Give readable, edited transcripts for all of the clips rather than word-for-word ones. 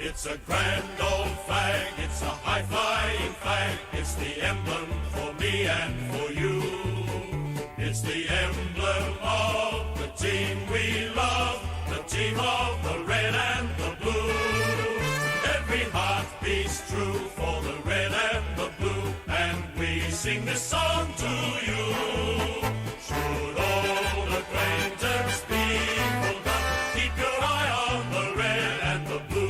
It's a grand old flag, it's a high-flying flag, it's the emblem for me and for you. It's the emblem of the team we love, the team of the red and the blue. Every heart beats true for the red and the blue, and we sing this song to you. Should old acquaintance be forgot, keep your eye on the red and the blue.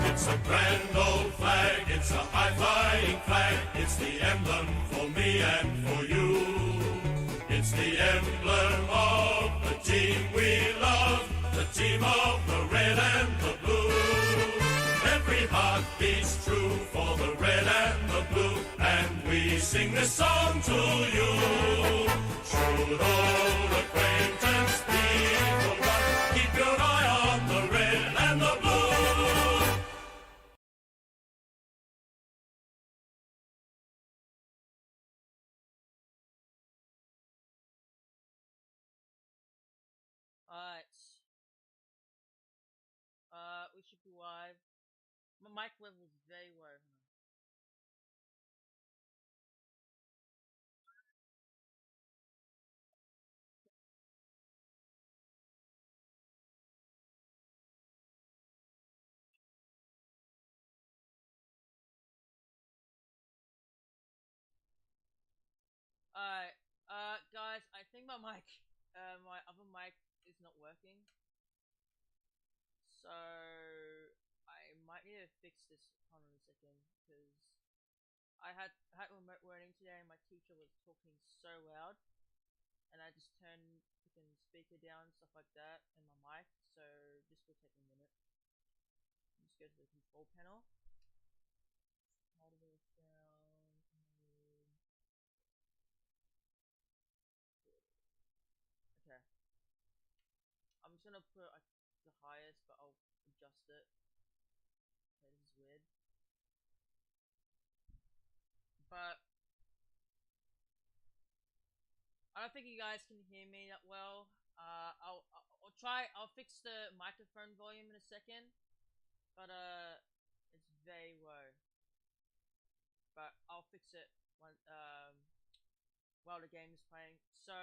It's a grand old flag, it's a high-flying flag, it's the emblem for me and for you. It's the emblem of the team we love, the team of the red and the blue. Every heart beats true for the red and the blue, and we sing this song to you. Should old acquaintance be forgot, keep your eye on the red and the blue. Alright. We should be live. My mic level is very low. Alright. Guys, I think my mic, my other mic is not working. So I might need to fix this. Hold on a second, because I had remote learning today, and my teacher was talking so loud, and I just turned freaking speaker down, stuff like that, and my mic. So this will take a minute. Let's go to the control panel. Hardware sound. Okay. I'm just gonna put the highest, but I'll adjust it. Okay, this is weird. But I don't think you guys can hear me that well. I'll fix the microphone volume in a second. But it's very low. But I'll fix it while the game is playing. So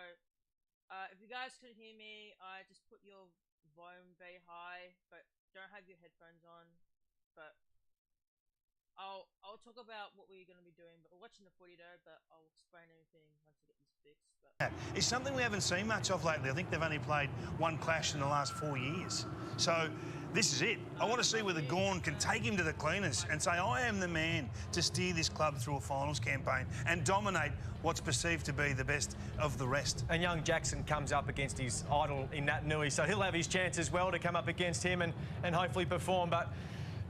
if you guys can hear me, just put your volume very high, but don't have your headphones on. But I'll talk about what we're going to be doing. But we're watching the footy though, but I'll explain everything once I get this fixed. But it's something we haven't seen much of lately. I think they've only played one clash in the last 4 years. So this is it. I want to see whether Gawn can take him to the cleaners and say, I am the man to steer this club through a finals campaign and dominate what's perceived to be the best of the rest. And young Jackson comes up against his idol in Nat Nui, so he'll have his chance as well to come up against him and hopefully perform. But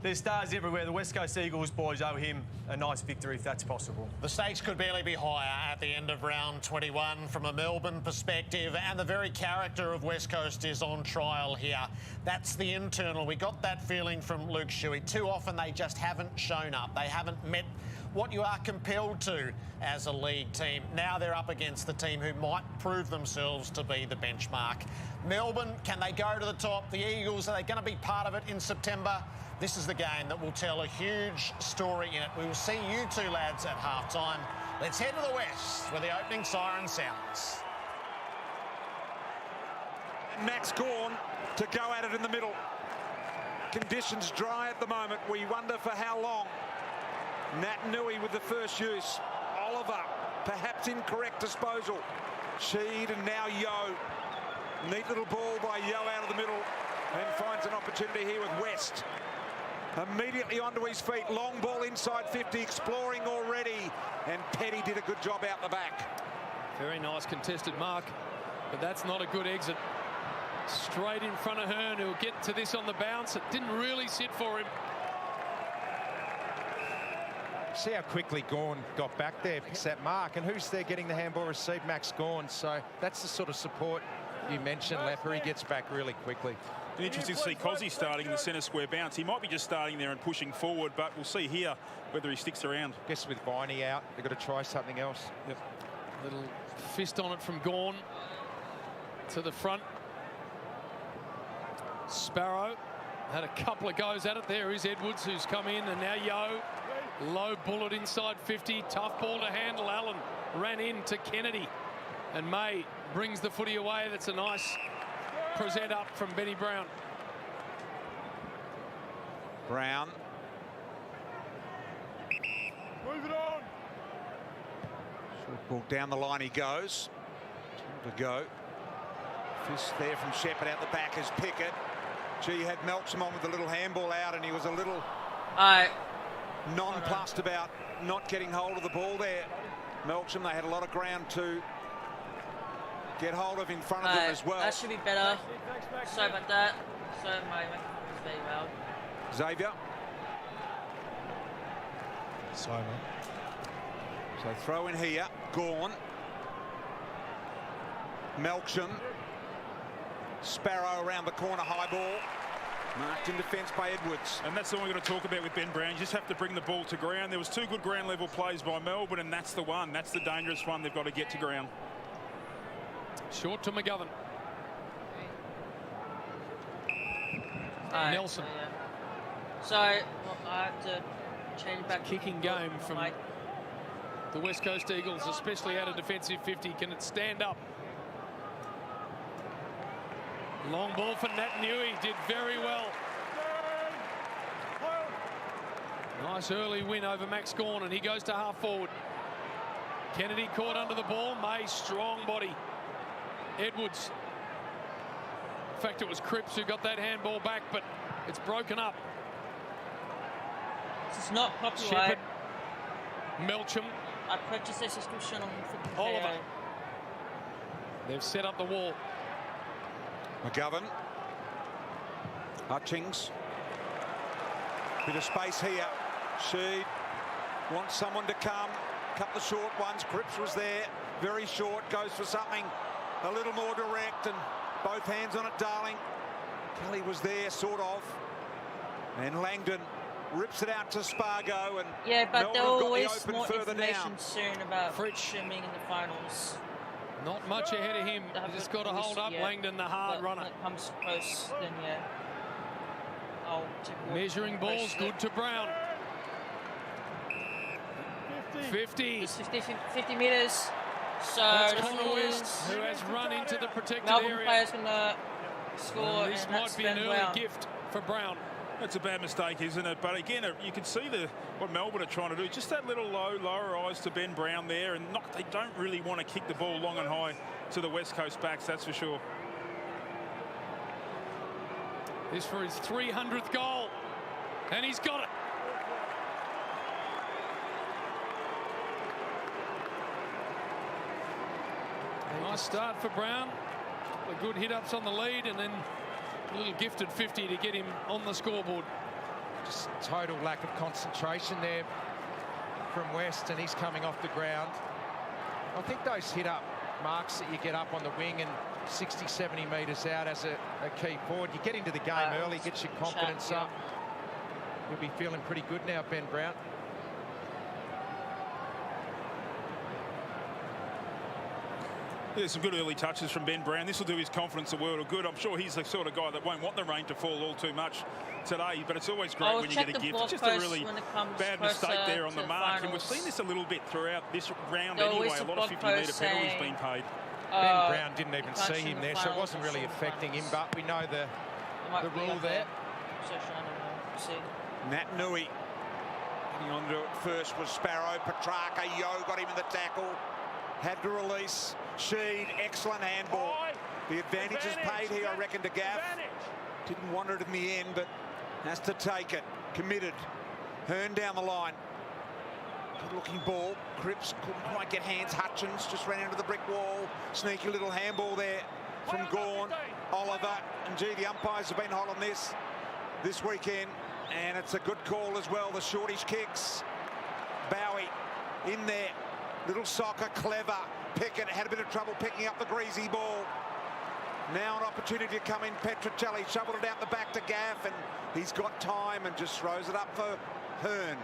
there's stars everywhere. The West Coast Eagles boys owe him a nice victory if that's possible. The stakes could barely be higher at the end of round 21 from a Melbourne perspective, and the very character of West Coast is on trial here. That's the internal. We got that feeling from Luke Shuey. Too often they just haven't shown up. They haven't met what you are compelled to as a league team. Now they're up against the team who might prove themselves to be the benchmark. Melbourne, can they go to the top? The Eagles, are they going to be part of it in September? This is the game that will tell a huge story in it. We will see you two lads at halftime. Let's head to the west where the opening siren sounds. Max Gawn to go at it in the middle. Conditions dry at the moment. We wonder for how long. Nat Nui with the first use. Oliver, perhaps incorrect disposal. Sheed and now Yo. Neat little ball by Yo out of the middle and finds an opportunity here with West. Immediately onto his feet. Long ball inside 50, exploring already. And Petty did a good job out the back. Very nice contested mark, but that's not a good exit. Straight in front of Hearn, who'll get to this on the bounce. It didn't really sit for him. See how quickly Gawn got back there, picks that mark, and who's there getting the handball received? Max Gawn. So that's the sort of support you mentioned, Lepper. He gets back really quickly. Interesting to see Cozzy starting in the centre square bounce. He might be just starting there and pushing forward, but we'll see here whether he sticks around. Guess with Viney out, they've got to try something else. Yep. Little fist on it from Gawn to the front. Sparrow had a couple of goes at it. There is Edwards, who's come in, and now Yo. Low bullet inside 50. Tough ball to handle. Allen ran in to Kennedy, and May brings the footy away. That's a nice present up from Benny Brown. Brown. Move it on. Short ball down the line he goes. Time to go. Fist there from Shepherd out the back as Pickett. Gee, had Melksham on with the little handball out, and he was a little nonplussed about not getting hold of the ball there. Melksham, they had a lot of ground to get hold of in front of them as well. That should be better. Sorry about that. Sorry, my microphone is very loud. Xavier. Sorry, mate. So throw in here. Gawn. Melksham. Sparrow around the corner, high ball. Marked in defence by Edwards. And that's all we're going to talk about with Ben Brown. You just have to bring the ball to ground. There was 2 good ground level plays by Melbourne, and that's the one. That's the dangerous one. They've got to get to ground. Short to McGovern. Nelson. So I have to change back. Kicking game from the West Coast Eagles, especially out of defensive 50. Can it stand up? Long ball for Nat Newey, did very well. Nice early win over Max Gawn, and he goes to half forward. Kennedy caught under the ball. May, strong body. Edwards. In fact, it was Cripps who got that handball back, but it's broken up. It's not popular. Shepherd. Melksham. I purchased a subscription on Oliver. They've set up the wall. McGovern. Hutchings. Bit of space here. Sheed wants someone to come. Couple of short ones. Cripps was there. Very short. Goes for something a little more direct, and both hands on it, Darling. Kelly was there, sort of. And Langdon rips it out to Spargo. And yeah, but Melbourne there'll got always the open more further information down. soon about Fritsch swimming in the finals. Not much ahead of him. He's just got to hold up. Langdon, the hard runner. When it comes close, then yeah. I'll take a walk. Measuring balls, good to Brown. 50. It's 50 metres. So That's Connor West, who has run into the protected Melbourne area. player's going to score. This and might that's be an Ben early Brown. gift for Brown. That's a bad mistake, isn't it? But again, you can see what Melbourne are trying to do. Just that little lower eyes to Ben Brown there, and they don't really want to kick the ball long and high to the West Coast backs, that's for sure. This for his 300th goal, and he's got it. Nice start for Brown. A good hit-ups on the lead, and then a little gifted 50 to get him on the scoreboard. Just total lack of concentration there from West, and he's coming off the ground. I think those hit-up marks that you get up on the wing and 60, 70 metres out as a key forward, you get into the game early, gets your confidence up. You'll be feeling pretty good now, Ben Brown. Yeah, some good early touches from Ben Brown. This will do his confidence a world of good. I'm sure he's the sort of guy that won't want the rain to fall all too much today, but it's always great when you get a gift. It's just a really bad mistake there on the mark, and we've seen this a little bit throughout this round anyway. A lot of 50-metre penalties being paid. Ben Brown didn't even see him there, so it wasn't really affecting him, but we know the rule there. Nat Newey getting onto it first was Sparrow. Petrarca, Yo got him in the tackle. Had to release. Sheed, excellent handball. The advantage is paid here, I reckon, to Gaff. Didn't want it in the end, but has to take it. Committed. Hearn down the line. Good-looking ball. Cripps couldn't quite get hands. Hutchins just ran into the brick wall. Sneaky little handball there from Gawn, Oliver. And gee, the umpires have been hot on this weekend. And it's a good call as well. The shortish kicks. Bowie in there. Little soccer, clever. Pickett had a bit of trouble picking up the greasy ball. Now an opportunity to come in. Petruccelli shoveled it out the back to Gaff, and he's got time and just throws it up for Hearn.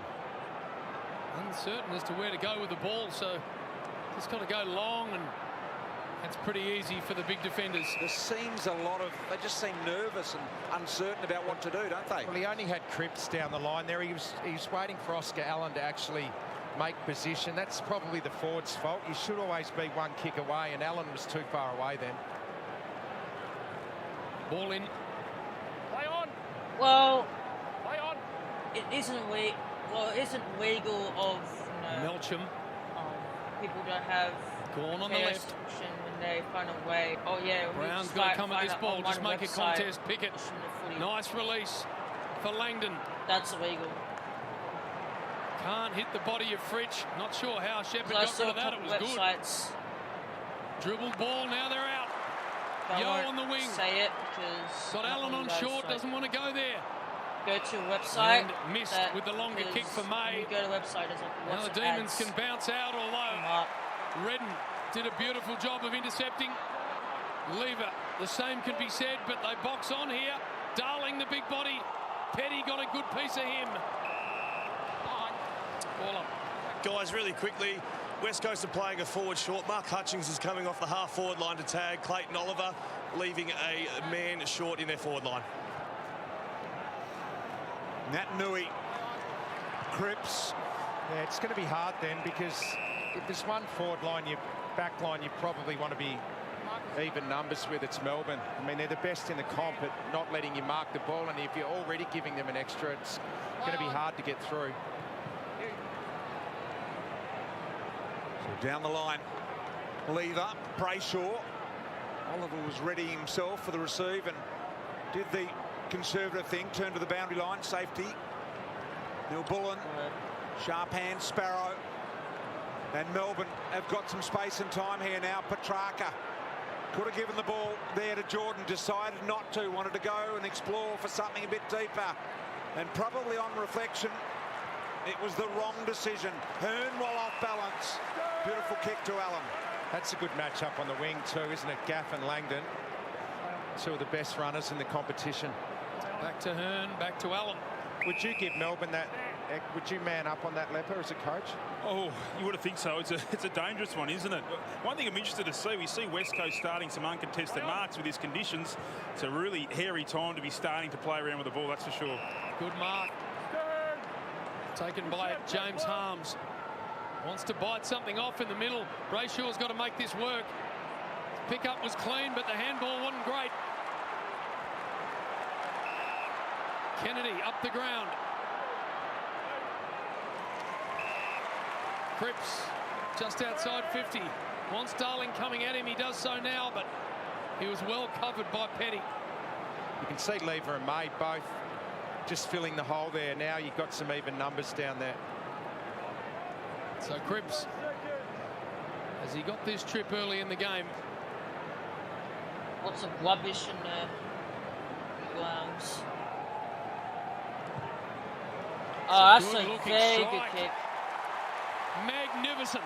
Uncertain as to where to go with the ball, so just got to go long, and that's pretty easy for the big defenders. There seems a lot of, they just seem nervous and uncertain about what to do, don't they? Well, he only had Cripps down the line there. He was waiting for Oscar Allen to actually make position. That's probably the forward's fault. You should always be one kick away, and Allen was too far away then. Ball in. Play on. Well, play on. It isn't legal of Melcham. People to have Gawn on the left when they find a way. Oh yeah, Brown's got to come at this ball. Just make a contest. Pickett. Nice release for Langdon. That's illegal. Can't hit the body of Fritsch. Not sure how Shepherd got rid of that. It was good. Dribbled ball. Now they're out. Yo on the wing. Say it because got Allen on short. Doesn't want to go there. Go to a website. And missed with the longer kick for May. Go to a website. Now the Demons can bounce out, although Redden did a beautiful job of intercepting. Lever, the same can be said, but they box on here. Darling, the big body. Petty got a good piece of him. Ball up. Guys, really quickly, West Coast are playing a forward short. Mark Hutchings is coming off the half-forward line to tag Clayton Oliver, leaving a man short in their forward line. Nat Nui, Cripps. Yeah, it's going to be hard then, because if there's one forward line, your back line, you probably want to be even numbers with. It's Melbourne. I mean, they're the best in the comp at not letting you mark the ball, and if you're already giving them an extra, it's going to be hard to get through. So down the line, Lever, Brayshaw. Oliver was ready himself for the receive and did the conservative thing, turned to the boundary line, safety. Neil Bullen, sharp hand, Sparrow. And Melbourne have got some space and time here now. Petrarca could have given the ball there to Jordan, decided not to, wanted to go and explore for something a bit deeper. And probably on reflection, it was the wrong decision. Hearn while off balance. Beautiful kick to Allen. That's a good matchup on the wing too, isn't it? Gaff and Langdon, two of the best runners in the competition. Back to Hearn, back to Allen. Would you give Melbourne that? Would you man up on that leper as a coach? Oh, you would have think so. It's a dangerous one, isn't it? One thing I'm interested to see, we see West Coast starting some uncontested marks with these conditions. It's a really hairy time to be starting to play around with the ball, that's for sure. Good mark. Taken by James Harms. Wants to bite something off in the middle. Brayshaw's got to make this work. Pickup was clean, but the handball wasn't great. Kennedy up the ground. Cripps just outside 50. Wants Darling coming at him. He does so now, but he was well covered by Petty. You can see Lever and May both just filling the hole there. Now you've got some even numbers down there. So Cripps, as he got this trip early in the game. Lots of rubbish in the grounds. Oh, that's a very good kick. Magnificent.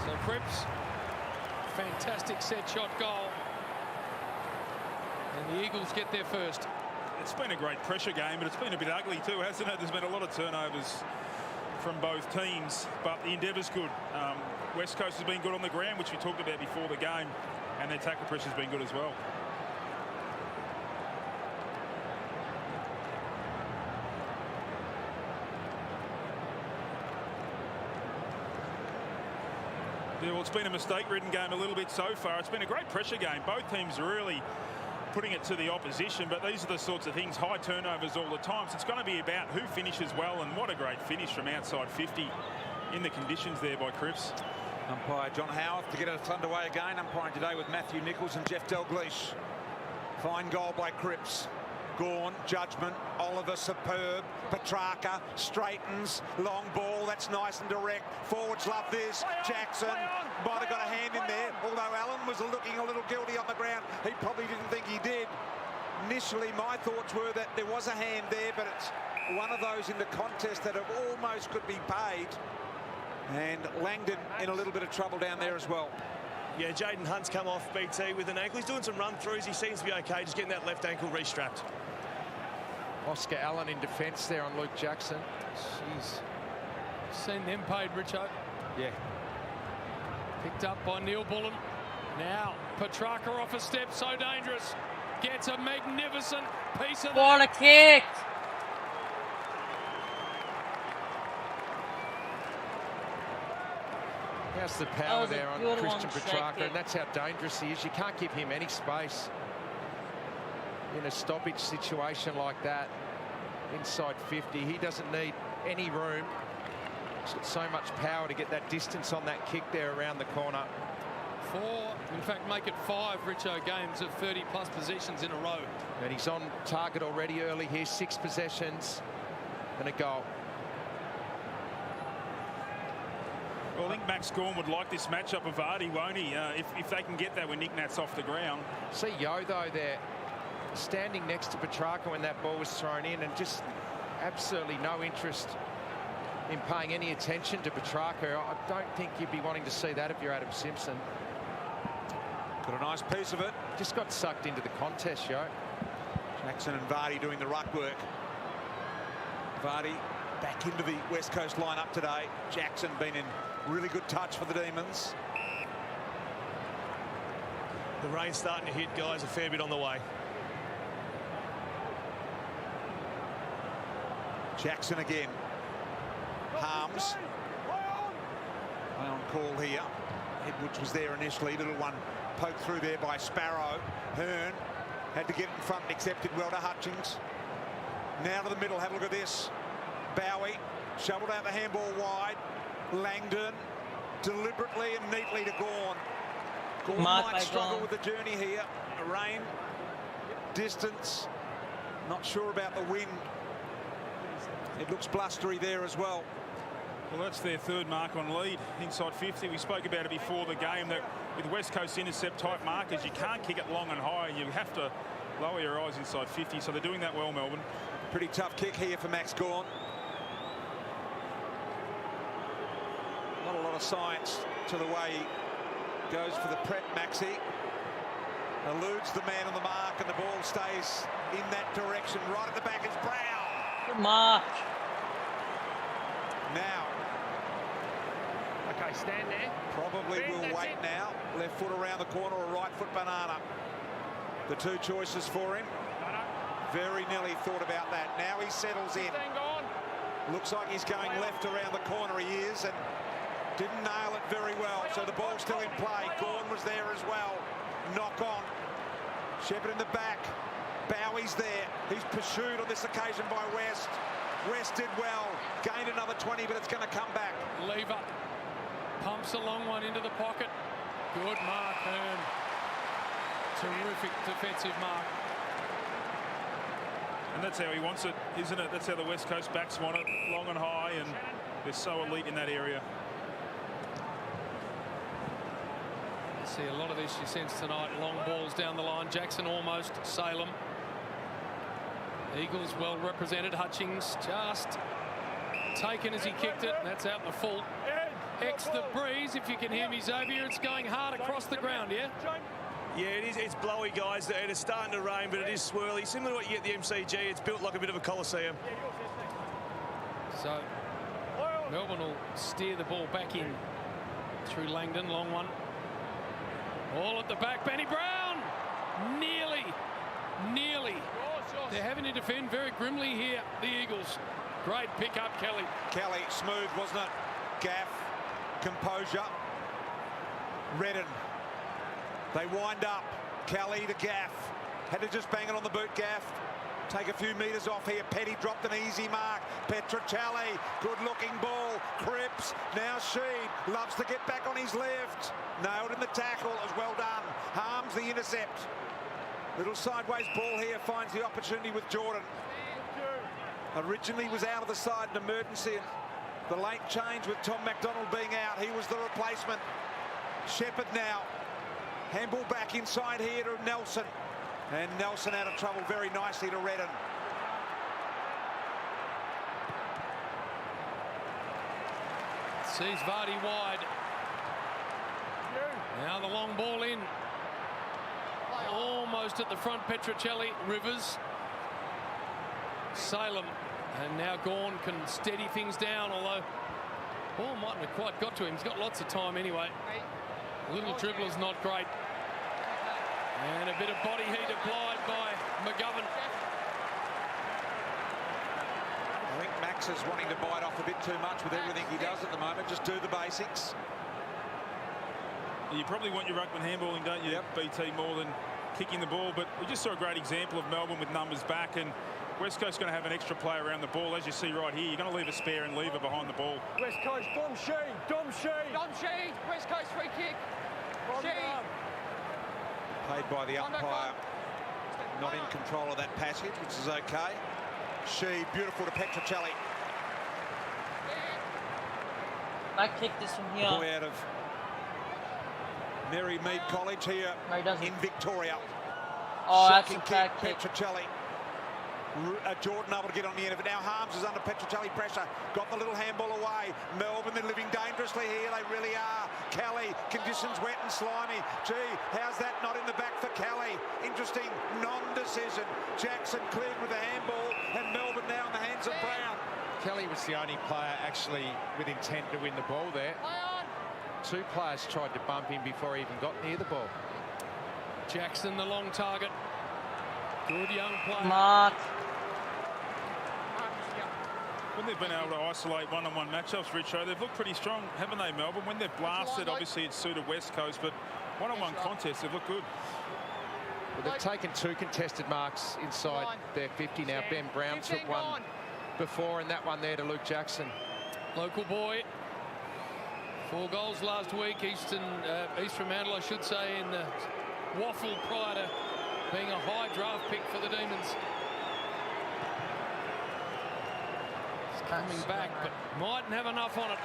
So Cripps, fantastic set shot goal. And the Eagles get there first. It's been a great pressure game, but it's been a bit ugly too, hasn't it? There's been a lot of turnovers from both teams, but the endeavour's good. West Coast has been good on the ground, which we talked about before the game, and their tackle pressure's been good as well. Yeah, well, it's been a mistake-ridden game a little bit so far. It's been a great pressure game. Both teams are really putting it to the opposition, but these are the sorts of things, high turnovers all the time. So it's going to be about who finishes well, and what a great finish from outside 50 in the conditions there by Cripps. Umpire John Howarth to get us underway again. Umpiring today with Matthew Nichols and Jeff Dalgleish. Fine goal by Cripps. Gawn, judgment, Oliver superb, Petrarca straightens, long ball, that's nice and direct. Forwards love this, Jackson might have got a hand in there, although Allen was looking a little guilty on the ground. He probably didn't think he did. Initially, my thoughts were that there was a hand there, but it's one of those in the contest that have almost could be paid. And Langdon in a little bit of trouble down there as well. Yeah, Jaden Hunt's come off BT with an ankle. He's doing some run-throughs. He seems to be okay, just getting that left ankle restrapped. Oscar Allen in defence there on Luke Jackson. Jeez. Seen them paid, Richo. Yeah. Picked up by Neil Bullen. Now, Petrarca off a step, so dangerous. Gets a magnificent piece of What a kick! How's the power there on Christian Petrarca, and that's how dangerous he is. You can't give him any space in a stoppage situation like that. Inside 50, he doesn't need any room. He's got so much power to get that distance on that kick there around the corner. 4, in fact, make it 5, Richo, games of 30-plus possessions in a row. And he's on target already early here, 6 possessions and a goal. Well, I think Max Gawn would like this matchup of Vardy, won't he? If they can get that when Nick Nat's off the ground. See Yo, though, there, standing next to Petrarca when that ball was thrown in, and just absolutely no interest in paying any attention to Petrarca. I don't think you'd be wanting to see that if you're Adam Simpson. Got a nice piece of it. Just got sucked into the contest, Yo. Jackson and Vardy doing the ruck work. Vardy back into the West Coast lineup today. Jackson been in really good touch for the Demons. The rain's starting to hit, guys, a fair bit on the way. Jackson again. Harms. Play on call here. Edwards was there initially. Little one poked through there by Sparrow. Hearn had to get in front and accepted well to Hutchings. Now to the middle. Have a look at this. Bowie shoveled out the handball wide. Langdon deliberately and neatly to Gawn. Gawn might struggle with the journey here. Rain, distance. Not sure about the wind. It looks blustery there as well. Well, that's their third mark on lead inside 50. We spoke about it before the game that with West Coast intercept type markers, you can't kick it long and high. You have to lower your eyes inside 50. So they're doing that well, Melbourne. Pretty tough kick here for Max Gawn. Not a lot of science to the way he goes for the prep, Maxi. Eludes the man on the mark, and the ball stays in that direction. Right at the back is Brown. Good mark. Now. Okay, stand there. Probably will wait now. Left foot around the corner or right foot banana. The two choices for him. Very nearly thought about that. Now he settles in. Looks like he's going left around the corner. He is, and didn't nail it very well. So the ball's still in play. Gawn was there as well. Knock on. Shepherd in the back. Bowie's there. He's pursued on this occasion by West. West did well. Gained another 20, but it's going to come back. Lever. Pumps a long one into the pocket. Good mark, Hearn. Terrific defensive mark. And that's how he wants it, isn't it? That's how the West Coast backs want it, long and high, and they're so elite in that area. See a lot of this you sense tonight. Long balls down the line. Jackson almost. Salem. Eagles well represented. Hutchings just taken as he kicked it. That's out in the full. X the breeze, if you can hear me, Xavier. It's going hard across the ground, yeah? Yeah, it is. It's blowy, guys, and it's starting to rain, but it is swirly. Similar to what you get at the MCG, it's built like a bit of a coliseum. So Melbourne will steer the ball back in through Langdon. Long one. All at the back. Benny Brown. Nearly. They're having to defend very grimly here, the Eagles. Great pick up, Kelly. Kelly, smooth, wasn't it? Gaff, composure. Redden. They wind up. Kelly to Gaff. Had to just bang it on the boot, Gaff. Take a few metres off here. Petty dropped an easy mark. Petrocelli, good-looking ball. Cripps, now Sheed, loves to get back on his left. Nailed in the tackle, as well done. Harms the intercept. Little sideways ball here, finds the opportunity with Jordan. Originally was out of the side, an emergency. The late change with Tom McDonald being out. He was the replacement. Shepherd now. Handball back inside here to Nelson. And Nelson out of trouble very nicely to Redden. Sees Vardy wide. Now the long ball in. Almost at the front, Petruccelli, Rivers, Salem, and now Gawn can steady things down, although ball mightn't have quite got to him. He's got lots of time anyway. Little dribbler's not great. And a bit of body heat applied by McGovern. I think Max is wanting to bite off a bit too much with everything he does at the moment. Just do the basics. You probably want your ruckman handballing, don't you, BT, more than kicking the ball. But we just saw a great example of Melbourne with numbers back, and West Coast going to have an extra player around the ball. As you see right here, you're going to leave a spare and leave her behind the ball. West Coast, Dom Shee, West Coast free kick. Paid by the umpire. Not in control of that passage, which is okay. Shee, beautiful to Petruccelli. Back kick this from here. Boy out of Mary Mead College here in Victoria. Oh, that's a shocking bad kick, kick. Petruccelli. Jordan able to get on the end of it. Now Harms is under Petruccelli pressure. Got the little handball away. Melbourne, they're living dangerously here. They really are. Kelly, conditions wet and slimy. Gee, how's that not in the back for Kelly? Interesting non-decision. Jackson cleared with the handball, and Melbourne now in the hands of Brown. Kelly was the only player actually with intent to win the ball there. Two players tried to bump him before he even got near the ball. Jackson, the long target. Good young player. Mark. When they've been able to isolate one-on-one matchups, Richo, they've looked pretty strong, haven't they, Melbourne? When they've blasted, obviously it's suited West Coast, but one-on-one contests, they've looked good. Well, they've taken two contested marks inside their 50 now. Ben Brown took one before, and that one there to Luke Jackson. Local boy. 4 goals last week. East Fremantle, I should say, in the waffle prior to being a high draft pick for the Demons. He's coming back, but mightn't have enough on it.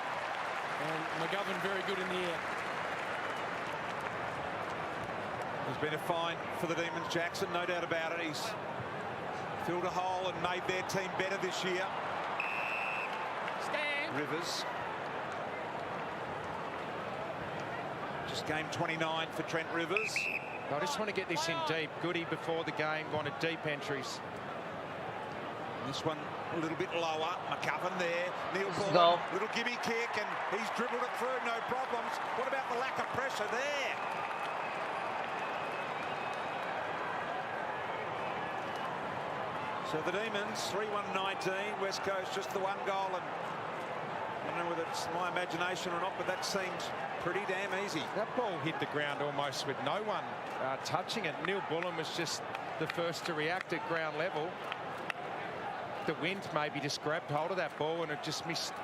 And McGovern very good in the air. There's been a fine for the Demons, Jackson, no doubt about it. He's filled a hole and made their team better this year. Rivers. Just game 29 for Trent Rivers. I just want to get this in deep. Goody before the game wanted deep entries. This one a little bit lower. McGovern there. Neil Ball, little gimme kick, and he's dribbled it through, no problems. What about the lack of pressure there? So the Demons, 3-1-19. West Coast just the 1 goal, and I don't know whether it's my imagination or not, but that seems pretty damn easy. That ball hit the ground almost with no one touching it. Neil Bullen was just the first to react at ground level. The wind maybe just grabbed hold of that ball, and it just missed.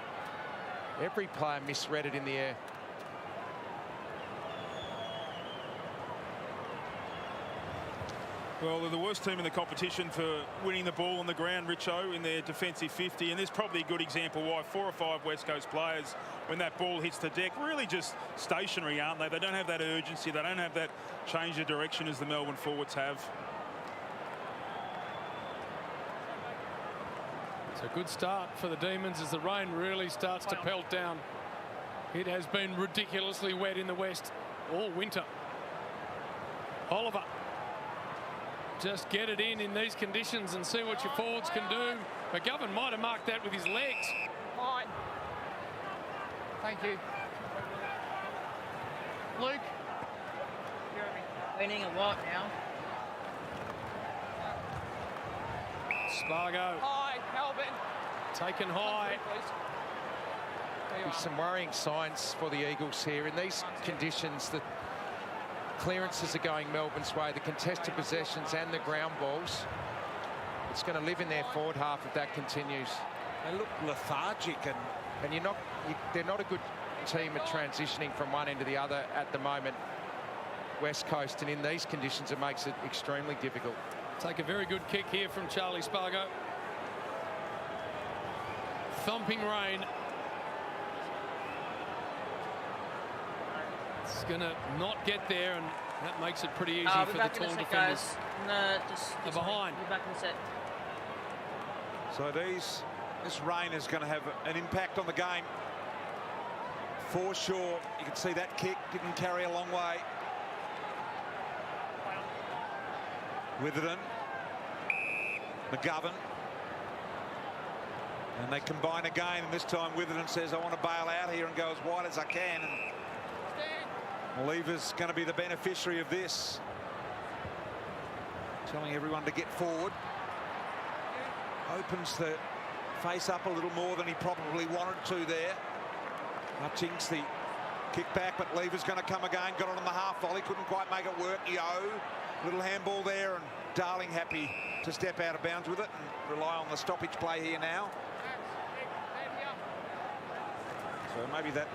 Every player misread it in the air. Well, they're the worst team in the competition for winning the ball on the ground, Richo, in their defensive 50. And there's probably a good example why 4 or 5 West Coast players, when that ball hits the deck, really just stationary, aren't they? They don't have that urgency. They don't have that change of direction as the Melbourne forwards have. It's a good start for the Demons as the rain really starts to pelt down. It has been ridiculously wet in the West all winter. Oliver. Just get it in these conditions and see what your forwards can do. McGovern might have marked that with his legs. Fine. Thank you. Luke. Winning a lot now. Spargo. High, Melbourne. Taken high. There's some worrying signs for the Eagles here. In these conditions, the clearances are going Melbourne's way, the contested possessions and the ground balls. It's going to live in their forward half if that continues. They look lethargic, and they're not a good team at transitioning from one end to the other at the moment. West Coast, and in these conditions, it makes it extremely difficult. Take a very good kick here from Charlie Spargo. Thumping rain. It's going to not get there, and that makes it pretty easy for the tall defenders. No, just behind. We're back in the set. So this rain is going to have an impact on the game. For sure, you can see that kick didn't carry a long way. Witherden, McGovern, and they combine again, and this time Witherden says, I want to bail out here and go as wide as I can. And Lever's going to be the beneficiary of this, telling everyone to get forward. Opens the face up a little more than he probably wanted to there. Hutchings, the kick back, but Lever's going to come again. Got it on the half volley, couldn't quite make it work. Yo, little handball there, and Darling happy to step out of bounds with it and rely on the stoppage play here now. So maybe that,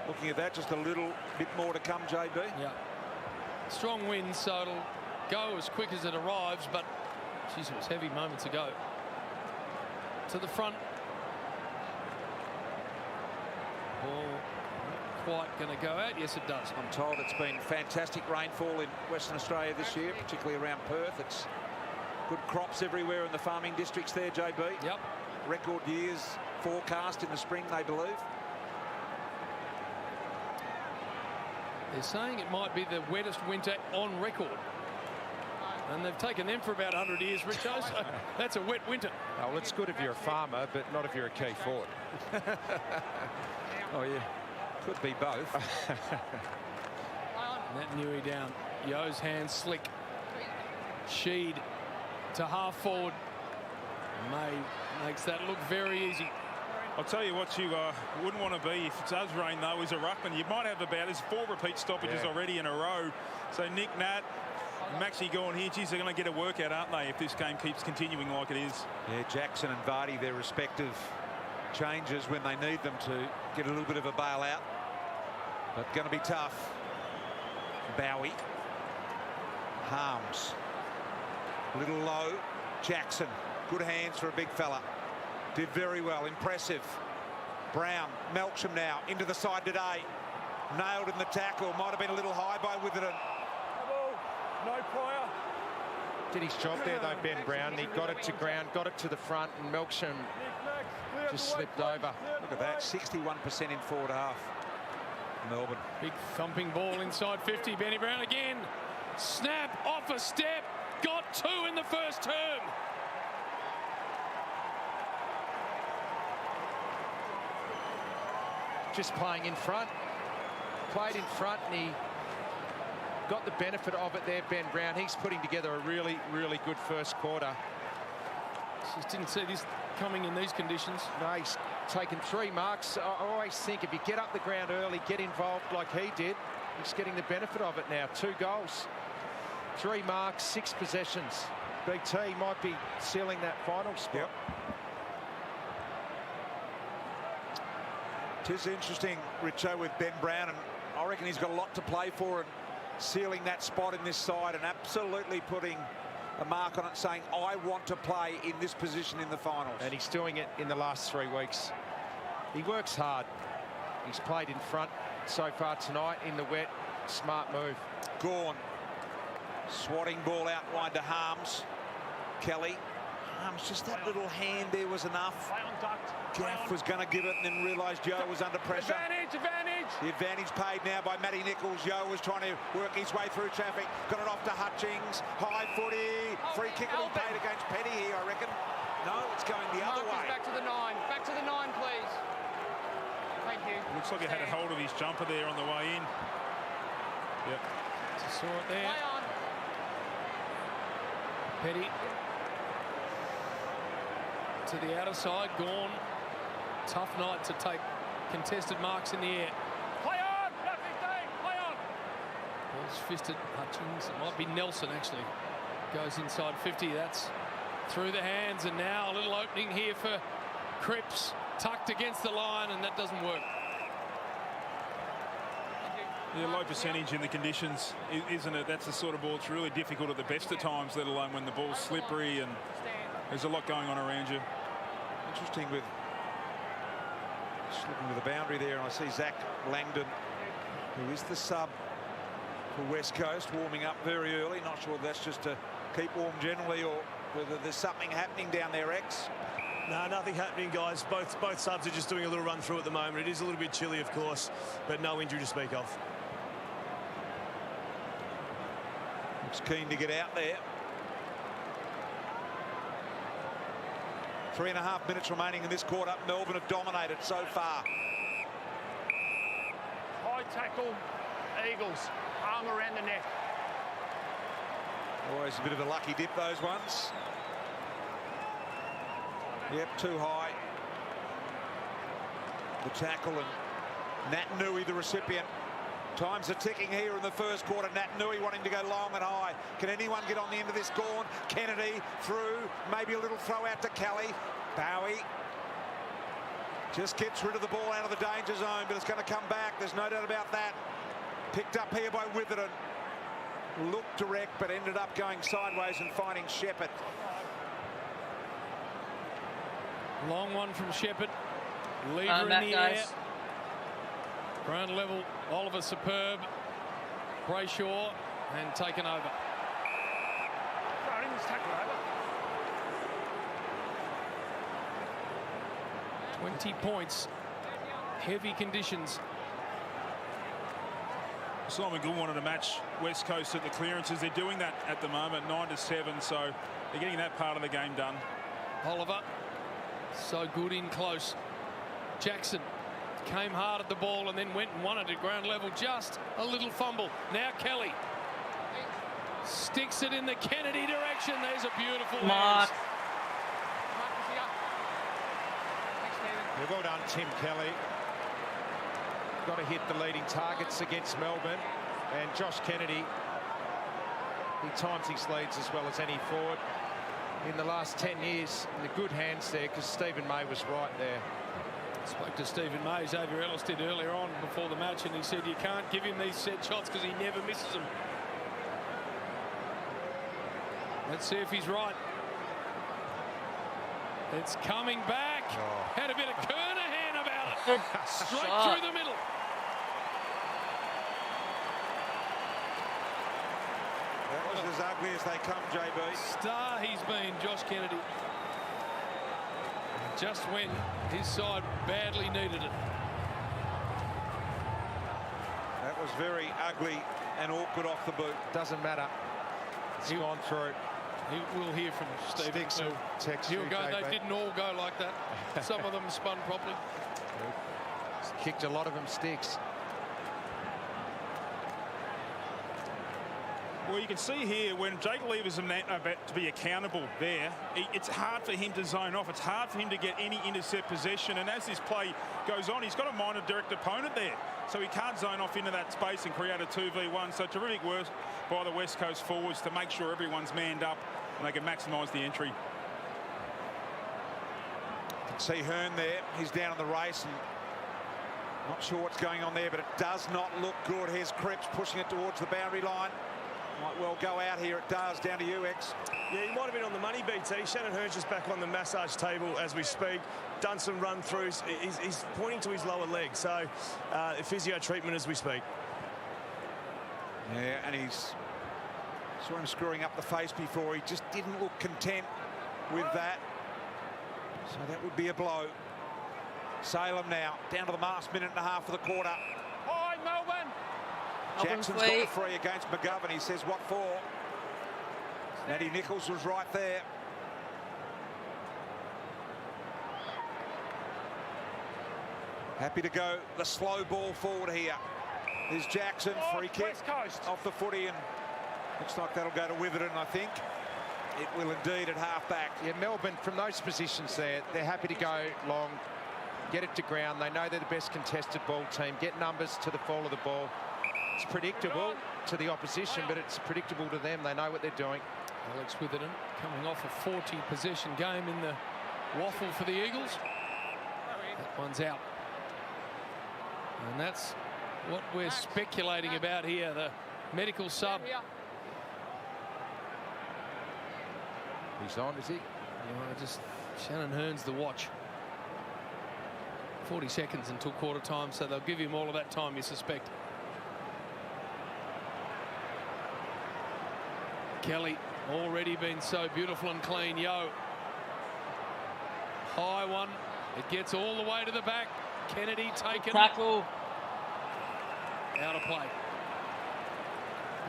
looking at that, just a little bit more to come, JB. Yeah. Strong wind, so it'll go as quick as it arrives, but geez, it was heavy moments ago. To the front. Ball not quite going to go out. Yes, it does. I'm told it's been fantastic rainfall in Western Australia this year, particularly around Perth. It's good crops everywhere in the farming districts there, JB. Yep. Record years forecast in the spring, they believe. They're saying it might be the wettest winter on record. And they've taken them for about 100 years, Richo, so that's a wet winter. Oh, well, it's good if you're a farmer, but not if you're a key forward. Oh, yeah. Could be both. That Newey down. Yo's hands slick. Sheed to half forward. May makes that look very easy. I'll tell you what you wouldn't want to be if it does rain, though, is a ruckman. You might have about 4 repeat stoppages already in a row. So Nick Nat, Maxie going here, geez, they're going to get a workout, aren't they, if this game keeps continuing like it is? Yeah, Jackson and Vardy, their respective changes when they need them to get a little bit of a bailout. But going to be tough. Bowie. Harms. A little low. Jackson. Good hands for a big fella. Did very well. Impressive. Brown. Melksham now into the side today. Nailed in the tackle. Might have been a little high by Witherden. No prior. Did his job there though, Ben Brown. He got it to ground, got it to the front, and Melksham just slipped over. Look at that, 61% in forward half. Melbourne. Big thumping ball inside 50. Benny Brown again. Snap off a step. Got 2 in the first term. Just playing in front. Played in front, and he got the benefit of it there, Ben Brown. He's putting together a really, really good first quarter. Just didn't see this coming in these conditions. No, he's taken 3 marks. I always think if you get up the ground early, get involved like he did, he's getting the benefit of it now. 2 goals, 3 marks, 6 possessions. BT might be sealing that final spot. Yep. It is interesting, Richo, with Ben Brown, and I reckon he's got a lot to play for, and sealing that spot in this side and absolutely putting a mark on it, saying, I want to play in this position in the finals. And he's doing it in the last 3 weeks. He works hard. He's played in front so far tonight in the wet. Smart move. Gawn. Swatting ball out wide to Harms. Kelly. Harms, just that little hand there was enough. Gaff was going to give it and then realised Yo was under pressure. Advantage! The advantage paid now by Matty Nichols. Yo was trying to work his way through traffic. Got it off to Hutchings. High footy. Free kick will be paid against Petty here, I reckon. No, it's going the other way. Back to the 9. Back to the 9, please. Thank you. Looks like he had a hold of his jumper there on the way in. Yep. Just saw it there. Play on. Petty to the outer side. Gawn. Tough night to take contested marks in the air. Play on! Not 15! Play on! Ball's fisted. Hutchings. It might be Nelson, actually. Goes inside 50. That's through the hands. And now a little opening here for Cripps. Tucked against the line, and that doesn't work. Yeah, low percentage in the conditions, isn't it? That's the sort of ball that's really difficult at the best of times, let alone when the ball's slippery and there's a lot going on around you. Interesting with just looking with the boundary there, and I see Zach Langdon, who is the sub for West Coast, warming up very early. Not sure if that's just to keep warm generally or whether there's something happening down there, X. No, nothing happening, guys. Both subs are just doing a little run through at the moment. It is a little bit chilly, of course, but no injury to speak of. Looks keen to get out there. 3.5 minutes remaining in this quarter. Melbourne have dominated so far. High tackle, Eagles. Arm around the neck. Always a bit of a lucky dip, those ones. Yep, too high. The tackle, and Nat Nui, the recipient. Times are ticking here in the first quarter. Nat Nui wanting to go long and high. Can anyone get on the end of this? Gawn, Kennedy through, maybe a little throw out to Kelly. Bowie just gets rid of the ball out of the danger zone, but it's going to come back. There's no doubt about that. Picked up here by Witherden. Looked direct, but ended up going sideways and finding Shepherd. Long one from Shepherd. Lever in the air. Ground level, Oliver superb. Brayshaw and taken over. 20 points. Heavy conditions. Simon Gould wanted to match West Coast at the clearances. They're doing that at the moment, 9-7, so they're getting that part of the game done. Oliver, so good in close. Jackson came hard at the ball and then went and won it at ground level. Just a little fumble. Now Kelly sticks it in the Kennedy direction. There's a beautiful Mark. Yeah, well done, Tim Kelly. Got to hit the leading targets against Melbourne. And Josh Kennedy, he times his leads as well as any forward in the last 10 years. In the good hands there, because Stephen May was right there. Spoke to Stephen May, Xavier Ellis did earlier on before the match, and he said you can't give him these set shots because he never misses them. Let's see if he's right. It's coming back. Oh. Had a bit of Kernahan about it. Straight through the middle. That was as ugly as they come, JB. Star he's been, Josh Kennedy. Just when his side badly needed it. That was very ugly and awkward off the boot. Doesn't matter. It's gone through. We'll hear from Stephen. He'll go. They didn't all go like that. Some of them spun properly. Kicked a lot of them sticks. Well, you can see here when Jake Lever's about to be accountable there, it's hard for him to zone off. It's hard for him to get any intercept possession. And as this play goes on, he's got a minor direct opponent there. So he can't zone off into that space and create a 2v1. So terrific work by the West Coast forwards to make sure everyone's manned up and they can maximise the entry. You can see Hearn there. He's down in the race and not sure what's going on there, but it does not look good. Here's Cripps pushing it towards the boundary line. Might well go out here. It does. Down to you, X. Yeah, he might have been on the money, BT. Shannon Hearn's just back on the massage table as we speak. Done some run-throughs. He's pointing to his lower leg, so physio treatment as we speak. Yeah, and he's... Saw him screwing up the face before. He just didn't look content with that. So that would be a blow. Salem now, down to the last minute and a half of the quarter. Hi, Melbourne. Jackson's got the free against McGovern. He says, what for? Matty Nichols was right there. Happy to go the slow ball forward here. There's Jackson, free kick off the footy, and looks like that'll go to Witherden, I think. It will indeed at half-back. Yeah, Melbourne, from those positions there, they're happy to go long, get it to ground. They know they're the best contested ball team. Get numbers to the fall of the ball. It's predictable to the opposition, but it's predictable to them. They know what they're doing. Alex Witherden coming off a 40-possession game in the waffle for the Eagles. That one's out. And that's what we're speculating about here, the medical sub. He's on, is he? Just Shannon Hearn's the watch. 40 seconds until quarter time, so they'll give him all of that time, you suspect. Kelly already been so beautiful and clean. Yo. High one. It gets all the way to the back. Kennedy taken. Tackle. Out of play.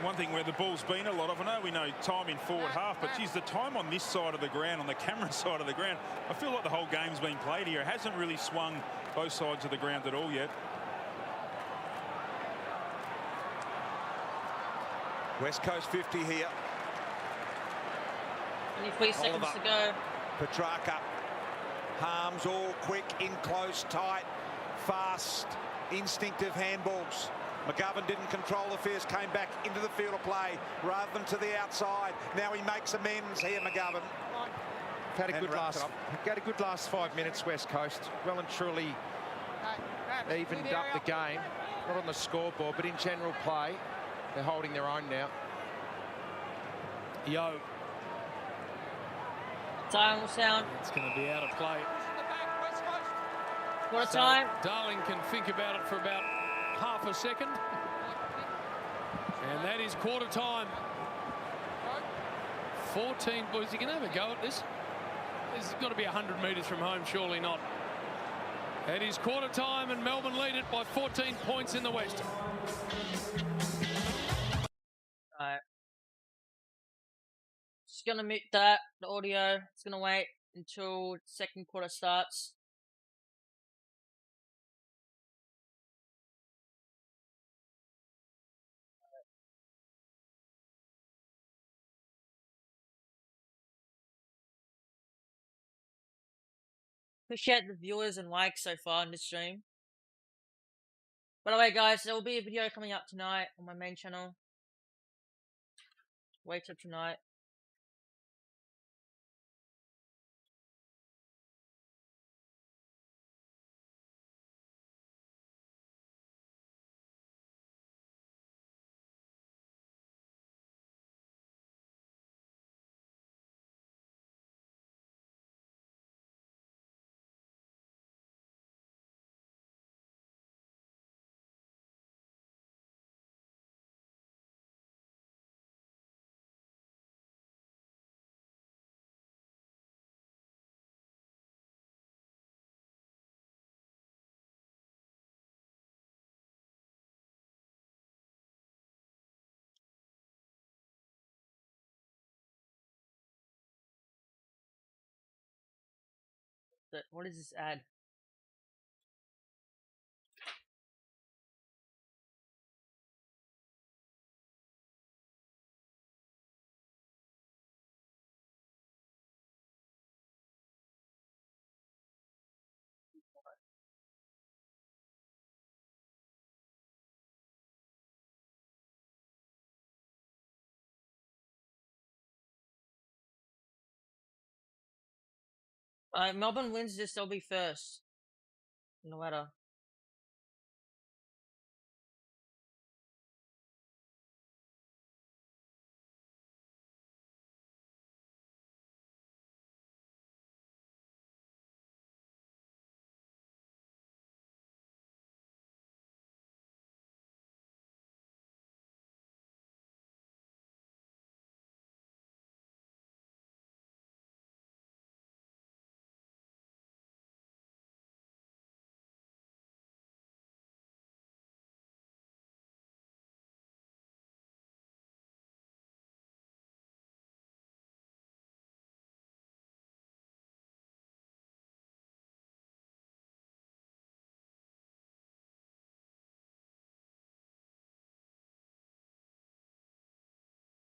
One thing where the ball's been a lot of, I know we know time in forward half, but geez, the time on this side of the ground, on the camera side of the ground, I feel like the whole game's been played here. It hasn't really swung both sides of the ground at all yet. West Coast 50 here. 23 seconds to go. Petrarca. Harms all quick, in close, tight, fast, instinctive handballs. McGovern didn't control affairs, came back into the field of play rather than to the outside. Now he makes amends here, McGovern. Had a good last 5 minutes, West Coast. Well and truly evened up the game. Not on the scoreboard, but in general play, they're holding their own now. Yo. Time will sound. It's going to be out of play. What a time. Darling can think about it for about half a second. And that is quarter time. 14 boys. You can have a go at this. This has got to be 100 metres from home, surely not. It is quarter time and Melbourne lead it by 14 points in the West. Alright. Just gonna mute that, the audio. It's gonna wait until second quarter starts. Appreciate the viewers and likes so far in this stream. By the way, guys, there will be a video coming up tonight on my main channel. Wait till tonight. What is this ad? Melbourne wins this, they'll be first in the ladder.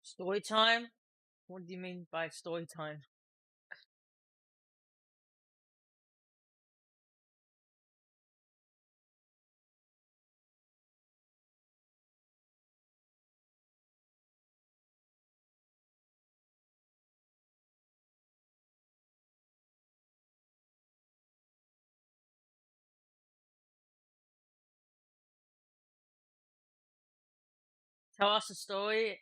Story time? What do you mean by story time? Tell us a story.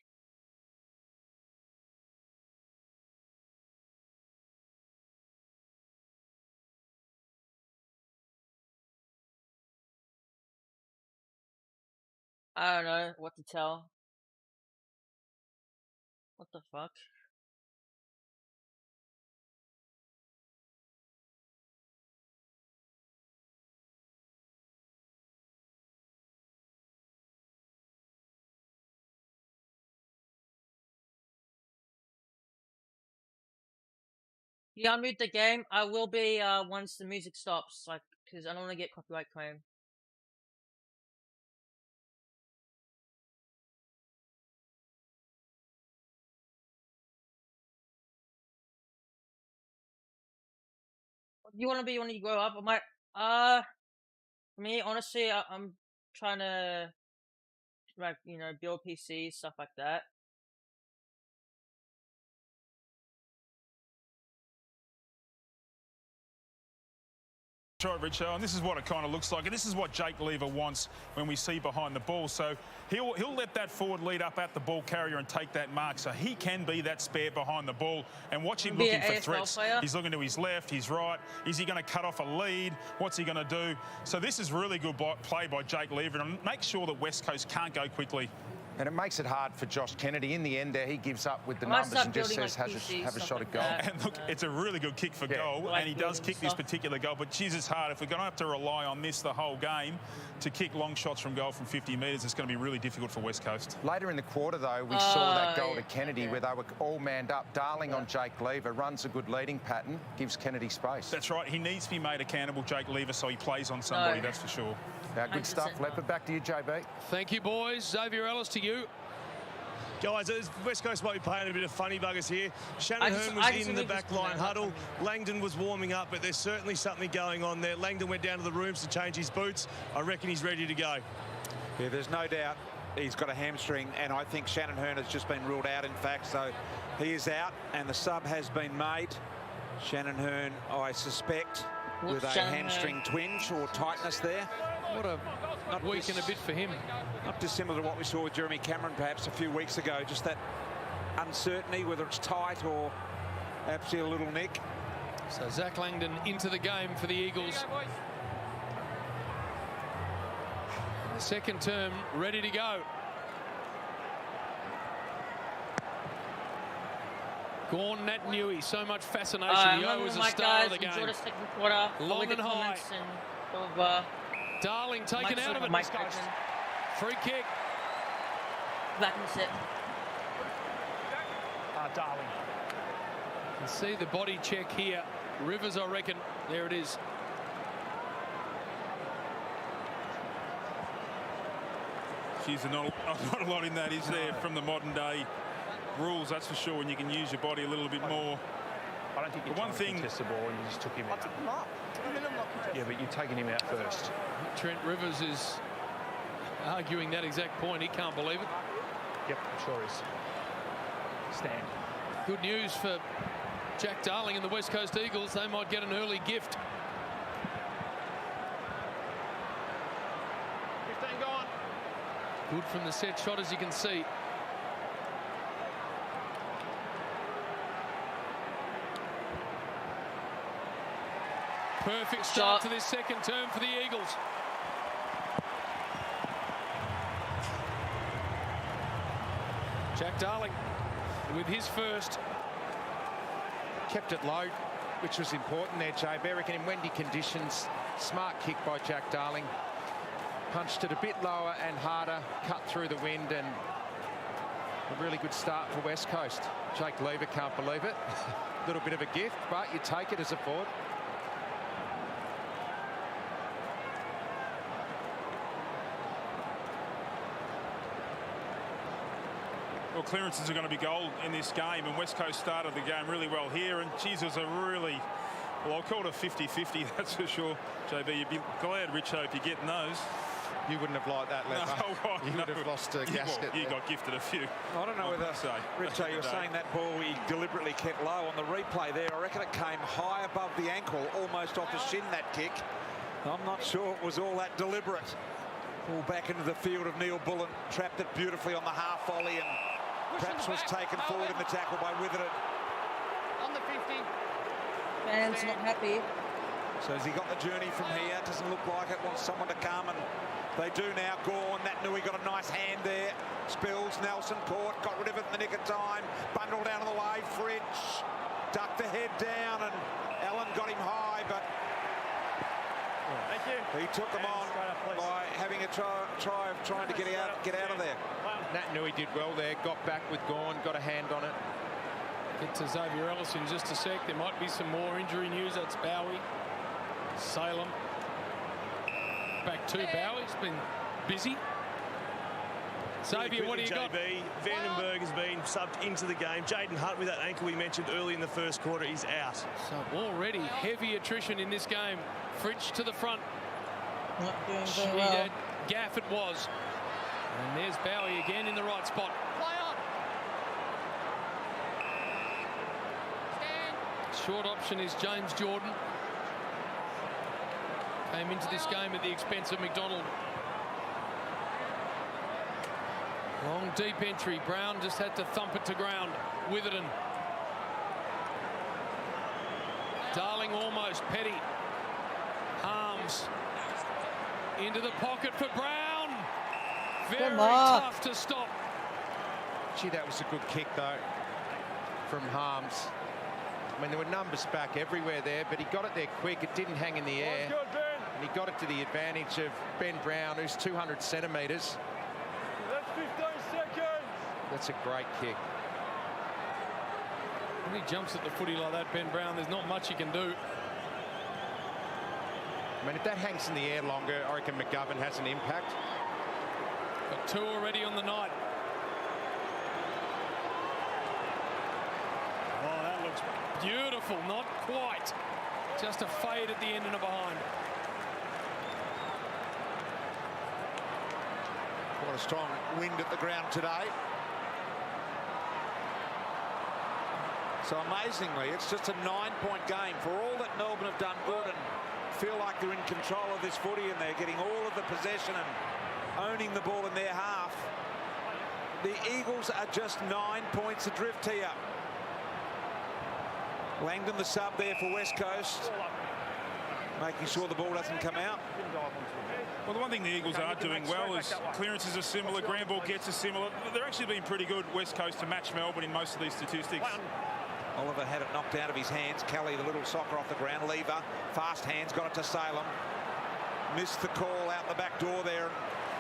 I don't know what to tell. What the fuck? Yeah, unmute the game. I will be once the music stops, like, because I don't want to get copyright claim. What do you want to be when you grow up? I might, for me, honestly, I'm trying to, like, you know, build PCs, stuff like that. Right, Richo, and this is what it kind of looks like, and this is what Jake Lever wants when we see behind the ball. So he'll let that forward lead up at the ball carrier and take that mark, so he can be that spare behind the ball. And watch him looking for threats. He's looking to his left, his right. Is he going to cut off a lead? What's he going to do? So this is really good play by Jake Lever, and make sure that West Coast can't go quickly. And it makes it hard for Josh Kennedy. In the end there, he gives up with the numbers and just says, have a shot at goal. And look, it's a really good kick for goal, and he does kick this particular goal, but geez, it's hard. If we're going to have to rely on this the whole game to kick long shots from goal from 50 metres, it's going to be really difficult for West Coast. Later in the quarter, though, we saw that goal to Kennedy where they were all manned up. Darling on Jake Lever, runs a good leading pattern, gives Kennedy space. That's right. He needs to be made accountable, Jake Lever, so he plays on somebody, that's for sure. Good stuff, Leopard. Back to you, JB. Thank you, boys. Xavier Ellis to you. Guys, West Coast might be playing a bit of funny buggers here. Shannon Hearn was in the back line huddle. Langdon was warming up, but there's certainly something going on there. Langdon went down to the rooms to change his boots. I reckon he's ready to go. Yeah, there's no doubt he's got a hamstring, and I think Shannon Hearn has just been ruled out, in fact, so he is out, and the sub has been made. Shannon Hearn, I suspect, with a hamstring twinge or tightness there. What a week and a bit for him. Not dissimilar to what we saw with Jeremy Cameron perhaps a few weeks ago. Just that uncertainty, whether it's tight or actually a little nick. So Zach Langdon into the game for the Eagles. The second term ready to go. Gordon Nat Newey, so much fascination. Yo is a star of the game. The second quarter. Long and high. Darling taken out of it. Free kick. Back in the set. Darling. You can see the body check here. Rivers, I reckon. There it is. Geez, not a lot in that, is there, from the modern day rules, that's for sure, and you can use your body a little bit more. I don't think you contest the ball and you just took him out. Yeah, but you've taken him out first. Trent Rivers is arguing that exact point. He can't believe it. Yep, sure is. Stand. Good news for Jack Darling and the West Coast Eagles. They might get an early gift. 15 gone. Good from the set shot, as you can see. Perfect start to this second term for the Eagles. Jack Darling with his first. Kept it low, which was important there, Jay. Berwick in windy conditions. Smart kick by Jack Darling. Punched it a bit lower and harder, cut through the wind, and a really good start for West Coast. Jake Lever can't believe it. A little bit of a gift, but you take it as a forward. Well, clearances are going to be gold in this game, and West Coast started the game really well here, and geez, it was a really, well, I'll call it a 50-50, that's for sure. JB, you'd be glad, Rich, hope you're getting those. You wouldn't have liked that, Lever. No, you would have lost a gasket. You got gifted a few. I don't know whether, Richo, you're saying that ball he deliberately kept low on the replay there. I reckon it came high above the ankle, almost off the shin, that kick. I'm not sure it was all that deliberate. Ball back into the field of Neil Bullen. Trapped it beautifully on the half volley and perhaps was taken forward in the tackle by Witherden. On the 50. Fans not happy. So has he got the journey from here? Doesn't look like it. Wants someone to come, and they do now. Gorn, that Nui got a nice hand there. Spills, Nelson caught, got rid of it in the nick of time. Bundled out of the way, Fridge ducked the head down, and Allen got him high, but thank you. He took them on by having a try of trying to get out of there. Nat Nui did well there. Got back with Gorn, got a hand on it. Get to Xavier Ellis in just a sec. There might be some more injury news. That's Bowie. Salem. Back to Bowie. He's been busy. Xavier, what do you got? Vandenberg has been subbed into the game. Jaden Hunt with that ankle we mentioned early in the first quarter is out. So already heavy attrition in this game. Fritsch to the front. Not doing very well. Gaff it was. And there's Bowie again in the right spot. Short option is James Jordan. Came into this game at the expense of McDonald. Long deep entry. Brown just had to thump it to ground. Witherden. Darling almost. Petty. Harms. Into the pocket for Brown. Very tough to stop. Gee, that was a good kick, though, from Harms. I mean, there were numbers back everywhere there, but he got it there quick. It didn't hang in the air. And he got it to the advantage of Ben Brown, who's 200 centimetres. That's 15 seconds. That's a great kick. When he jumps at the footy like that, Ben Brown, there's not much he can do. I mean, if that hangs in the air longer, I reckon McGovern has an impact. Got 2 already on the night. Oh, that looks beautiful. Not quite. Just a fade at the end and a behind. What a strong wind at the ground today. So amazingly, it's just a 9-point game. For all that Melbourne have done good and feel like they're in control of this footy and they're getting all of the possession and owning the ball in their half, the Eagles are just 9 points adrift here. Langdon, the sub there for West Coast, making sure the ball doesn't come out. Well, the one thing the Eagles are doing well is clearances are similar, ground ball gets are similar. They're actually been pretty good, West Coast, to match Melbourne in most of these statistics. Oliver had it knocked out of his hands. Kelly, the little soccer off the ground. Lever, fast hands, got it to Salem. Missed the call out the back door there.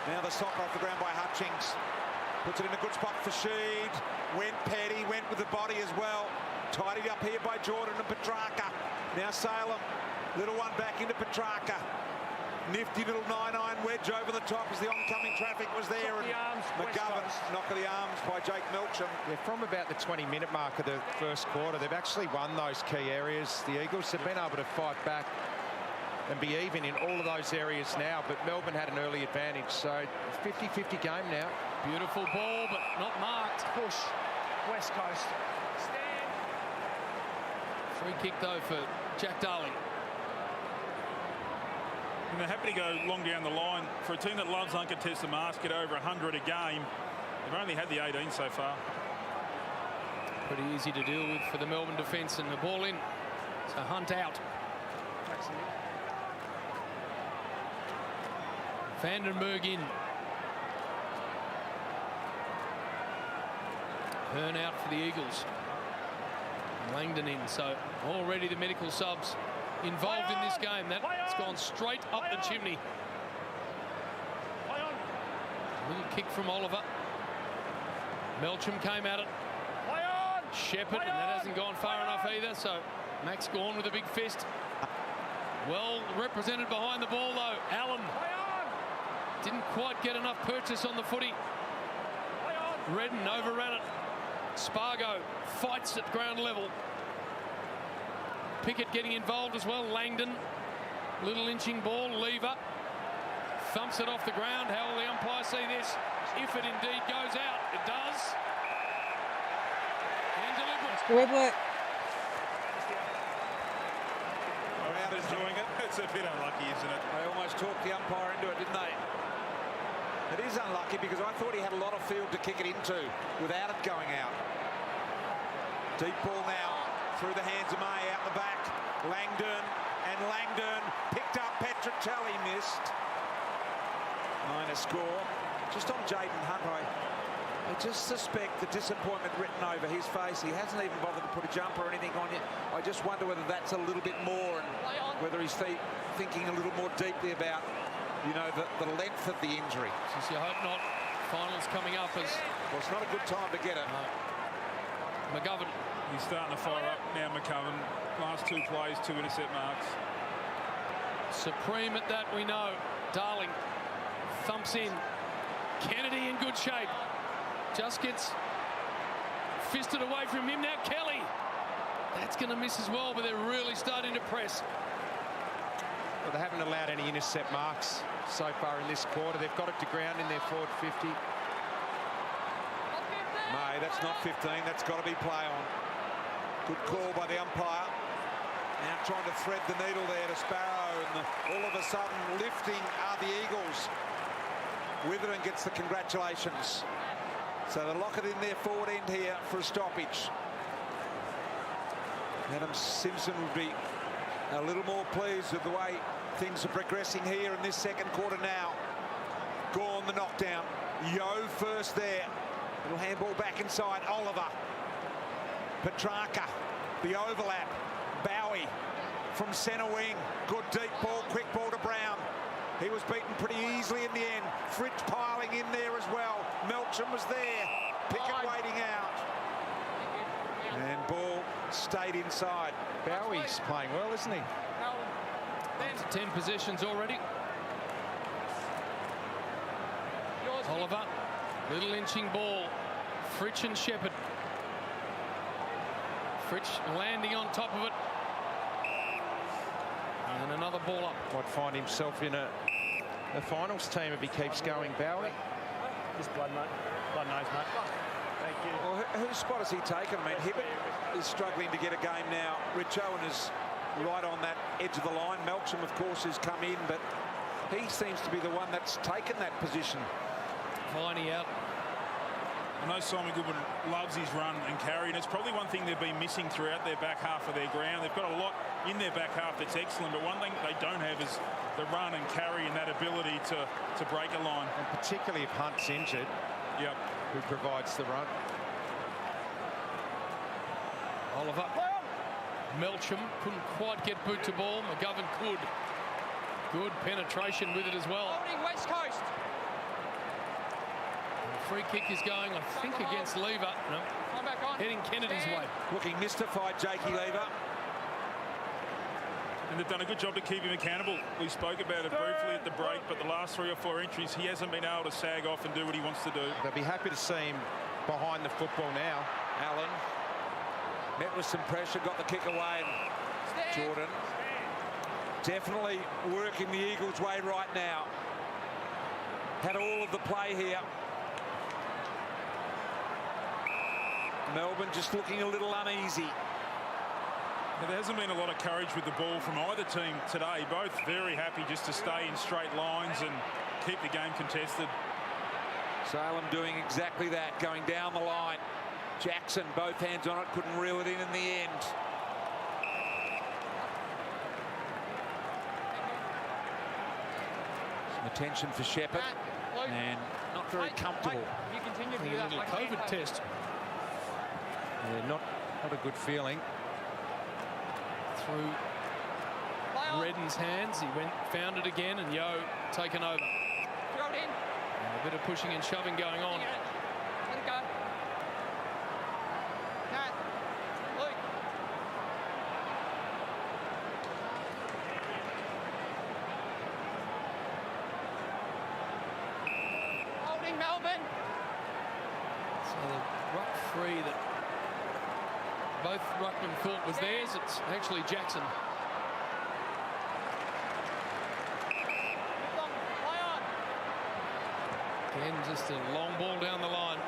Now the soccer off the ground by Hutchings. Puts it in a good spot for Sheed. Went Petty, went with the body as well. Tidied up here by Jordan and Petrarca. Now Salem, little one back into Petrarca. Nifty little 9-iron wedge over the top as the oncoming traffic was there. And McGovern, knock of the arms by Jake Melcham. Yeah, from about the 20-minute mark of the first quarter, they've actually won those key areas. The Eagles have been able to fight back and be even in all of those areas now, but Melbourne had an early advantage. So 50-50 game now. Beautiful ball, but not marked. Push. West Coast. Free kick, though, for Jack Darling. And they're happy to go long down the line. For a team that loves uncontested marks, get over 100 a game. They've only had the 18 so far. Pretty easy to deal with for the Melbourne defence, and the ball in. So Hunt out. Vandenberg in. Hearn out for the Eagles. Langdon in. So already the medical subs involved in this game. That's gone straight up the chimney. Little kick from Oliver. Melcham came at it. Shepherd, and that hasn't gone far enough either. So Max Gawn with a big fist. Well represented behind the ball though. Allen didn't quite get enough purchase on the footy. Redden overran it. Spargo fights at ground level. Pickett getting involved as well. Langdon, little inching ball. Lever thumps it off the ground. How will the umpire see this? If it indeed goes out, it does. And deliberate. Good work. Crowd is doing it. It's a bit unlucky, isn't it? They almost talked the umpire into it, didn't they? It is unlucky because I thought he had a lot of field to kick it into without it going out. Deep ball now through the hands of May out the back. Langdon, and Langdon picked up Petrocelli, missed. Minor score. Just on Jaden Hunt, I just suspect the disappointment written over his face. He hasn't even bothered to put a jumper or anything on you. I just wonder whether that's a little bit more and whether he's thinking a little more deeply about, you know, the length of the injury. Since you hope not. Finals coming up as... Well, it's not a good time to get it. No. McGovern. He's starting to fire up now, McGovern. Last 2 plays, 2 intercept marks. Supreme at that, we know. Darling thumps in. Kennedy in good shape. Just gets fisted away from him. Now Kelly. That's going to miss as well, but they're really starting to press. Well, they haven't allowed any intercept marks so far in this quarter. They've got it to ground in their forward 50. May, that's not 15. That's got to be play on. Good call by the umpire. Now trying to thread the needle there to Sparrow, and all of a sudden lifting are the Eagles. Witherden gets the congratulations. So they lock it in their forward end here for a stoppage. Adam Simpson would be a little more pleased with the way things are progressing here in this second quarter now. Gawn the knockdown. Yo first there. Little handball back inside. Oliver. Petrarca. The overlap. Bowie from centre wing. Good deep ball. Quick ball to Brown. He was beaten pretty easily in the end. Fritz piling in there as well. Melcham was there. Pickett waiting out. And ball stayed inside. Bowie's playing well, isn't he? Up to 10 possessions already. Oliver. Little inching ball. Fritsch and Shepherd. Fritsch landing on top of it. And another ball up. Might find himself in a finals team if he keeps going, Bowie. Just blood, mate. Blood nose, mate. Thank you. Well, whose spot has he taken? I mean, Hibbert is struggling to get a game now. Rich Owen is right on that edge of the line. Melcham, of course, has come in, but he seems to be the one that's taken that position. Viney out. I know Simon Goodwin loves his run and carry, and it's probably one thing they've been missing throughout their back half of their ground. They've got a lot in their back half that's excellent, but one thing they don't have is the run and carry and that ability to break a line. And particularly if Hunt's injured, yep, who provides the run. Oliver. Melcham couldn't quite get boot to ball. McGovern could. Good penetration with it as well. Holding West Coast. Free kick is going, I think, against Lever. No. Heading Kennedy's way. Looking mystified, Jakey Lever. And they've done a good job to keep him accountable. We spoke about it briefly at the break, but the last 3 or 4 entries, he hasn't been able to sag off and do what he wants to do. They'll be happy to see him behind the football now. Allen met with some pressure, got the kick away. Jordan definitely working the Eagles' way right now. Had all of the play here. Melbourne just looking a little uneasy. Now, there hasn't been a lot of courage with the ball from either team today. Both very happy just to stay in straight lines and keep the game contested. Salem doing exactly that, going down the line. Jackson, both hands on it, couldn't reel it in the end. Some attention for Shepherd, and not very comfortable. You continue to do A that. little COVID test. Yeah, not a good feeling. Through Redden's hands, he found it again, and Yo taken over. Throw it in. And a bit of pushing and shoving going on. Let it go. Nat. Luke. Holding Melbourne. So the ruck free that both ruckmen thought was theirs, it's actually Jackson. Again, just a long ball down the line.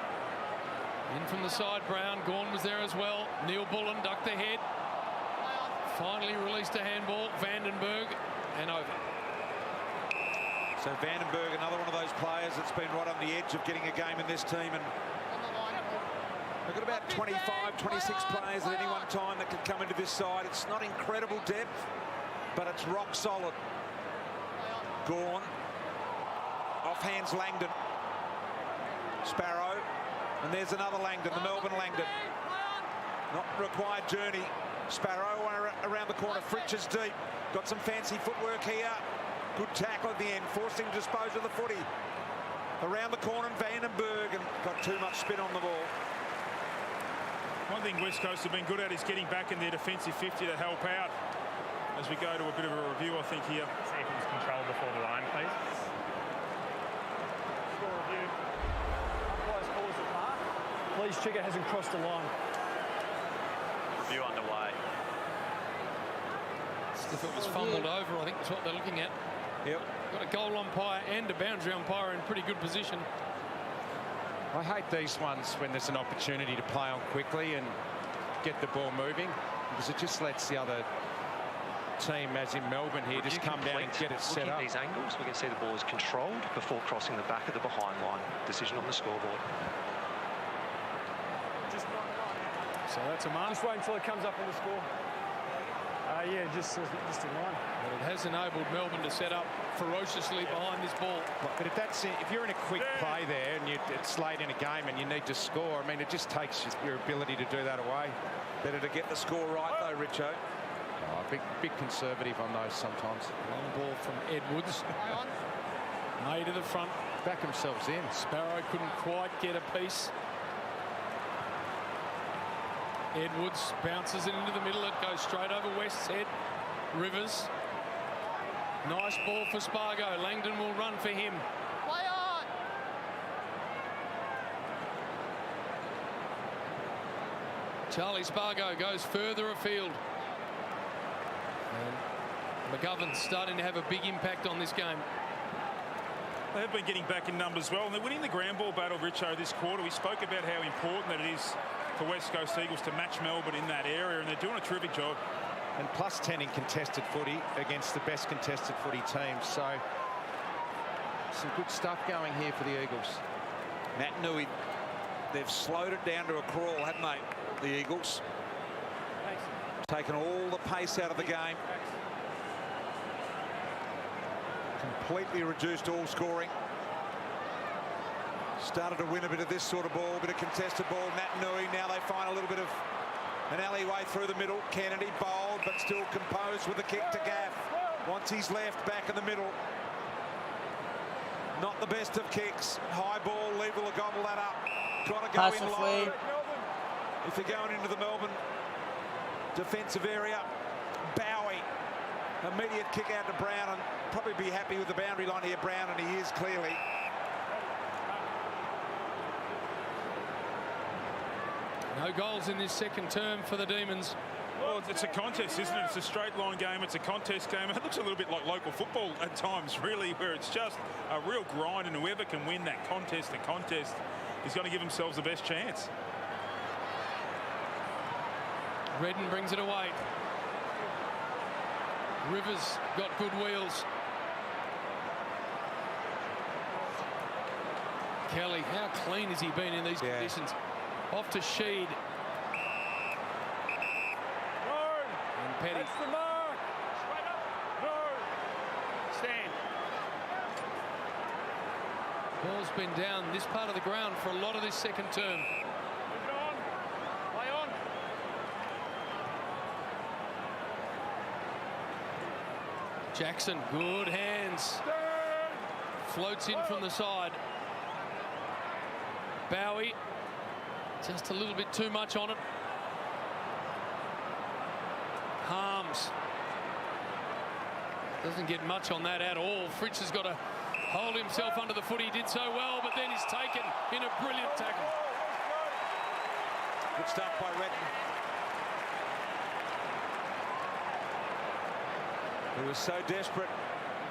In from the side, Brown. Gawn was there as well. Neil Bullen ducked the head. Finally released a handball. Vandenberg and over. So Vandenberg, another one of those players that's been right on the edge of getting a game in this team, and they've got about 25, 26 players at any one time that can come into this side. It's not incredible depth, but it's rock solid. Gawn, off hands Langdon. Sparrow, and there's another Langdon, the Melbourne Langdon. Not required journey. Sparrow around the corner. Fritsch is deep. Got some fancy footwork here. Good tackle at the end. Forced him to dispose of the footy. Around the corner, Vandenberg, and got too much spin on the ball. One thing West Coast have been good at is getting back in their defensive 50 to help out. As we go to a bit of a review, I think, here. See if it was controlled before the line, please. Score review. Umpires calls it mark. Please, Chigger hasn't crossed the line. Review underway. If it was fumbled over, I think that's what they're looking at. Yep. Got a goal umpire and a boundary umpire in pretty good position. I hate these ones when there's an opportunity to play on quickly and get the ball moving, because it just lets the other team, as in Melbourne here, just come down and get it set up. Looking at these angles, we can see the ball is controlled before crossing the back of the behind line. Decision on the scoreboard. So that's a mark. Just wait until it comes up on the score. Yeah, just in line. But it has enabled Melbourne to set up ferociously behind this ball. But if you're in a quick play there and it's late in a game and you need to score, I mean, it just takes your ability to do that away. Better to get the score right, though, Richo. Oh, big conservative on those sometimes. Long ball from Edwards. May to the front. Back themselves in. Sparrow couldn't quite get a piece. Edwards bounces it into the middle. It goes straight over West's head. Rivers. Nice ball for Spargo. Langdon will run for him. Play on! Charlie Spargo goes further afield. And McGovern's starting to have a big impact on this game. They have been getting back in numbers well, and they're winning the ground ball battle, Richo, this quarter. We spoke about how important that it is for West Coast Eagles to match Melbourne in that area, and they're doing a terrific job. And plus 10 in contested footy against the best contested footy teams. So some good stuff going here for the Eagles. Matt Nui, they've slowed it down to a crawl, haven't they, the Eagles? Taken all the pace out of the game. Completely reduced all scoring. Started to win a bit of this sort of ball, a bit of contested ball. Matt Nui, now they find a little bit of an alleyway through the middle. Kennedy bold, but still composed with the kick to Gaff. Wants his left back in the middle. Not the best of kicks. High ball, Level to gobble that up. Got to go in low. If you're going into the Melbourne defensive area, Bowie. Immediate kick out to Brown, and probably be happy with the boundary line here, Brown, and he is clearly. No goals in this second term for the Demons. Well, it's a contest, isn't it? It's a straight line game. It's a contest game. It looks a little bit like local football at times, really, where it's just a real grind, and whoever can win that contest, is going to give themselves the best chance. Redden brings it away. Rivers got good wheels. Kelly, how clean has he been in these conditions? Off to Sheed. And Petty. That's the mark. Stand. Ball's been down this part of the ground for a lot of this second term. Play on. Jackson, good hands. Floats in from the side. Bowie, just a little bit too much on it. Harms. Doesn't get much on that at all. Fritsch has got to hold himself under the foot. He did so well, but then he's taken in a brilliant tackle. Good stuff by Redden. He was so desperate,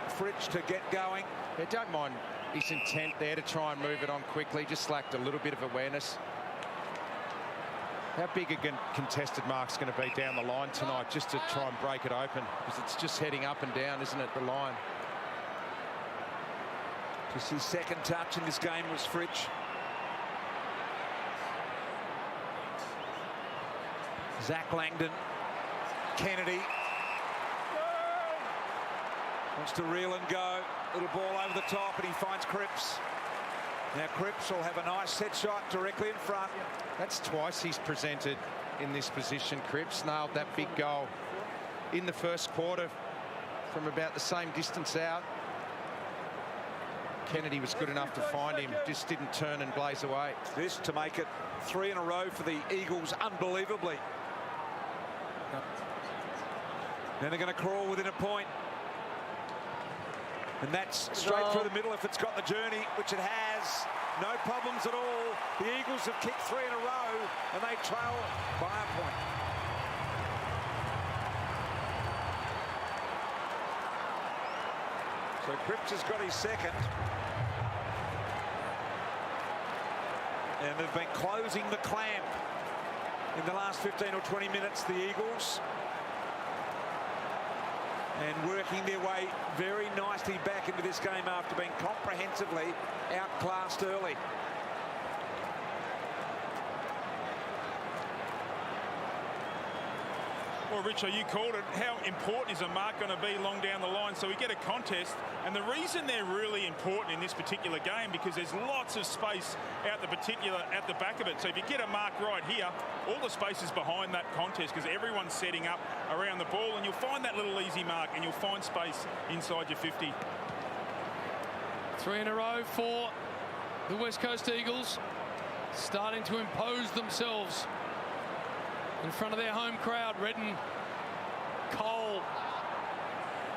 Fritsch, to get going. Yeah, don't mind his intent there to try and move it on quickly. Just lacked a little bit of awareness. How big a contested mark's going to be down the line tonight, just to try and break it open, because it's just heading up and down, isn't it, the line? Just his second touch in this game was Fritsch. Zach Langdon, Kennedy. Wants to reel and go. Little ball over the top and he finds Cripps. Now Cripps will have a nice set shot directly in front. That's twice he's presented in this position. Cripps nailed that big goal in the first quarter from about the same distance out. Kennedy was good enough to find him, just didn't turn and blaze away. This to make it 3 in a row for the Eagles, unbelievably. Then they're going to crawl within a point. And that's straight through the middle if it's got the journey, which it has. No problems at all. The Eagles have kicked 3 in a row and they trail by a point. So Cripps has got his second. And they've been closing the clamp in the last 15 or 20 minutes, the Eagles. And working their way very nicely back into this game after being comprehensively outclassed early. Well, Richo, you called it. How important is a mark going to be long down the line? So we get a contest, and the reason they're really important in this particular game because there's lots of space at the back of it. So if you get a mark right here, all the space is behind that contest because everyone's setting up around the ball, and you'll find that little easy mark, and you'll find space inside your 50. 3 in a row for the West Coast Eagles, starting to impose themselves in front of their home crowd. Redden, Cole,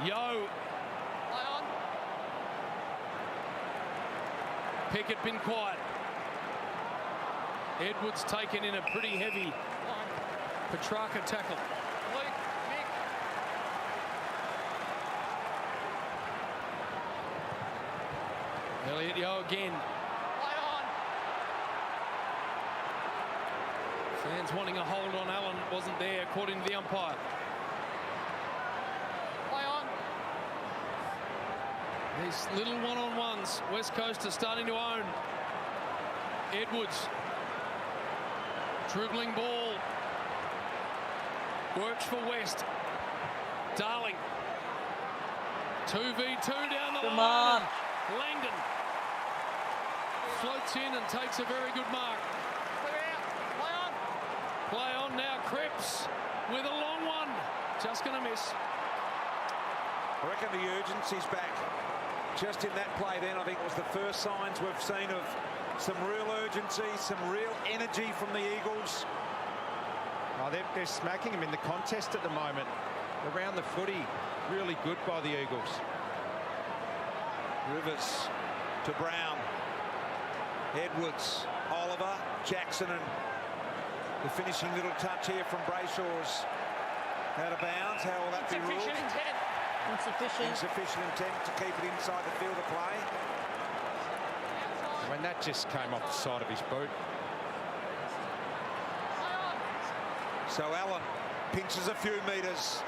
Yo. Pickett been quiet. Edwards taken in a pretty heavy Petrarca tackle. Elliot Yo again. Fans wanting a hold on Allen, wasn't there according to the umpire. Play on. These little one-on-ones, West Coast are starting to own. Edwards, dribbling ball, works for West. Darling, 2v2 down the Come line. on. Langdon floats in and takes a very good mark. Play on now, Cripps with a long one. Just going to miss. I reckon the urgency's back. Just in that play then, I think it was the first signs we've seen of some real urgency, some real energy from the Eagles. Oh, they're smacking him in the contest at the moment. Around the footy, really good by the Eagles. Rivers to Brown. Edwards, Oliver, Jackson, and the finishing little touch here from Brayshaw's out of bounds. How will that be ruled? Insufficient intent to keep it inside the field of play. When that just came off the side of his boot. So Allen pinches a few metres,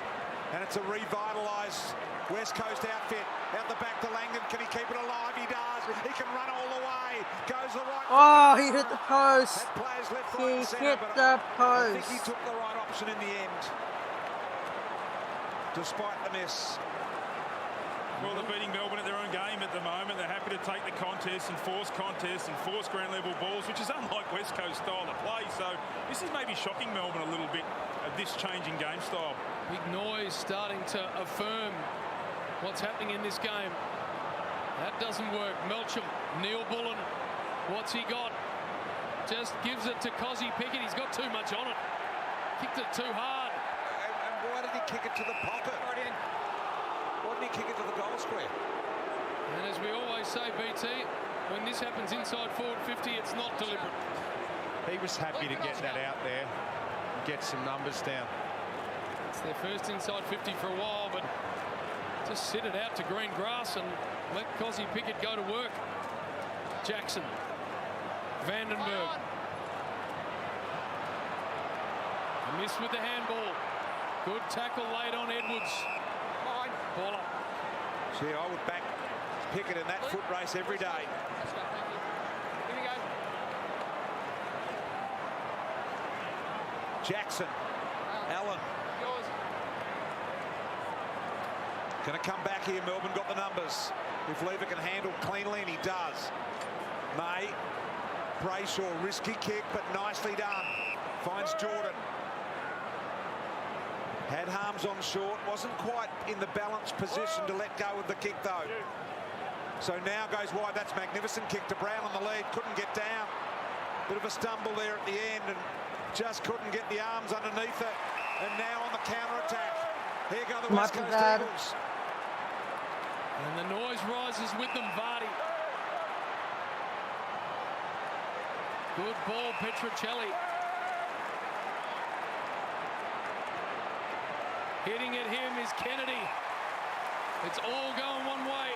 and it's a revitalised West Coast outfit. Out the back to Langdon. Can he keep it alive? He does. He can run all the way. Goes the right. Oh, he hit the post. That player's left, right, He and centre, hit but the I think post. he took the right option in the end, despite the miss. Well, they're beating Melbourne at their own game at the moment. They're happy to take the contest and force ground level balls, which is unlike West Coast style of play. So this is maybe shocking Melbourne a little bit at this changing game style. Big noise starting to affirm what's happening in this game. That doesn't work. Melcham, Neil Bullen, what's he got? Just gives it to Cozzy Pickett. He's got too much on it. Kicked it too hard. And why did he kick it to the pocket? Why didn't he kick it to the goal square? And as we always say, BT, when this happens inside forward 50, it's not deliberate. He was happy to get that out there and get some numbers down. It's their first inside 50 for a while, but just sit it out to green grass and let Cozzy Pickett go to work. Jackson, Vandenberg. A miss with the handball. Good tackle laid on Edwards. Ball up. See, I would back Pickett in that foot race every day. Let's go, thank you. Here we go. Jackson. Allen. Yours. Going to come back here. Melbourne got the numbers. If Lever can handle cleanly, and he does. May. Brayshaw, risky kick, but nicely done. Finds Jordan. Had Harms on short. Wasn't quite in the balanced position to let go of the kick, though. So now goes wide. That's magnificent kick to Brown on the lead. Couldn't get down. Bit of a stumble there at the end and just couldn't get the arms underneath it. And now on the counter-attack. Here go the West Coast Eagles. And the noise rises with them, Vardy. Good ball, Petrocelli. Hitting at him is Kennedy. It's all going one way.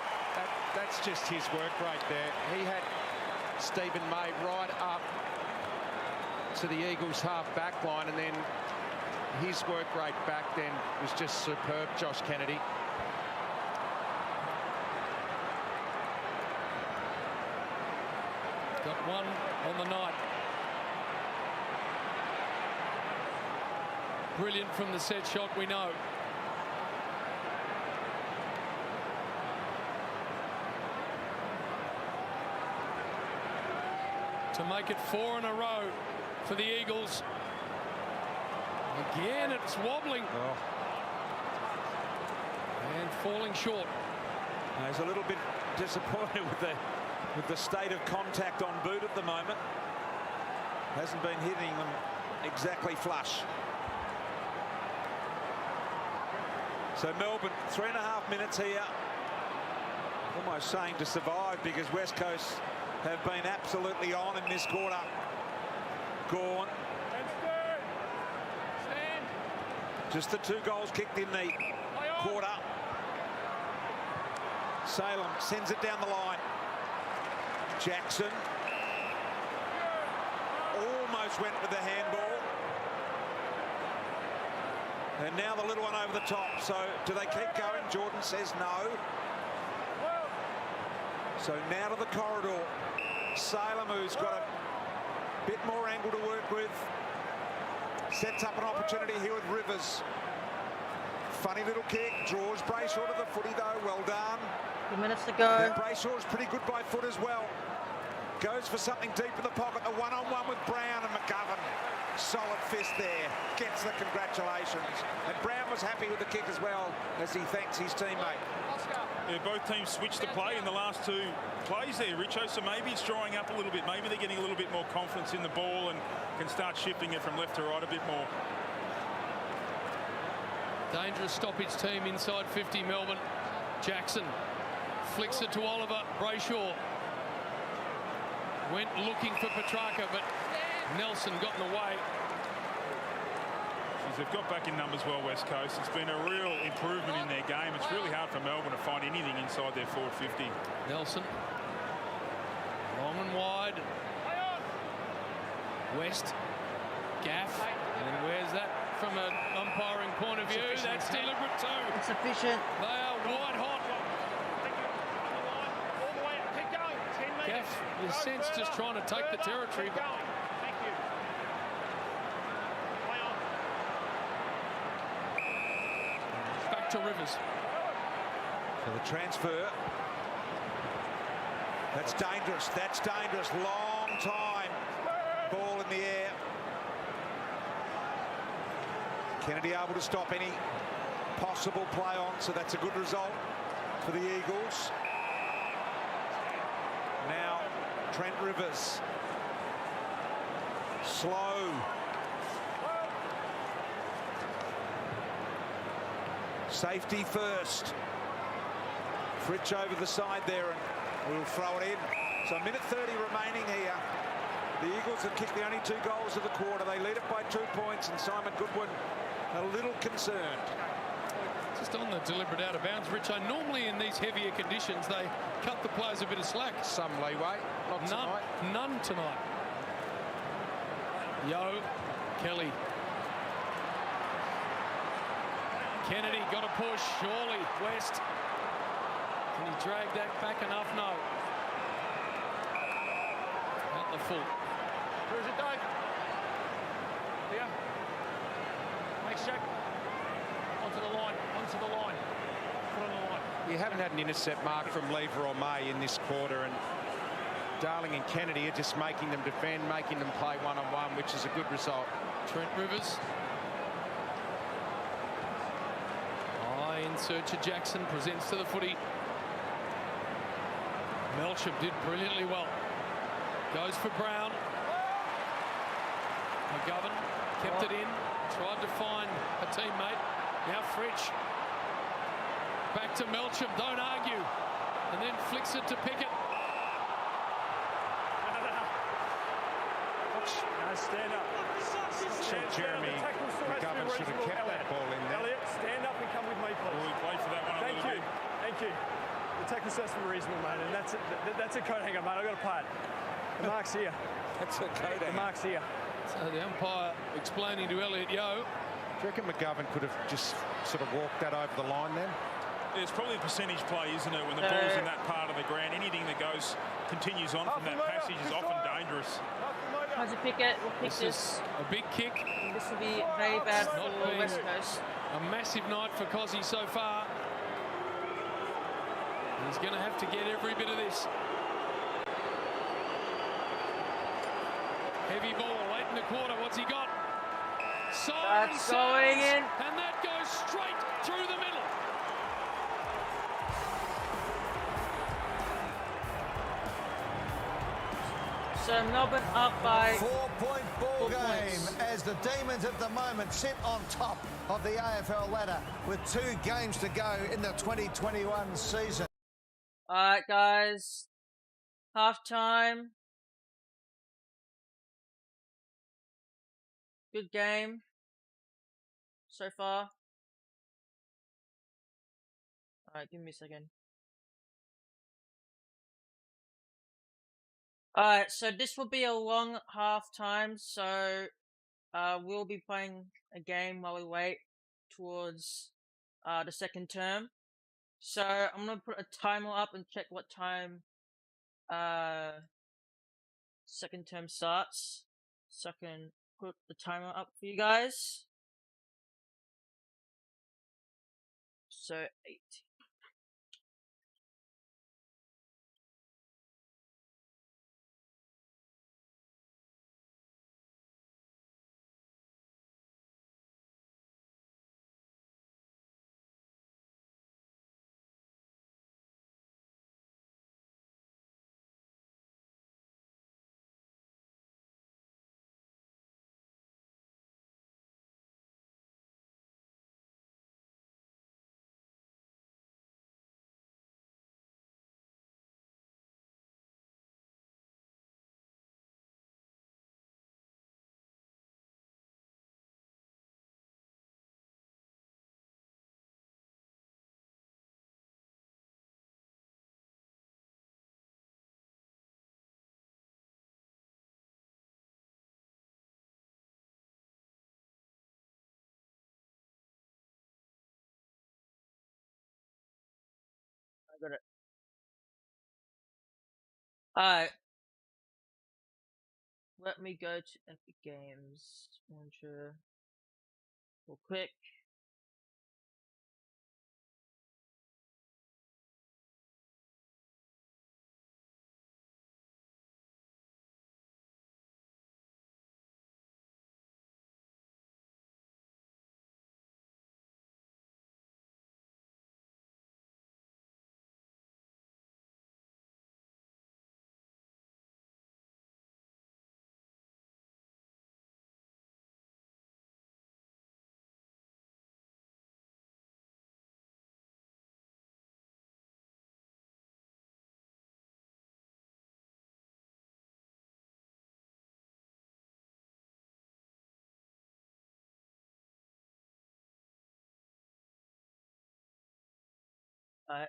That's just his work rate there. He had Stephen May right up to the Eagles half back line, and then his work rate back then was just superb, Josh Kennedy. Got one on the night. Brilliant from the set shot, we know. To make it 4 in a row for the Eagles. Again, it's wobbling. Oh. And falling short. He's a little bit disappointed with the state of contact on boot at the moment. Hasn't been hitting them exactly flush. So Melbourne, 3.5 minutes here. Almost saying to survive, because West Coast have been absolutely on in this quarter. Gawn. Just the 2 goals kicked in the quarter. Salem sends it down the line. Jackson almost went with the handball. And now the little one over the top. So do they keep going? Jordan says no. So now to the corridor. Salem, who's got a bit more angle to work with, sets up an opportunity here with Rivers. Funny little kick. Draws Brayshaw to the footy, though. Well done. 2 minutes to go. Brayshaw's pretty good by foot as well. Goes for something deep in the pocket. The one-on-one with Brown and McGovern. Solid fist there. Gets the congratulations. And Brown was happy with the kick as well as he thanks his teammate. Yeah, both teams switched the play in the last 2 plays there, Richo. So maybe it's drawing up a little bit. Maybe they're getting a little bit more confidence in the ball and can start shifting it from left to right a bit more. Dangerous stoppage team inside 50, Melbourne. Jackson flicks it to Oliver. Brayshaw went looking for Petrarca, but Nelson got in the way. They've got back in numbers well, West Coast. It's been a real improvement in their game. It's really hard for Melbourne to find anything inside their forward 50. Nelson. Long and wide. West. Gaff. And where's that from an umpiring point of view? That's deliberate too. Insufficient. They are white hot. Gaff, in a sense, just trying to take the territory. Back to Rivers. So the transfer. That's dangerous. That's dangerous. Long time. Ball in the air. Kennedy able to stop any possible play on, so that's a good result for the Eagles. Now Trent Rivers. Slow. Safety first. Fritsch over the side there, and we'll throw it in. So a minute 30 remaining here. The Eagles have kicked the only 2 goals of the quarter. They lead it by 2 points, and Simon Goodwin a little concerned. Just on the deliberate out of bounds, Richo. Normally in these heavier conditions, they cut the players a bit of slack. Some leeway. Not tonight. None tonight. Yo, Kelly. Kennedy got a push. Surely West Can he drag that back enough? No. At the full. Where is it, Dave? Here. Thanks, Jack. Onto the line. Onto the line. Put on the line. You haven't had an intercept mark from Lever or May in this quarter, and Darling and Kennedy are just making them defend, making them play one-on-one, which is a good result. Trent Rivers. In search of Jackson, presents to the footy. Melcham did brilliantly well. Goes for Brown. McGovern kept it in, tried to find a teammate. Now Fritsch. Back to Melcham, don't argue. And then flicks it to Pickett. No, stand up. Jeremy McGovern should have kept that ball in there. Elliot, stand up and come with me, please. We'll wait for that one a Thank little you. bit. Thank you. The tackle has to be reasonable, mate, and that's a coat hanger, mate. I've got to pay it. The mark's here. That's a coat hanger. The mark's here. So the umpire explaining to Elliot Yeo. Do you reckon McGovern could have just sort of walked that over the line then? It's probably a percentage play, isn't it? When the ball's in that part of the ground, anything that continues on from that passage is often dangerous. How's it Pickett? We'll pick this. A big kick. And this will be very bad for West Coast. A massive night for Cozzy so far. He's going to have to get every bit of this. Heavy ball late in the quarter. What's he got? That's going in. And that goes straight through the middle. So Melbourne up by 4-point ball game points. as the Demons at the moment sit on top of the AFL ladder with 2 games to go in the 2021 season. Alright guys, half time. Good game so far. Alright, give me a second. Alright, so this will be a long half time, so we'll be playing a game while we wait towards the second term. So I'm gonna put a timer up and check what time second term starts, so I can put the timer up for you guys. So 8. I got it. Alright. Let me go to Epic Games. Launcher. Real quick. Alright.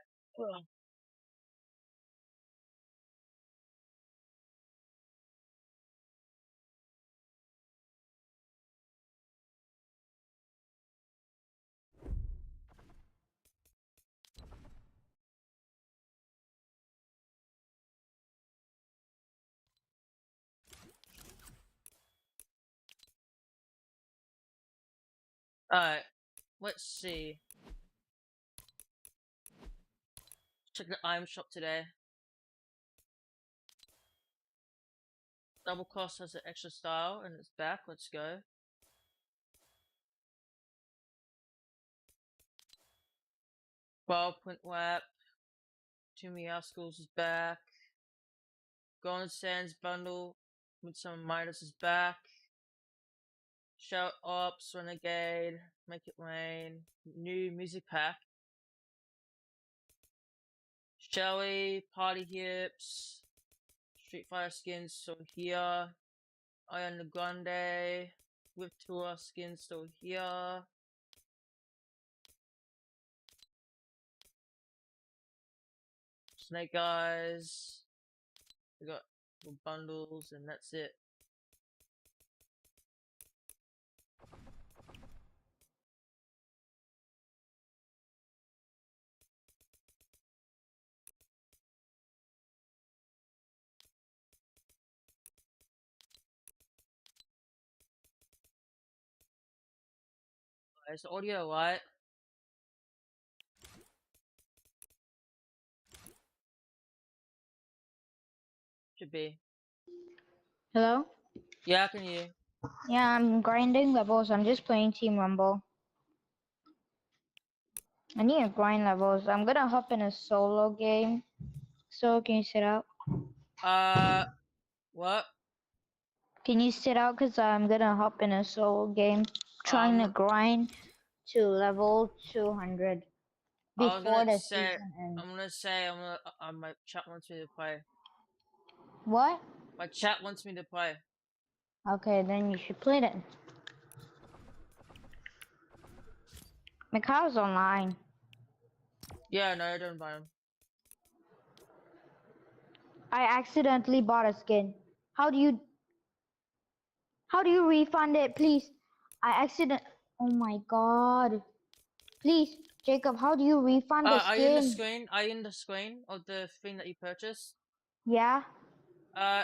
Alright, let's see. Check the item shop today. Double Cross has an extra style and it's back. Let's go. Point Wrap. Too Many Schools is back. Golden Sands bundle with some Midas is back. Shout Ops, Renegade, Make It Rain. New music pack. Shelly, Party Hips. Street Fighter skins still here. Ariana Grande. With Tour skins still here. Snake Eyes. We got bundles and that's it. Is the audio right? Should be. Hello? Yeah, I can hear you. Yeah, I'm grinding levels. I'm just playing Team Rumble. I need to grind levels. I'm gonna hop in a solo game. So, can you sit out? What? Can you sit out? Because I'm gonna hop in a solo game. Trying to grind to level 200 before the season ends. My chat wants me to play. What? My chat wants me to play. Okay, then you should play then. Mikhail's online. Yeah, no, I don't buy him. I accidentally bought a skin. How do you refund it, please? Oh my god. Please, Jacob, how do you refund the skin? Are you in the screen of the thing that you purchased? Yeah.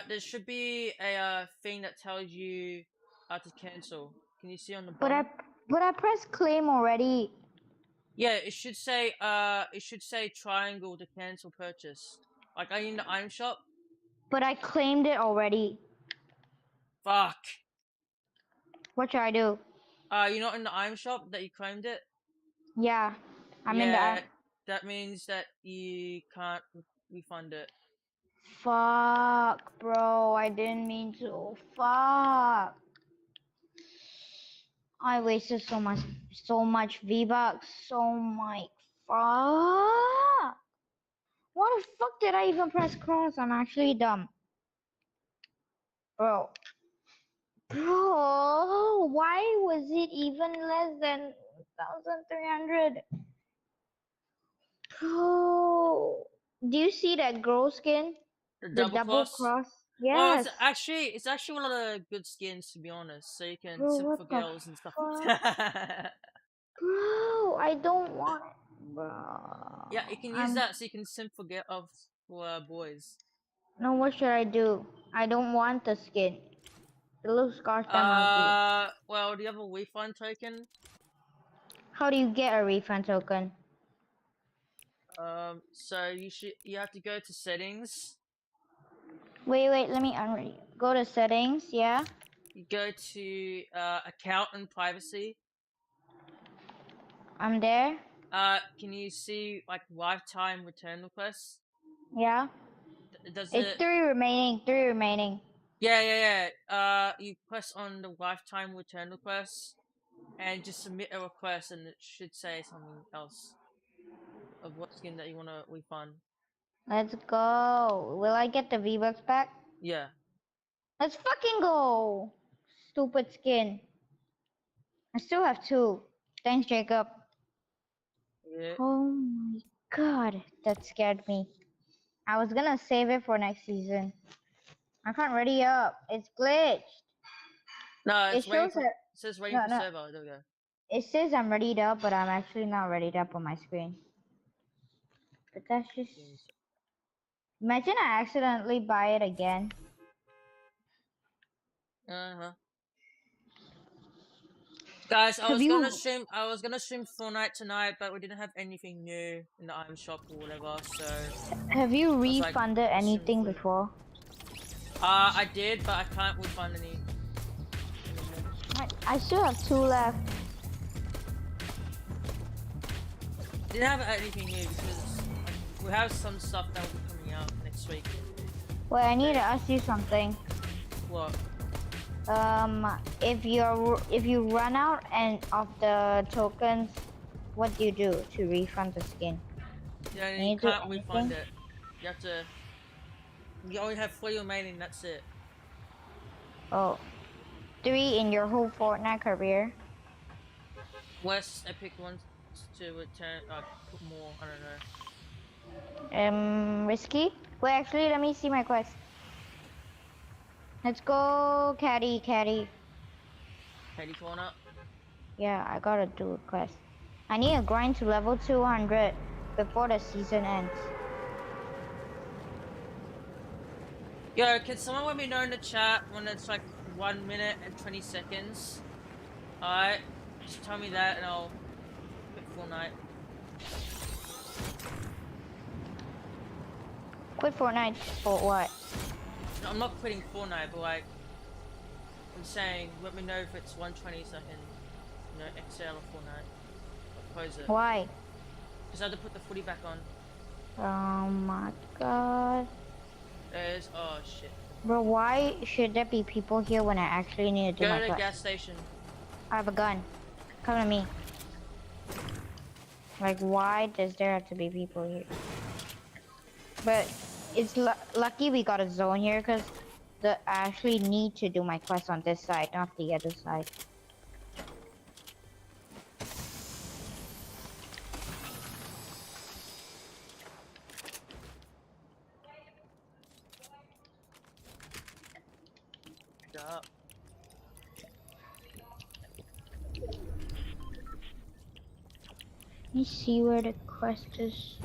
There should be a thing that tells you how to cancel. Can you see on the bottom? But I pressed claim already. Yeah, it should say triangle to cancel purchase. Like, are you in the item shop? But I claimed it already. Fuck. What should I do? You're not in the item shop that you claimed it? Yeah, I'm in the. That means that you can't refund it. Fuck, bro, I didn't mean to. Fuck. I wasted so much V-Bucks. So my fuck. Why the fuck did I even press cross? I'm actually dumb. Bro, why was it even less than 1,300? Bro, do you see that girl skin? The double cross? Yes. Well, it's actually one of the good skins, to be honest. So you can simp for girls and stuff like that. Bro, I don't want it, bro. Yeah, you can use that so you can simp for boys. No, what should I do? I don't want the skin. It looks gosh damn ugly. Well, do you have a refund token? How do you get a refund token? So you have to go to settings. Wait, let me unread. Go to settings, yeah? You go to account and privacy. I'm there. Can you see like lifetime return requests? Yeah. It's 3 remaining. Yeah. You press on the lifetime return request and just submit a request, and it should say something else of what skin that you want to refund. Let's go. Will I get the V-Bucks back? Yeah. Let's fucking go. Stupid skin. I still have 2. Thanks, Jacob. Yeah. Oh my god, that scared me. I was gonna save it for next season. I can't ready up. It's glitched. No, it says waiting for server. There we go. It says I'm readied up, but I'm actually not readied up on my screen. But that's just... Imagine I accidentally buy it again. Guys, I was gonna stream Fortnite tonight, but we didn't have anything new in the item shop or whatever, so... Have you refunded anything before? I did, but I can't refund any anymore. I still have 2 left. Didn't have anything new because we have some stuff that will be coming out next week. Wait, I need to ask you something. What? If you run out of the tokens, what do you do to refund the skin? Yeah, you can't refund it. You have to. You only have 3 remaining. That's it. Oh, 3 in your whole Fortnite career? West Epic wants to return. Put more. I don't know. Risky? Wait, actually, let me see my quest. Let's go, Caddy. Caddy corner? Yeah, I gotta do a quest. I need a grind to level 200 before the season ends. Yo, can someone let me know in the chat when it's like 1 minute and 20 seconds? Alright, just tell me that and I'll quit Fortnite. Quit Fortnite for what? No, I'm not quitting Fortnite, but like, I'm saying, let me know if it's 120 so I can, you know, exhale of Fortnite. Or close it. Why? Because I had to put the footy back on. Oh my god. Oh shit. Bro, why should there be people here when I actually need to do my Go to the quest? gas station. I have a gun. Come to me. Like, why does there have to be people here? But it's lucky we got a zone here because I actually need to do my quest on this side, not the other side. Stop. Let me see where the quest is.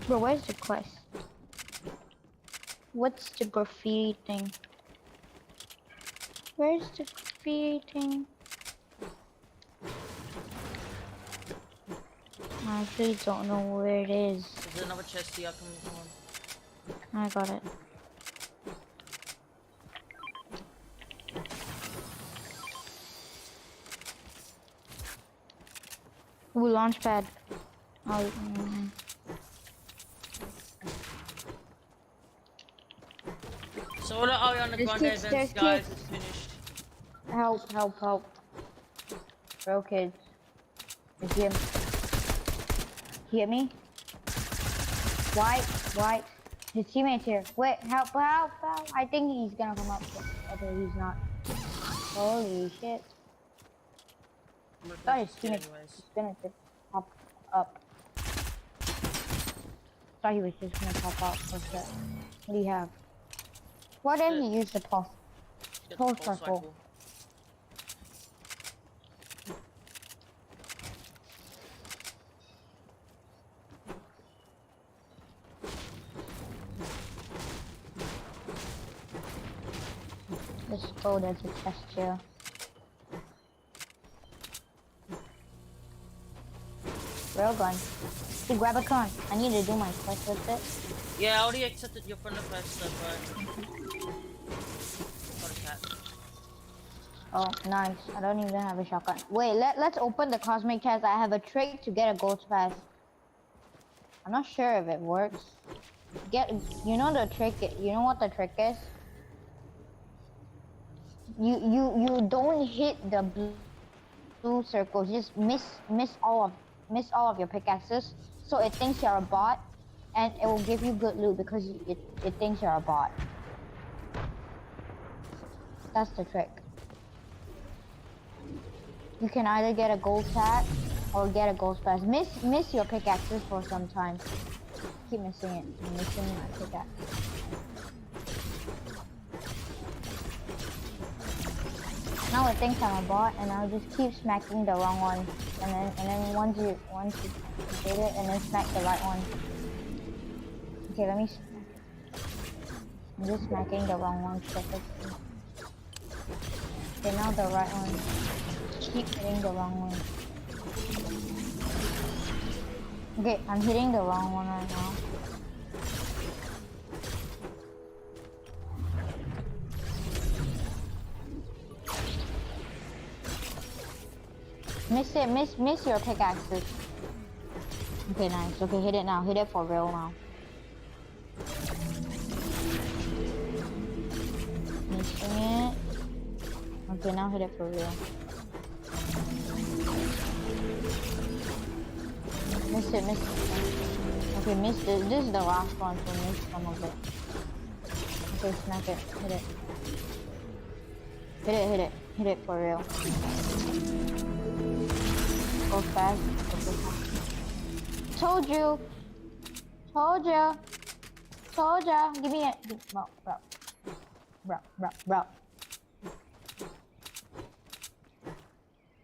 Bro, where's the quest? What's the graffiti thing? Where's the graffiti thing? I actually don't know where it is. There's another chest here, come on. I got it. Ooh, launch pad. Oh, So all the Ariana Grande events, guys, is finished. Help, help, help. Bro, kids. It's him. Hear me? White. His teammate's here. Wait, help. I think he's gonna come up. Okay, he's not. Holy shit. Thought his teammate's gonna pop up. Thought he was just gonna pop out for a sec. What do you have? Why didn't he use the pulse? Pulse rifle. Let's go, there's a chest here. Railgun. Hey, grab a con. I need to do my quest with it. Yeah, I already accepted your friend request, bro. Got a cat. Oh, nice. I don't even have a shotgun. Wait, let's open the cosmic chest. I have a trick to get a gold pass. I'm not sure if it works. You know the trick, you know what the trick is? You don't hit the blue circles, just miss all of your pickaxes, so it thinks you're a bot, and it will give you good loot because it thinks you're a bot. That's the trick. You can either get a gold tag or get a gold pass. Miss your pickaxes for some time. Keep missing it. I'm missing my pickaxe. Now it thinks I'm a bot, and I'll just keep smacking the wrong one, and then once you hit it, and then smack the right one. Okay, let me smack it. I'm just smacking the wrong one perfectly. Okay, now the right one. Keep hitting the wrong one. Okay, I'm hitting the wrong one right now. Miss it, miss your pickaxes. Okay, nice. Okay, hit it now. Hit it for real now. Missing it. Okay, now hit it for real. Miss it, miss it. Okay, miss it. This is the last one, so miss some of it. Okay, smack it. Hit it. Hit it, hit it. Hit it for real. Go fast. Go fast. Told you. Told you. Told ya. Give me it. Bro.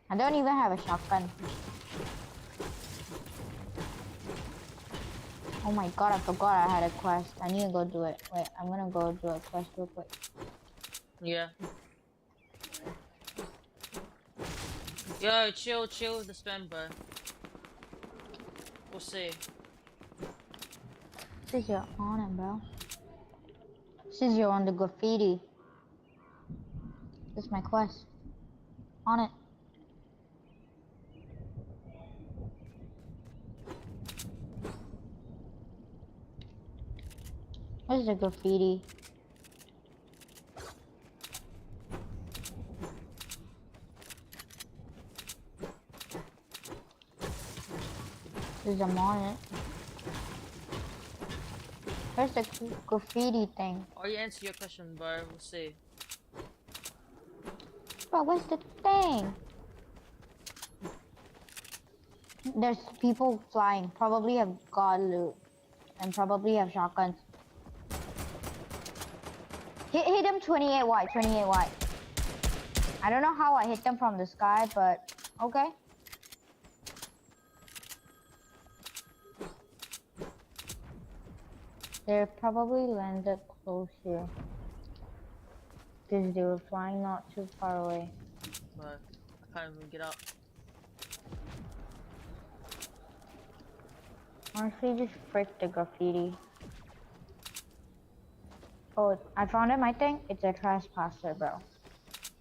I don't even have a shotgun. Oh my god, I forgot I had a quest. I need to go do it. Wait, I'm gonna go do a quest real quick. Yeah. Yo, chill with the spam, bro. We'll see. Says you're on it, bro. Says you're on the graffiti. This is my quest. On it. Where's the graffiti? Says I'm on it. Where's the graffiti thing? I'll answer your question, bro. We'll see. Bro, where's the thing? There's people flying. Probably have god loot. And probably have shotguns. Hit them 28 wide, 28 wide. I don't know how I hit them from the sky, but okay. They probably landed close here. Because they were flying not too far away. But I can't even get up. Honestly, just frick the graffiti. Oh, I found it, my thing. It's a trespasser, bro.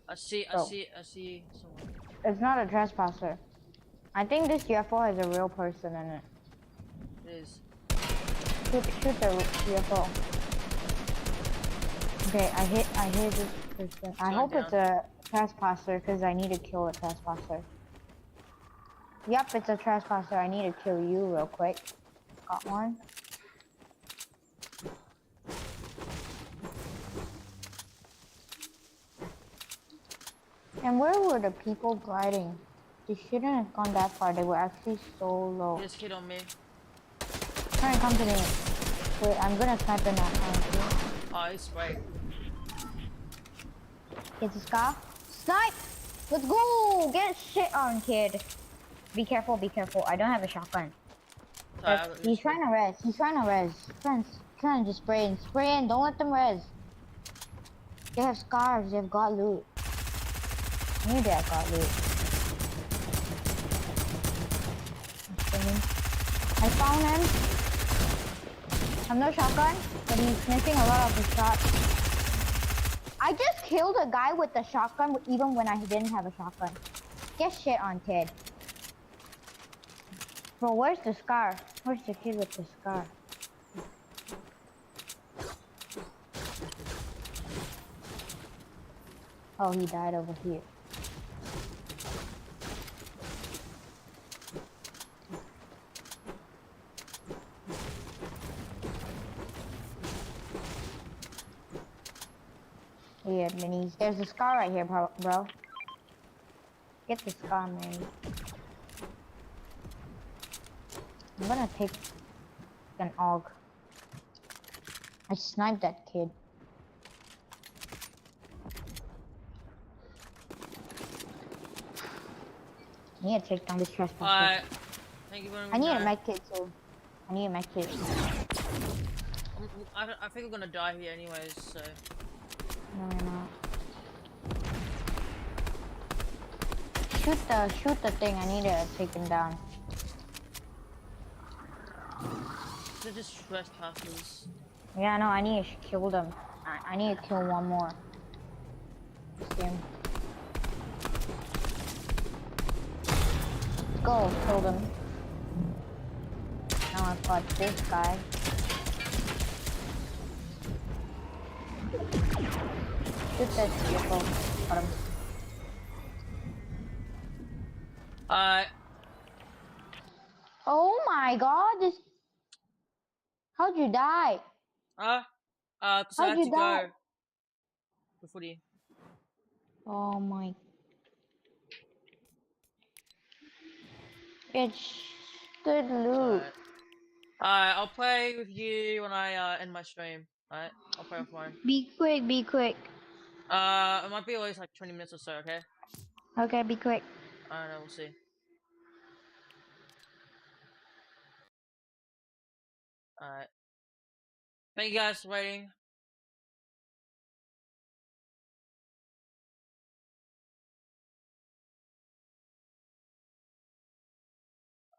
I see someone. It's not a trespasser. I think this UFO has a real person in it. It is. Shoot the UFO. Okay, I hit this person. I hope it's a trespasser because I need to kill a trespasser. Yep, it's a trespasser. I need to kill you real quick. Got one. And where were the people gliding? They shouldn't have gone that far. They were actually so low. This kid on me. Try and come to me. Wait, I'm gonna snipe him now. Oh, he's right. Get the scar. Snipe! Let's go! Get shit on, kid. Be careful, be careful. I don't have a shotgun. He's trying to res. He's trying to res. Friends, trying to just spray in. Spray in. Don't let them res. They have scars. They've got loot. I knew they have got loot. I found him. I have no shotgun, but he's missing a lot of his shots. I just killed a guy with the shotgun even when I didn't have a shotgun. Get shit on, kid. Bro, where's the scar? Where's the kid with the scar? Oh, he died over here. Weird minis. There's a scar right here, bro. Get the scar, man. I'm gonna take an AUG. I sniped that kid. I need to take down this trespasser. Alright. Thank you very much. I need a med kit too. I need a med kit. I think I'm gonna die here anyways, so. No, you're not. Shoot the thing. I need to take him down. They're just trespassers. Yeah, no, I need to kill them. I need to kill one more. Him. Go, kill them. Now I've got this guy. Shoot this vehicle. Got him. Oh my god, this... How'd you die? Cause I had to go for footy. Oh my... It's good loot. Alright, I'll play with you when I end my stream. Alright, I'll play offline. Be quick, be quick. It might be at least like 20 minutes or so, okay? Okay, be quick. I don't know, we'll see. Alright. Thank you guys for waiting.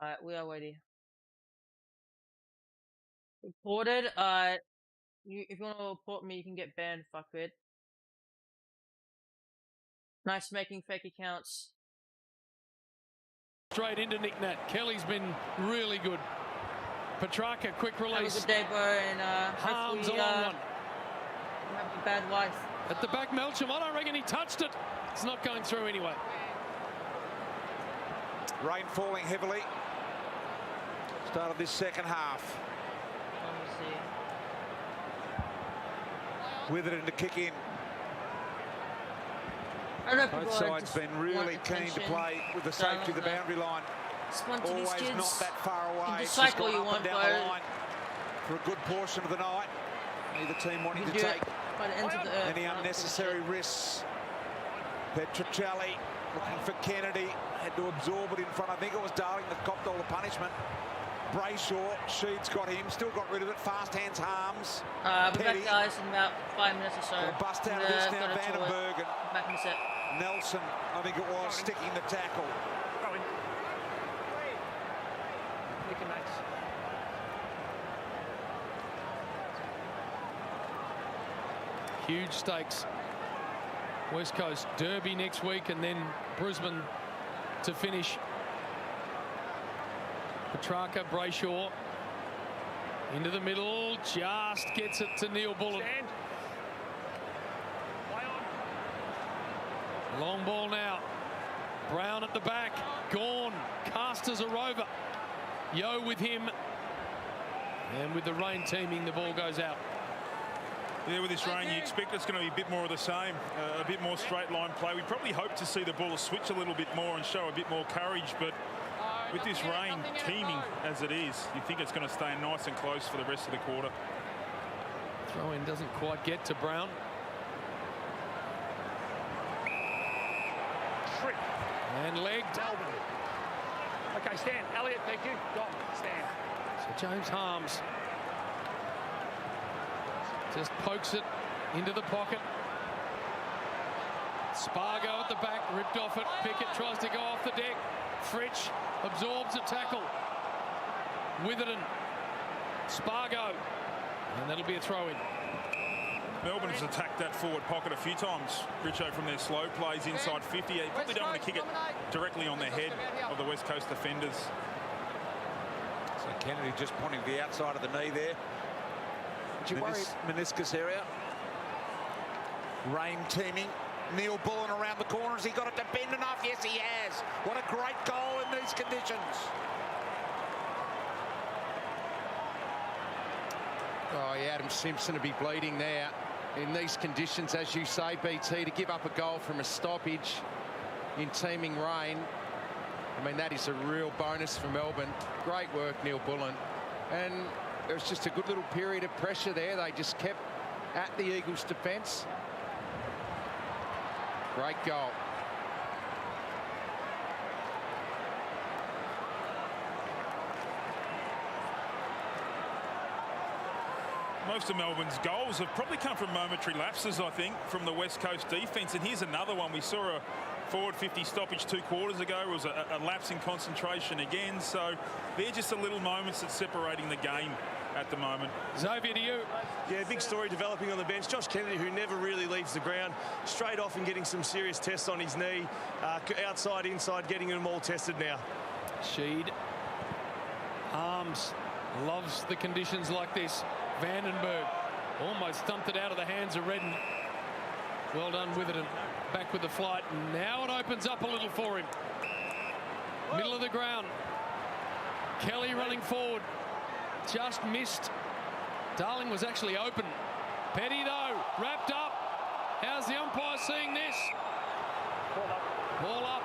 Alright, we are waiting. Reported, if you want to report me, you can get banned, fuckwit. Nice making fake accounts. Straight into Nick Nat. Kelly's been really good. Petrarca, quick release. Have a good day, bro, and Harms hopefully, along one. you have a bad life. At the back, Melcham, I don't reckon he touched it. It's not going through anyway. Rain falling heavily. Start of this second half. Witherden to kick in. Both sides been really keen to play with the safety of the boundary line. Always not that far away. It's just gone up and down the line for a good portion of the night. Neither team wanting to take any unnecessary risks. Petrocelli looking for Kennedy. Had to absorb it in front. I think it was Darling that copped all the punishment. Brayshaw, Sheed's got him, still got rid of it. Fast hands, Harms. We'll be back, guys, in about 5 minutes or so. We'll bust out of this now, Vandenberg. Back in a sec. Nelson, I think it was, sticking the tackle. Huge stakes. West Coast Derby next week and then Brisbane to finish. Petrarca, Brayshaw into the middle, just gets it to Neil Bullen. Long ball now. Brown at the back. Gone. Casters are over. Yo with him. And with the rain teaming, the ball goes out. Yeah, with this rain, you expect it's going to be a bit more of the same, a bit more straight line play. We probably hope to see the ball switch a little bit more and show a bit more courage, but with this rain teeming as it is, you think it's going to stay nice and close for the rest of the quarter. Throw in doesn't quite get to Brown. And legged. Okay, stand. Elliot, thank you. Go. Stand. So James Harms just pokes it into the pocket. Spargo at the back, ripped off it. Pickett tries to go off the deck. Fritsch absorbs a tackle. Witherden. Spargo. And that'll be a throw-in. Melbourne has attacked that forward pocket a few times. Richo from their slow plays inside 50. They probably don't want to kick it directly on the head of the West Coast defenders. So Kennedy just pointing to the outside of the knee there. Meniscus area. Rain teeming. Neil Bullen around the corner. Has he got it to bend enough? Yes, he has. What a great goal in these conditions. Oh, yeah, Adam Simpson to be bleeding there. In these conditions, as you say, BT, to give up a goal from a stoppage in teeming rain. I mean, that is a real bonus for Melbourne. Great work, Neil Bullen. And it was just a good little period of pressure there. They just kept at the Eagles' defence. Great goal. most of Melbourne's goals have probably come from momentary lapses, I think, from the West Coast defence. And here's another one. We saw a forward 50 stoppage 2 quarters ago. It was a lapse in concentration again. So they're just the little moments that's separating the game at the moment. Xavier, to you. Yeah, big story developing on the bench. Josh Kennedy, who never really leaves the ground, straight off and getting some serious tests on his knee. Outside, inside, getting them all tested now. Sheed. Arms. Loves the conditions like this. Vandenberg almost stumped it out of the hands of Redden. Well done with it and back with the flight. And now it opens up a little for him. Middle of the ground. Kelly running forward. Just missed. Darling was actually open. Petty, though, wrapped up. How's the umpire seeing this? Ball up.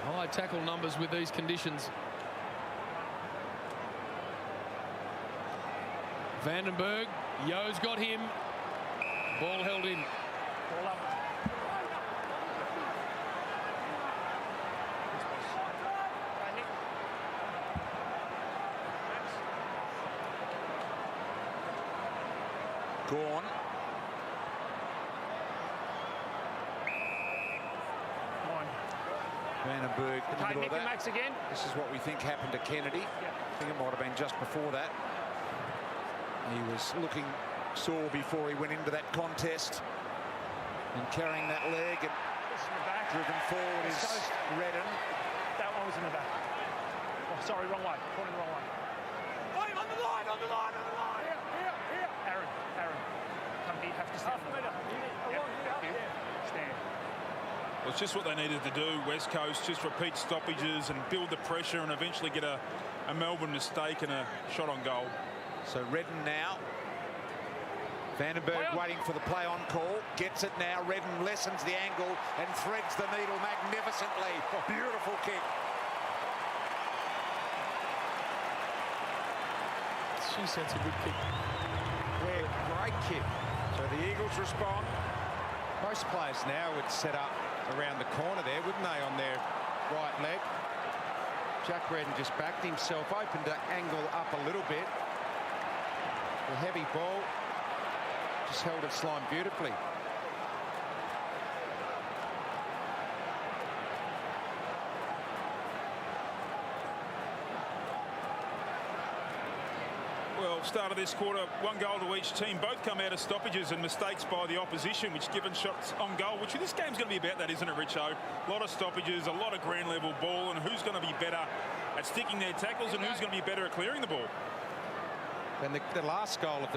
High tackle numbers with these conditions. Vandenberg. Yo's got him. Ball held in. Ball up. Gone. Vandenberg in the middle of that. Max again. This is what we think happened to Kennedy. I think it might have been just before that. He was looking sore before he went into that contest. And carrying that leg and driven forward is Redden. That one was in the back. Oh, sorry, wrong way. Pointing the wrong way. Oh, on the line, on the line, on the line. Here. Aaron. Come here, have to stand. Stand. Well, it's just what they needed to do, West Coast, just repeat stoppages and build the pressure and eventually get a Melbourne mistake and a shot on goal. So Redden now. Vandenberg waiting for the play on call. Gets it now. Redden lessens the angle and threads the needle magnificently. Beautiful kick. She sets a good kick. Yeah, great kick. So the Eagles respond. Most players now would set up around the corner there, wouldn't they, on their right leg? Jack Redden just backed himself, opened the angle up a little bit. The heavy ball just held its line beautifully. Well, start of this quarter, 1 goal to each team. Both come out of stoppages and mistakes by the opposition, which given shots on goal, which this game's going to be about that, isn't it, Richo? A lot of stoppages, a lot of ground level ball, and who's going to be better at sticking their tackles and who's going to be better at clearing the ball. And the last goal of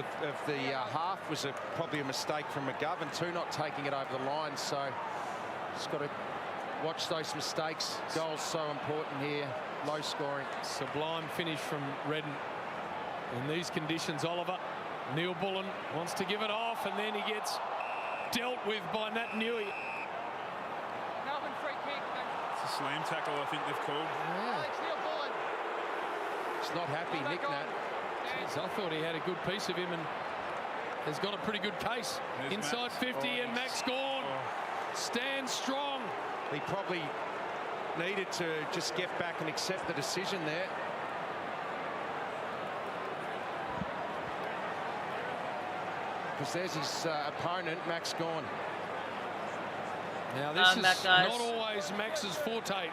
the half was probably a mistake from McGovern too, not taking it over the line. So just got to watch those mistakes. Goals so important here. Low scoring. Sublime finish from Redden. In these conditions, Oliver. Neil Bullen wants to give it off, and then he gets dealt with by Nat Newey. Melbourne free kick. It's a slam tackle, I think they've called. Yeah. Neil Bullen. He's not happy, Nick Nat. Jeez, I thought he had a good piece of him and has got a pretty good case. There's Inside Max. 50 and Max Gawn stands strong. He probably needed to just get back and accept the decision there. Because there's his opponent, Max Gawn. Now this is not always Max's forte.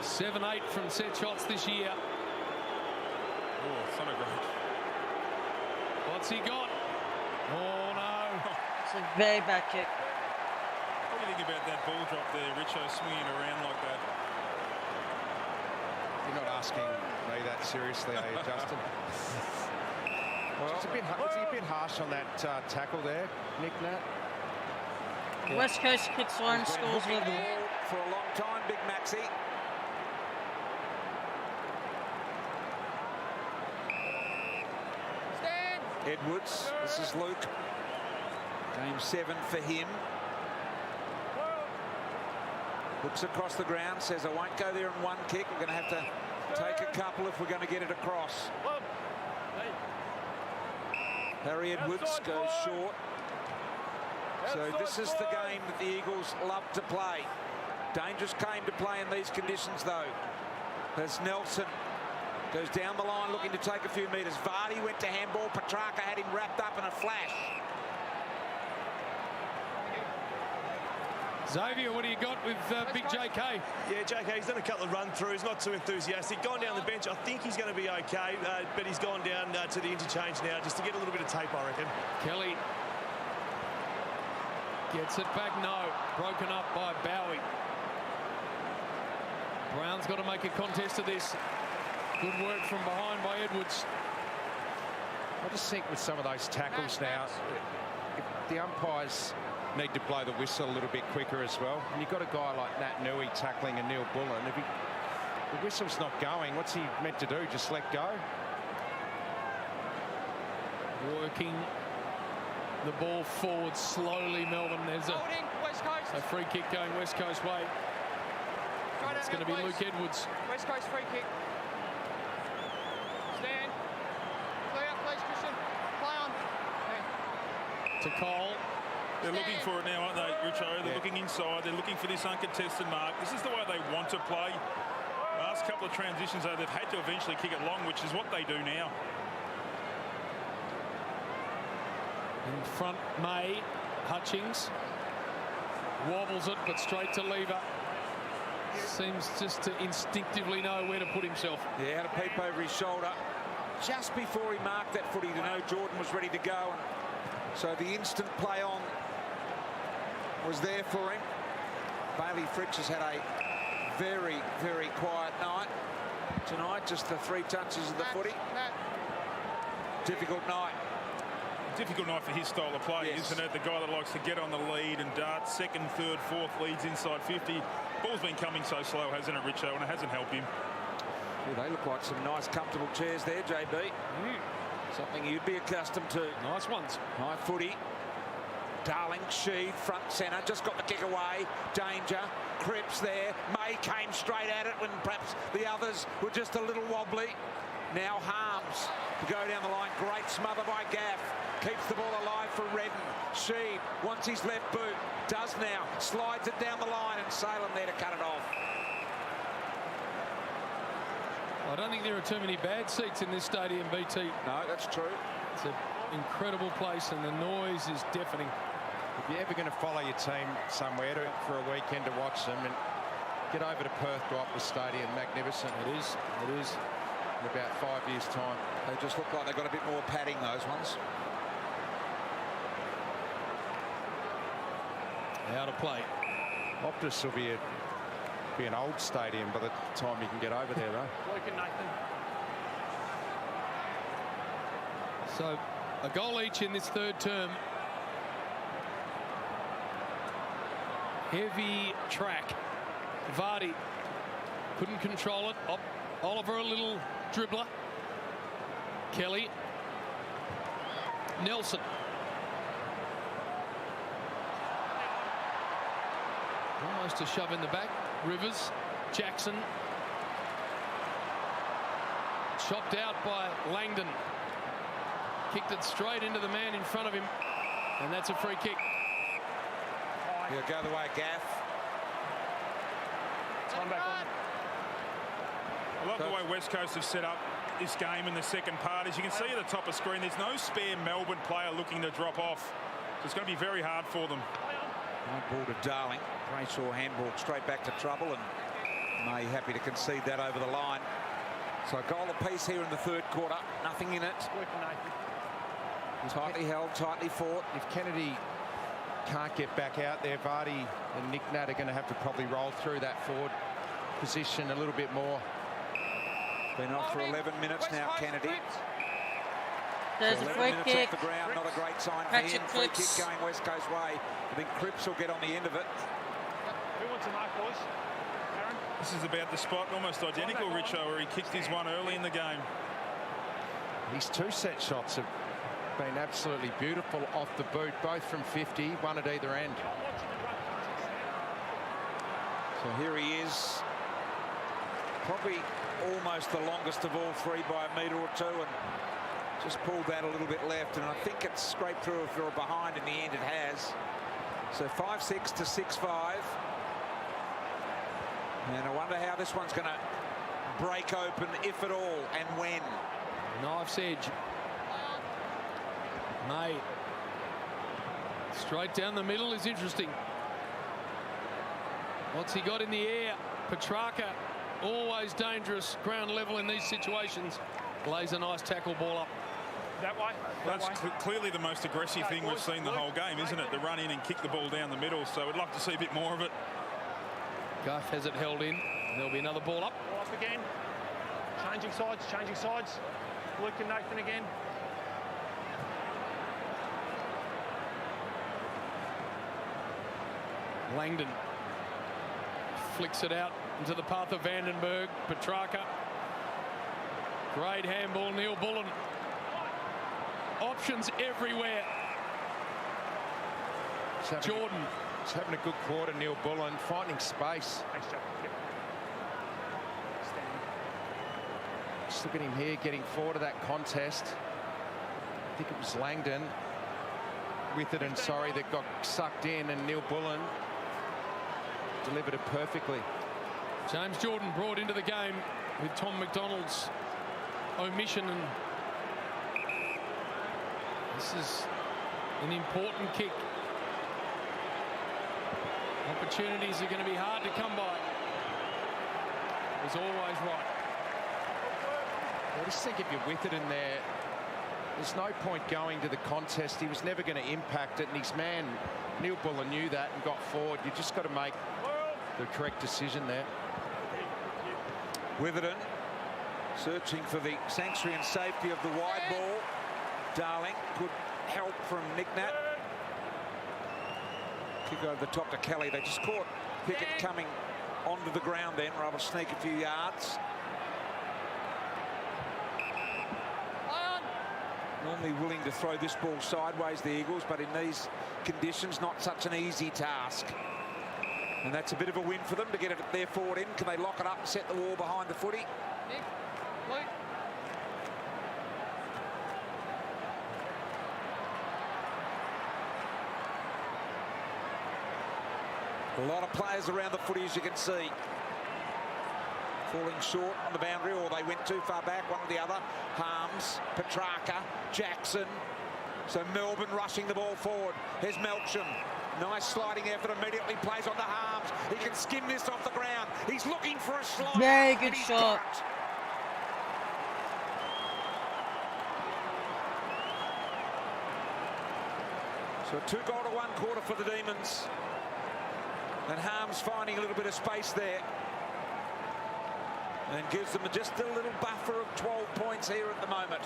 7-8 from set shots this year. Oh, it's not a great. What's he got? Oh no. It's a very bad kick. What do you think about that ball drop there, Richo, swinging around like that? You're not asking me that seriously, are you, Justin? Well, it's a bit harsh on that tackle there, Nick Nat. Yeah. West Coast kicks one, scores with the ball for a long time, Big Maxi. Stand. Edwards, this is Luke. Game 7 for him. Looks across the ground, says I won't go there in one kick. We're going to have to take a couple if we're going to get it across. Harry Edwards goes short. So this is the game that the Eagles love to play. Dangerous game to play in these conditions, though. As Nelson goes down the line looking to take a few metres. Vardy went to handball. Petrarca had him wrapped up in a flash. Xavier, what do you got with big JK? Yeah, JK, he's done a couple of run-throughs, not too enthusiastic. Gone down the bench. I think he's going to be okay, but he's gone down to the interchange now just to get a little bit of tape, I reckon. Kelly gets it back. No. Broken up by Bowie. Brown's got to make a contest of this. Good work from behind by Edwards. I just think with some of those tackles now, if the umpires need to blow the whistle a little bit quicker as well. And you've got a guy like Nat Nui tackling a Neil Bullen. If the whistle's not going, what's he meant to do? Just let go? Working the ball forward slowly, Melbourne. There's a free kick going West Coast way. It's going to be Luke Edwards. West Coast free kick. Stand. Clear, please, Christian. Play on. To Cole. They're looking for it now, aren't they, Richo? They're looking inside. They're looking for this uncontested mark. This is the way they want to play. Last couple of transitions, though, they've had to eventually kick it long, which is what they do now. In front, May. Hutchings wobbles it, but straight to Lever. Seems just to instinctively know where to put himself. Yeah, had a peep over his shoulder just before he marked that footy to know Jordan was ready to go. And so the instant play on was there for him. Bailey Fritsch has had a very, very quiet night tonight. Just the 3 touches of the footy. Difficult night. Difficult night for his style of play, isn't it? The guy that likes to get on the lead and dart second, third, fourth leads inside 50. Ball's been coming so slow, hasn't it, Richo? And it hasn't helped him. Yeah, they look like some nice, comfortable chairs there, JB. Something you'd be accustomed to. Nice ones. High footy. Darling, Sheed, front centre, just got the kick away. Danger. Cripps there. May came straight at it when perhaps the others were just a little wobbly. Now Harms to go down the line. Great smother by Gaff. Keeps the ball alive for Redden. Sheed wants his left boot. Does now. Slides it down the line and Salem there to cut it off. I don't think there are too many bad seats in this stadium, BT. No, that's true. It's an incredible place and the noise is deafening. If you're ever going to follow your team somewhere for a weekend to watch them, and get over to Perth to Optus Stadium. Magnificent. It is. It is. In about 5 years' time. They just look like they've got a bit more padding, those ones. Out of play. Optus will be an old stadium by the time you can get over there, though. Working, Nathan. So a goal each in this third term. Heavy track. Vardy couldn't control it. Oliver a little dribbler. Kelly. Nelson. Almost a shove in the back. Rivers. Jackson. Chopped out by Langdon. Kicked it straight into the man in front of him. And that's a free kick. He'll go the way of Gaff. Time back on. I love the way West Coast have set up this game in the second part. As you can see at the top of screen, there's no spare Melbourne player looking to drop off. So it's going to be very hard for them. High ball to Darling. Brayshaw handball straight back to trouble, and May happy to concede that over the line. So a goal apiece here in the third quarter. Nothing in it. Tightly held, tightly fought. If Kennedy can't get back out there, Vardy and Nick Nat are going to have to probably roll through that forward position a little bit more. Been off for 11 minutes now, Kennedy. There's a free kick. Off the ground, not a great sign for him. Free kick going West Coast way. I think Cripps will get on the end of it. Who wants a mark, boys? Aaron? This is about the spot, almost identical, Richo, where he kicked his one early in the game. These 2 set shots have been absolutely beautiful off the boot, both from 50, one at either end. So here he is. Probably almost the longest of all 3 by a metre or 2, and just pulled that a little bit left, and I think it's scraped through if you're behind. In the end it has. So 5-6 to 6-5. And I wonder how this one's going to break open, if at all, and when. Knife's edge. May. Straight down the middle is interesting. What's he got in the air? Petrarca, always dangerous ground level in these situations. Lays a nice tackle ball up. That way. That's clearly the most aggressive thing we've seen the whole game, isn't it? To run in and kick the ball down the middle. So we'd like to see a bit more of it. Guff has it held in. There'll be another ball up. Off again. Changing sides, changing sides. Luke and Nathan again. Langdon flicks it out into the path of Vandenberg. Petrarca. Great handball, Neil Bullen. Options everywhere. Jordan. He's having a good quarter, Neil Bullen, finding space. Thanks, Joe. Yep. Just look at him here, getting forward of that contest. I think it was Langdon with it, and sorry, that got sucked in, and Neil Bullen delivered it perfectly. James Jordan brought into the game with Tom McDonald's omission, and this is an important kick. Opportunities are going to be hard to come by. Was always right. I just think if you're with it in there, there's no point going to the contest. He was never going to impact it, and his man, Neil Bullen, knew that and got forward. You just got to make the correct decision there. Witherden searching for the sanctuary and safety of the wide ball. Darling, good help from Nick Nat. Kick over the top to Kelly. They just caught Pickett coming onto the ground then, rather than sneak a few yards. Normally willing to throw this ball sideways, the Eagles, but in these conditions, not such an easy task. And that's a bit of a win for them to get it there forward in. Can they lock it up and set the wall behind the footy? Nick, Luke. A lot of players around the footy, as you can see. Falling short on the boundary, or they went too far back, one or the other. Harms, Petrarca, Jackson. So Melbourne rushing the ball forward. Here's Melksham. Nice sliding effort, immediately plays on the Harms. He can skim this off the ground. He's looking for a slide. Very good shot. So a 2-goal-to-1 quarter for the Demons. And Harms finding a little bit of space there. And gives them just a little buffer of 12 points here at the moment.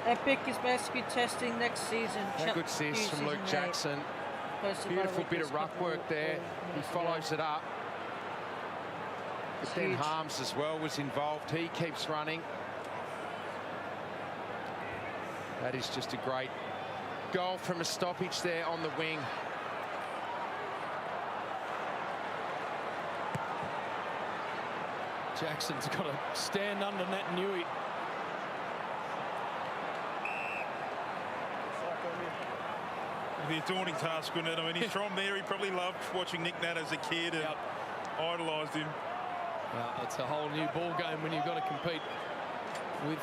Epic is basically testing next season. A good assist from Luke Jackson. Beautiful bit of ruck work there. He follows it up. But then Harms as well was involved. He keeps running. That is just a great goal from a stoppage there on the wing. Jackson's got to stand under Nat Newey. The daunting task, wasn't it? I mean, he's from there. He probably loved watching Nick Nat as a kid and idolised him. Well, it's a whole new ball game when you've got to compete with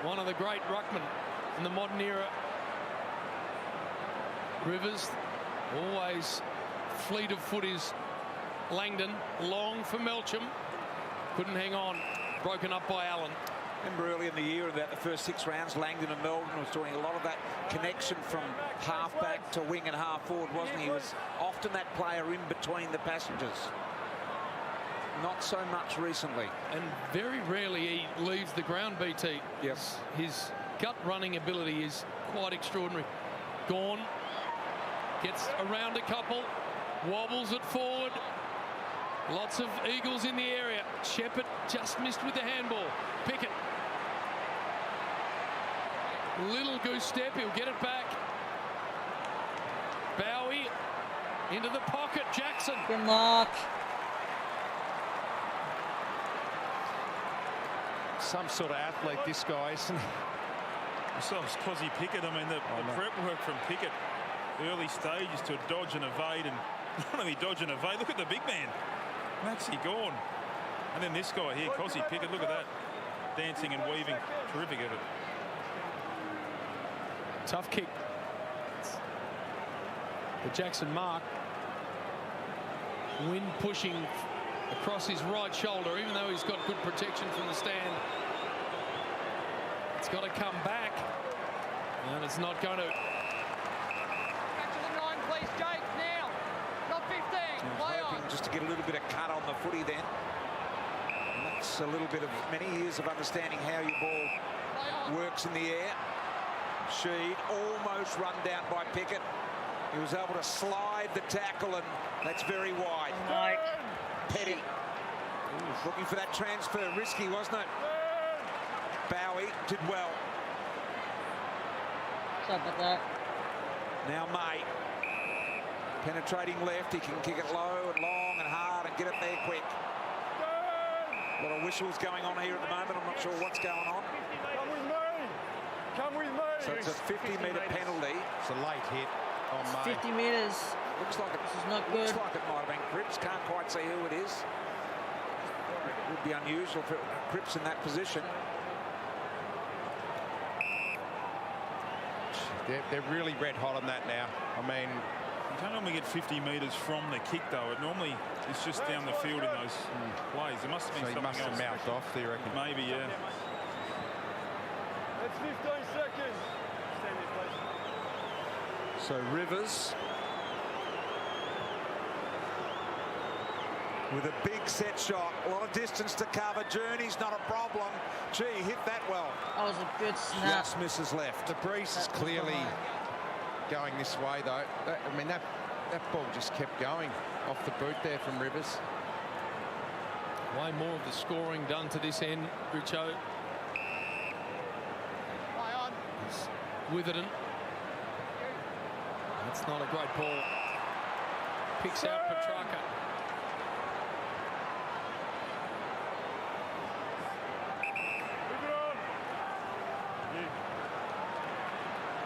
one of the great ruckmen in the modern era. Rivers, always fleet of foot is Langdon. Long for Melcham. Couldn't hang on. Broken up by Allen. Remember early in the year, about the first 6 rounds, Langdon and Melbourne was doing a lot of that connection from half-back to wing and half-forward, wasn't he? He was often that player in between the passengers. Not so much recently. And very rarely he leaves the ground, BT. Yes. His gut running ability is quite extraordinary. Gawn gets around a couple, wobbles it forward. Lots of Eagles in the area. Shepherd just missed with the handball. Pickett. Little goose step, he'll get it back. Bowie into the pocket, Jackson. Good luck. some sort of athlete, this guy, isn't he? So it's Cozzy Pickett. I mean, the prep work from Pickett, early stages to dodge and evade, and not only dodge and evade, look at the big man. Maxie gone. And then this guy here, Cozzy Pickett, look at that. Dancing and weaving. Terrific effort. Tough kick. The Jackson mark. Wind pushing across his right shoulder, even though he's got good protection from the stand. It's got to come back, and it's not going to. Back to the 9, please, Jake, now. Not 15, play on. Just to get a little bit of cut on the footy then. And that's a little bit of many years of understanding how your ball works in the air. Sheed almost run down by Pickett. He was able to slide the tackle, and that's very wide. Petty looking for that transfer. Risky, wasn't it? Bowie did well. Sorry about that. Now May. Penetrating left. He can kick it low and long and hard and get it there quick. A lot of whistles going on here at the moment. I'm not sure what's going on. Come with me. Come with me. So it's a 50-metre penalty. It's a late hit on May. 50 metres. Looks like it. This is not good. Looks like it might have been Cripps. Can't quite see who it is. It would be unusual for Cripps in that position. They're really red hot on that now. I mean, you don't normally get 50 metres from the kick, though. It normally is just down the field in those plays. There must have been something else. So he must have mouthed off, do you reckon? Maybe, yeah. That's 15 seconds. Stand there, please. So Rivers with a big set shot. A lot of distance to cover. Journey's not a problem. Gee, hit that well. That was a good snap. Just misses left. The breeze is clearly going this way, though. I mean, that ball just kept going off the boot there from Rivers. Way more of the scoring done to this end, Richo. Witherden. That's not a great ball. Picks out Petrarca.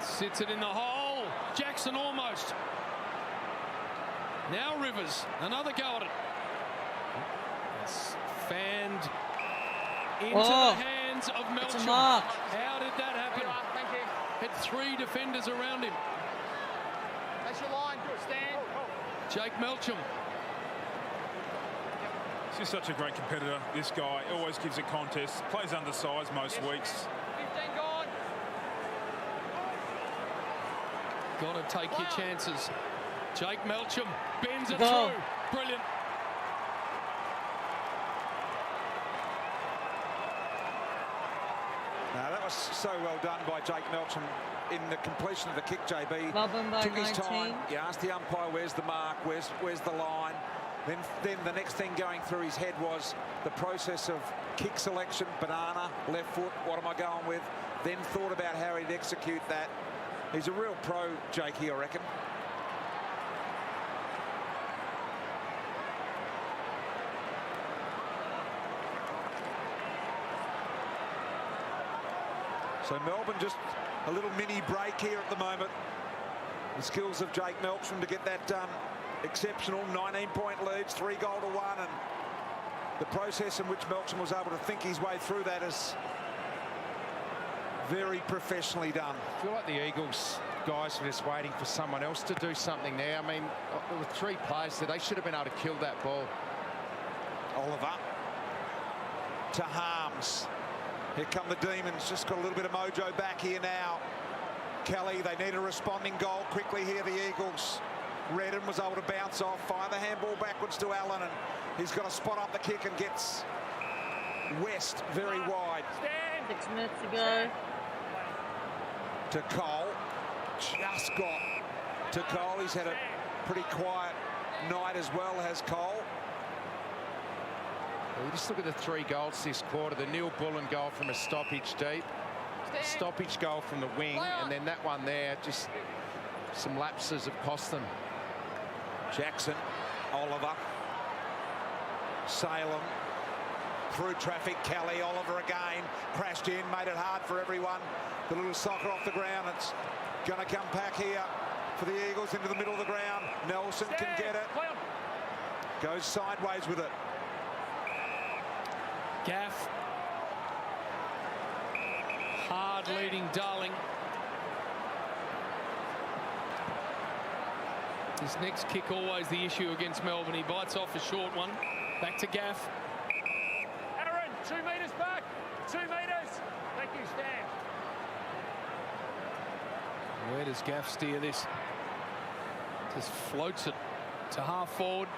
Sits it in the hole. Jackson almost. Now Rivers. Another go at it. It's fanned into the hands of Melcham. How did that happen? Thank you. Had 3 defenders around him. That's your line. Stand. Jake Melcham. He's just such a great competitor, this guy. Always gives a contest. Plays undersized most weeks. 15 gone. Got to take your chances. Jake Melcham bends it through. Brilliant. Now that was so well done by Jake Melcham in the completion of the kick, JB. Melbourne by Took his 19. time. You asked the umpire, where's the mark, where's the line? Then the next thing going through his head was the process of kick selection, banana, left foot, what am I going with? Then thought about how he'd execute that. He's a real pro, Jakey, I reckon. So Melbourne just a little mini break here at the moment. The skills of Jake Melcham to get that exceptional 19-point leads, 3-goal to 1, and the process in which Melcham was able to think his way through that is very professionally done. I feel like the Eagles guys were just waiting for someone else to do something there. I mean, there were 3 players there. They should have been able to kill that ball. Oliver to Harms. Here come the Demons. Just got a little bit of mojo back here now. Kelly, they need a responding goal quickly here, the Eagles. Redden was able to bounce off, fire the handball backwards to Allen, and he's got to spot up the kick and gets West very wide. 6 minutes to go. To Cole. Just got to Cole. He's had a pretty quiet night as well, has Cole. Well, just look at the 3 goals this quarter. The Neil Bullen goal from a stoppage deep. The stoppage goal from the wing, and then that one there, just some lapses have cost them. Jackson, Oliver, Salem, through traffic. Kelly, Oliver again, crashed in, made it hard for everyone. The little soccer off the ground. It's going to come back here for the Eagles into the middle of the ground. Nelson can get it. Goes sideways with it. Gaff. Hard leading Darling. His next kick always the issue against Melbourne. He bites off a short one. Back to Gaff. Aaron, 2 metres back. 2 metres. Thank you, Stan. Where does Gaff steer this? Just floats it to half forward.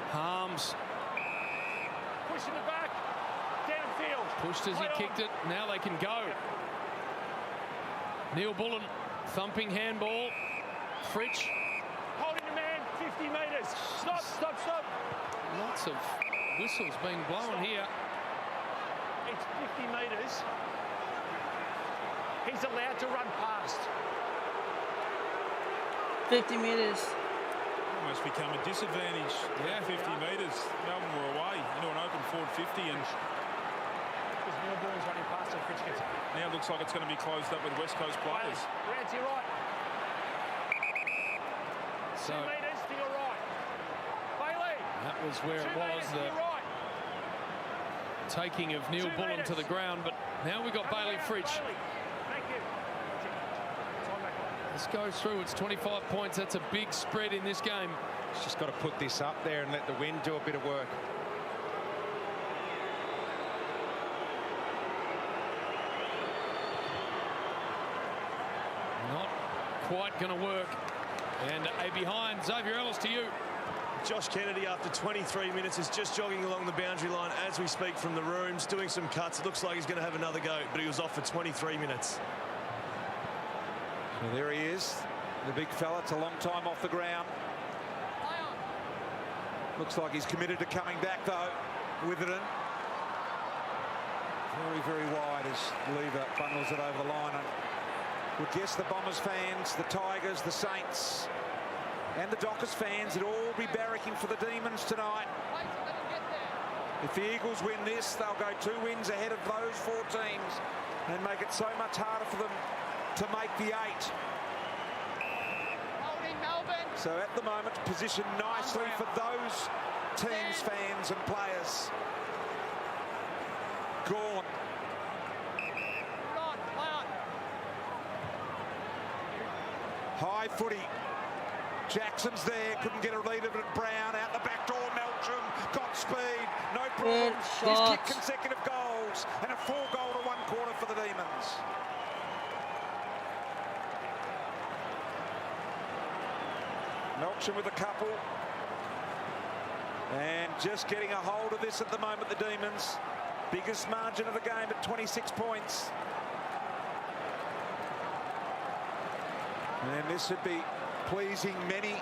Harms. Pushing it back. Downfield. Pushed as he kicked it. Now they can go. Neil Bullen, thumping handball. Fritsch. Holding the man, 50 metres. Stop, stop, stop. Lots of whistles being blown here. It's 50 metres. He's allowed to run past. 50 metres. Almost become a disadvantage. Yeah, 50 metres. Melbourne were away into an open forward 50, and Because Melbourne's running past and Fritsch gets it. now it looks like it's going to be closed up with West Coast players. Reds, you're right. So 2 metres to your right. Bailey. that was where it 2 was, metres to the your right. taking of Neil 2 Bullen to the metres. ground, but now we've got Bailey Fritsch. Bailey. Thank you. Time back on. This goes through, it's 25 points. That's a big spread in this game. He's just got to put this up there and let the wind do a bit of work. Not quite going to work. And a behind. Xavier Ellis to you. Josh Kennedy, after 23 minutes, is just jogging along the boundary line as we speak from the rooms, doing some cuts. It looks like he's going to have another go, but he was off for 23 minutes. Well, there he is, the big fella. It's a long time off the ground. Looks like he's committed to coming back, though. Witherden. Very, very wide as Lever bundles it over the line. And would guess the Bombers fans, the Tigers, the Saints, and the Dockers fans would all be barracking for the Demons tonight. If the Eagles win this, they'll go 2 wins ahead of those 4 teams and make it so much harder for them to make the 8. Holding Melbourne. So at the moment, positioned nicely for those teams, fans and players. Gawn. High footy. Jackson's there, couldn't get a lead of it. Brown out the back door. Melcham got speed, no problem. He's kicked consecutive goals and a 4-goal to 1 quarter for the Demons. Melcham with a couple. And just getting a hold of this at the moment, the Demons. Biggest margin of the game at 26 points. And this would be pleasing many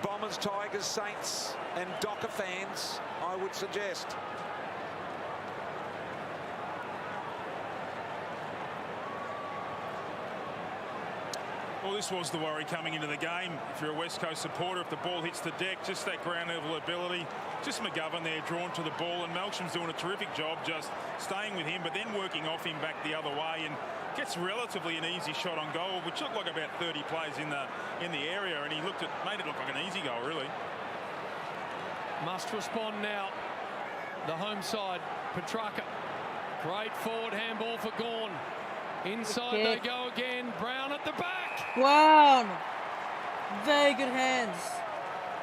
Bombers, Tigers, Saints and Docker fans, I would suggest. Well, this was the worry coming into the game. If you're a West Coast supporter, if the ball hits the deck, just that ground level ability. Just McGovern there drawn to the ball, and Melcham's doing a terrific job just staying with him, but then working off him back the other way, and gets relatively an easy shot on goal, which looked like about 30 players in the area, and he made it look like an easy goal, really. Must respond now. The home side, Petrarca. Great forward handball for Gawn. Inside they go again. Brown at the back. Wow. Very good hands.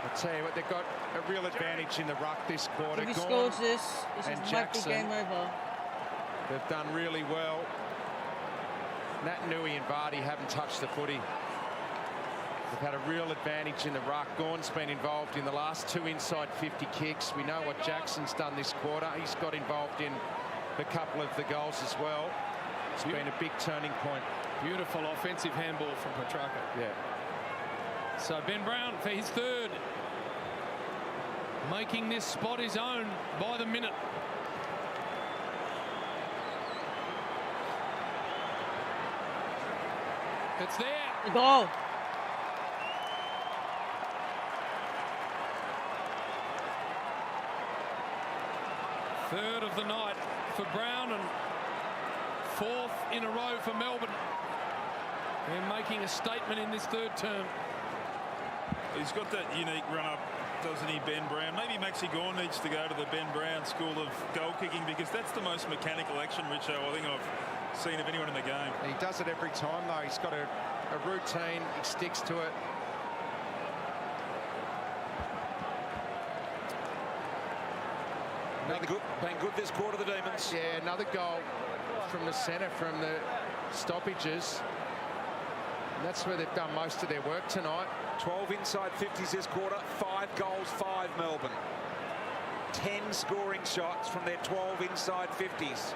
I tell you what, they've got a real advantage in the ruck this quarter. If he scores this and might Jackson, be game over. They've done really well. Nat Nui and Vardy haven't touched the footy. They've had a real advantage in the ruck. Gawn's been involved in the last 2 inside 50 kicks. We know what Jackson's done this quarter. He's got involved in a couple of the goals as well. It's been a big turning point. Beautiful offensive handball from Petrarca. Yeah. So Ben Brown for his 3rd. Making this spot his own by the minute. It's there. The goal. Third of the night for Brown and fourth in a row for Melbourne. They're making a statement in this third term. He's got that unique run-up, doesn't he, Ben Brown? Maybe Maxi Gawn needs to go to the Ben Brown school of goal kicking, because that's the most mechanical action, Richo, I think I've seen of anyone in the game. He does it every time, though. He's got a routine. He sticks to it. Been good this quarter, the Demons. Yeah, another goal from the centre, from the stoppages. And that's where they've done most of their work tonight. 12 inside 50s this quarter, 5 goals, 5 Melbourne. 10 scoring shots from their 12 inside 50s.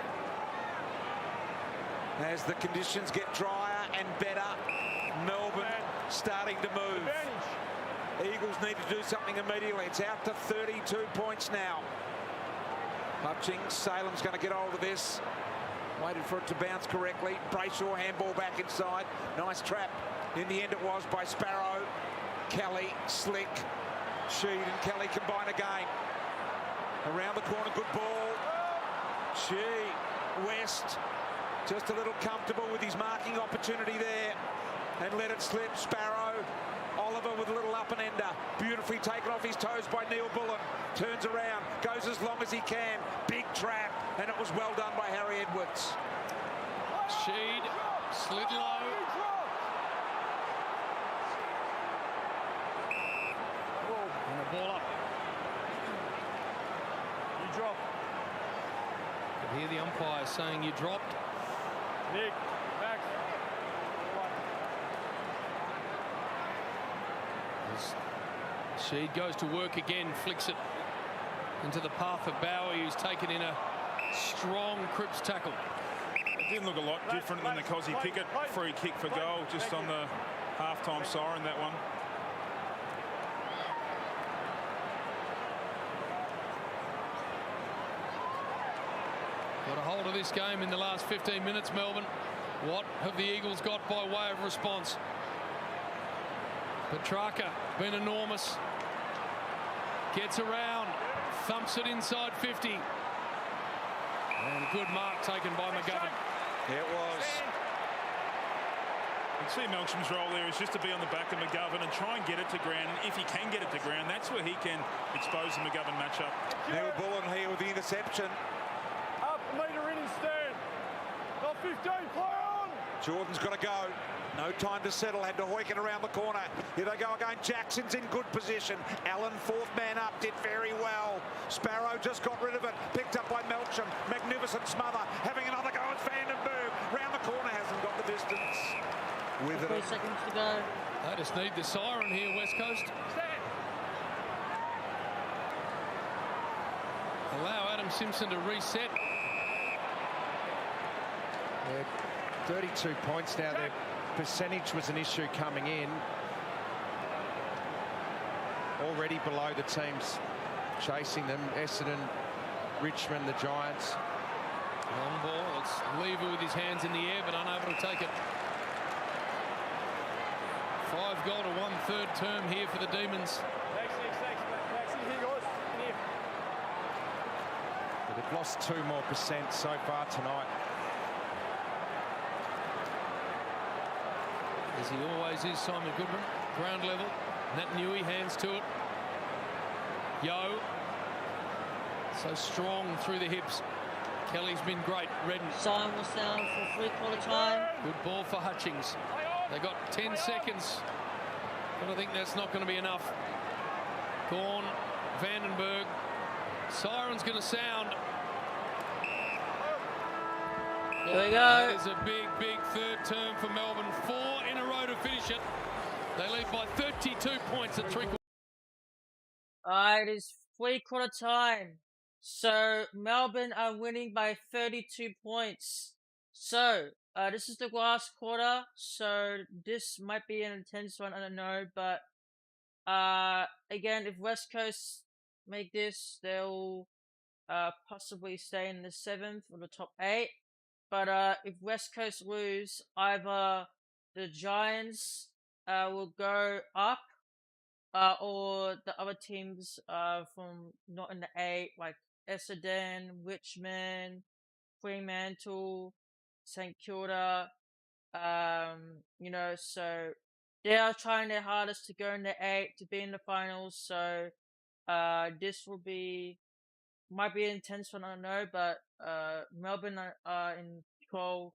As the conditions get drier and better, Melbourne starting to move. Eagles need to do something immediately. It's out to 32 points now. Hutchings, Salem's going to get hold of this. Waited for it to bounce correctly. Brayshaw handball back inside. Nice trap. In the end it was by Sparrow. Kelly, Slick, Sheed and Kelly combine again. Around the corner, good ball. West just a little comfortable with his marking opportunity there and let it slip. Sparrow, Oliver with a little up and ender. Beautifully taken off his toes by Neil Bullen. Turns around, goes as long as he can. Big trap, and it was well done by Harry Edwards. Sheed slid low. And the ball up. You dropped. Could hear the umpire saying you dropped. Nick, back. Sheed goes to work again, flicks it into the path of Bowie, who's taken in a strong Cripps tackle. It didn't look a lot different than the Cozzy Pickett free kick for goal, just on the half-time siren, that one. Got a hold of this game in the last 15 minutes, Melbourne. What have the Eagles got by way of response? Petrarca been enormous. Gets around, thumps it inside 50. And good mark taken by McGovern. It was. You see Melksham's role there is just to be on the back of McGovern and try and get it to ground. And if he can get it to ground, that's where he can expose the McGovern matchup. Neil Bullen here with the interception. Up a metre in his stand. Got 15, play on! Jordan's got to go. No time to settle, had to hoik it around the corner. Here they go again. Jackson's in good position. Allen, fourth man up, did very well. Sparrow just got rid of it. Picked up by Melksham. Magnificent smother. Having another go at Vandenberg. Round the corner, hasn't got the distance. With 3 seconds to go. They just need the siren here, West Coast. Allow Adam Simpson to reset. Yeah, 32 points now. Their percentage was an issue coming in. Already below the teams chasing them. Essendon, Richmond, the Giants. Long ball. It's Lever with his hands in the air, but unable to take it. 5 goal to 1/3 term here for the Demons. But they've lost 2 more % so far tonight. As he always is, Simon Goodwin. Ground level. Nat Newey hands to it. Yo. So strong through the hips. Kelly's been great. Redden. Siren was down for 3/4 time. Good ball for Hutchings. They got 10 seconds. But I think that's not going to be enough. Gawn. Vandenberg. Siren's going to sound. There we go. That is a big, big third term for Melbourne. 4 in a row to finish it. They lead by 32 points at 3/4. It is 3/4 time. So Melbourne are winning by 32 points. So this is the last quarter. So this might be an intense one. I don't know, but again, if West Coast make this, they'll possibly stay in the 7th or the top 8. But if West Coast lose, either the Giants will go up, or the other teams from not in the 8, like Essendon, Richmond, Fremantle, St Kilda. You know, so they are trying their hardest to go in the 8 to be in the finals. So this will might be an intense one, I don't know, but Melbourne are in control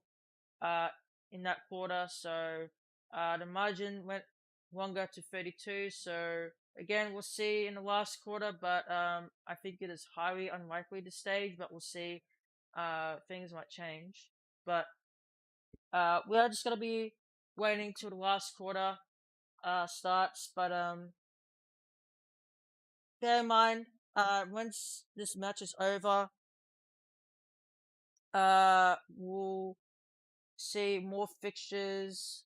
in that quarter. So the margin went longer to 32. So again, we'll see in the last quarter, but I think it is highly unlikely to stage, but we'll see. Things might change, but we are just gonna be waiting till the last quarter starts. But bear in mind, once this match is over, we'll see more fixtures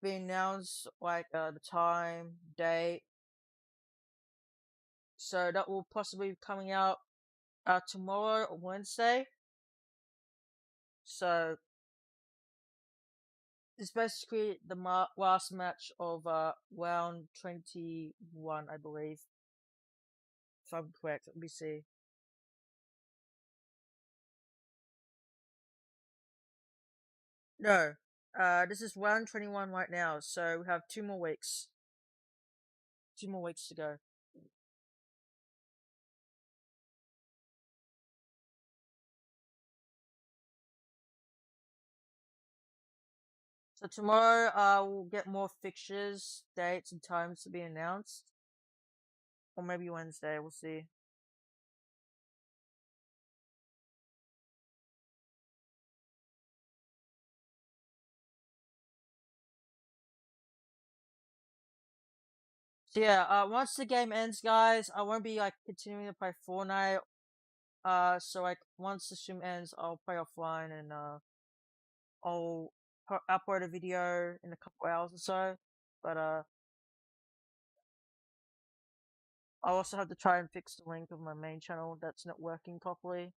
being announced, like the time, date. So that will possibly be coming out tomorrow or Wednesday. So it's basically the last match of round 21, I believe. If I'm correct, let me see. No, this is round 21 right now, so we have 2 more weeks. 2 more weeks to go. So tomorrow, we'll get more fixtures, dates, and times to be announced. Or maybe Wednesday, we'll see. So yeah, once the game ends, guys, I won't be like continuing to play Fortnite. So like once the stream ends, I'll play offline and I'll upload a video in a couple hours or so. But I'll also have to try and fix the link of my main channel that's not working properly.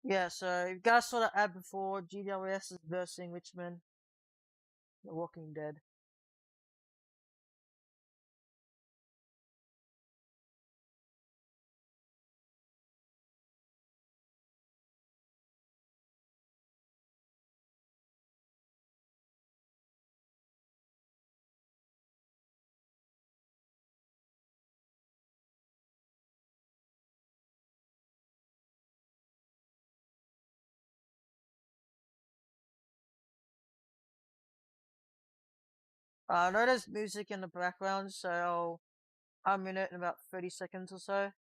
Yeah, so if you guys saw that ad before, GWS is versing Richmond, The Walking Dead. I know there's music in the background, so I'll unmute it in about 30 seconds or so.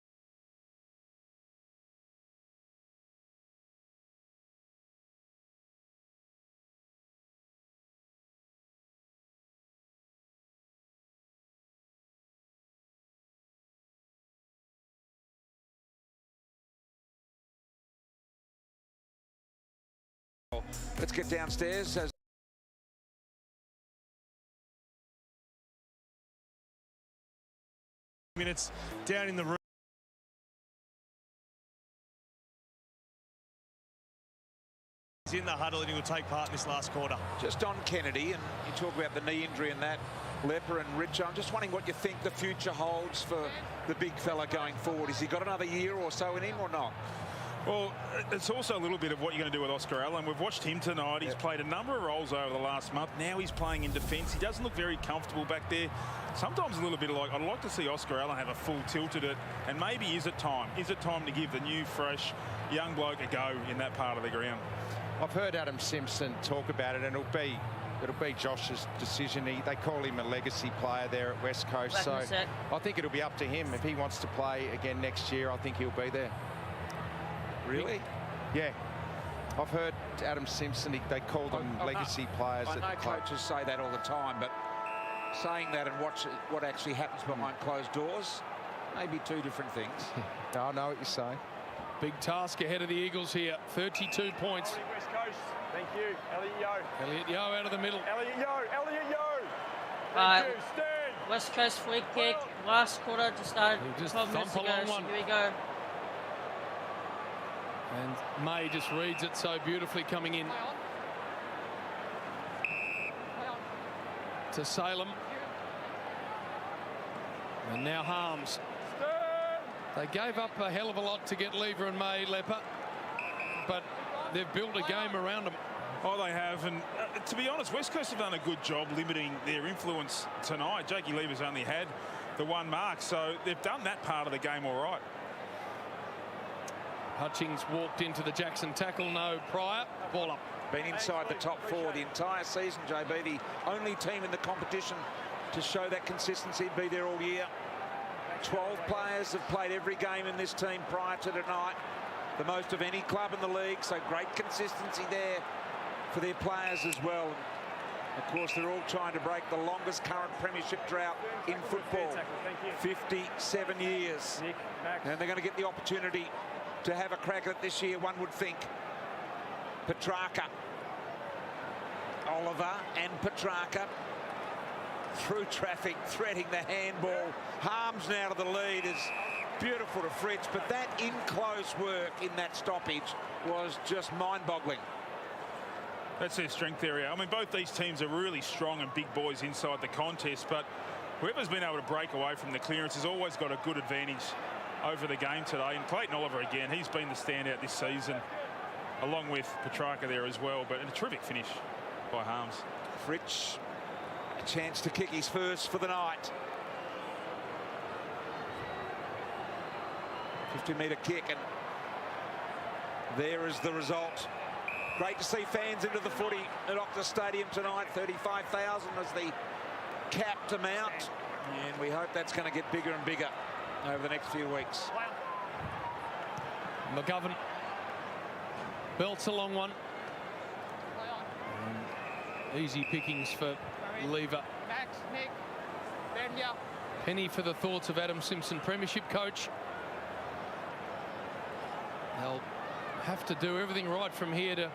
Let's get downstairs. Minutes down in the room. He's in the huddle and he will take part in this last quarter. Just on Kennedy, and you talk about the knee injury and that, Leper and Richo. I'm just wondering what you think the future holds for the big fella going forward. Has he got another year or so in him or not? Well, it's also a little bit of what you're going to do with Oscar Allen. We've watched him tonight. He's played a number of roles over the last month. Now he's playing in defence. He doesn't look very comfortable back there. Sometimes a little bit like, I'd like to see Oscar Allen have a full tilt at it. And maybe is it time? Is it time to give the new, fresh, young bloke a go in that part of the ground? I've heard Adam Simpson talk about it, and it'll be Josh's decision. They call him a legacy player there at West Coast, so I think it'll be up to him. If he wants to play again next year, I think he'll be there. Really? Yeah. I've heard Adam Simpson, they call them legacy players. I know coaches say that all the time, but saying that and watch what actually happens behind closed doors, maybe two different things. I know what you're saying. Big task ahead of the Eagles here. 32 points. West Coast. Thank you. Elliot Yeo. Elliot Yeo out of the middle. Elliot Yeo. Elliot Yeo. Thank you. Stern. West Coast free kick. Last quarter just started just 12 minutes ago. So here we go. And May just reads it so beautifully coming in to Salem. And now Harms. They gave up a hell of a lot to get Lever and May, Lepper, but they've built a game around them. Oh, they have, and to be honest, West Coast have done a good job limiting their influence tonight. Jakey Lever's only had the one mark, so they've done that part of the game all right. Hutchings walked into the Jackson tackle, no Pryor. Ball up. Been inside the top four the entire season, JB. The only team in the competition to show that consistency, be there all year. 12 players have played every game in this team prior to tonight. The most of any club in the league, so great consistency there for their players as well. Of course, they're all trying to break the longest current premiership drought in football. 57 years. And they're going to get the opportunity to have a crack at it this year, one would think. Petrarca. Oliver and Petrarca through traffic, threading the handball. Harms now to the lead is beautiful to Fritz, but that in close work in that stoppage was just mind-boggling. That's their strength area. I mean, both these teams are really strong and big boys inside the contest, but whoever's been able to break away from the clearance has always got a good advantage over the game today. And Clayton Oliver, again, he's been the standout this season, along with Petrarca there as well. But a terrific finish by Harms. Fritz, a chance to kick his first for the night. 50-metre kick, and there is the result. Great to see fans into the footy at Optus Stadium tonight. 35,000 was the capped amount, and we hope that's going to get bigger and bigger over the next few weeks. McGovern belts a long one. Easy pickings for Lever. Max, Nick, Benya. Penny for the thoughts of Adam Simpson, premiership coach. They'll have to do everything right from here to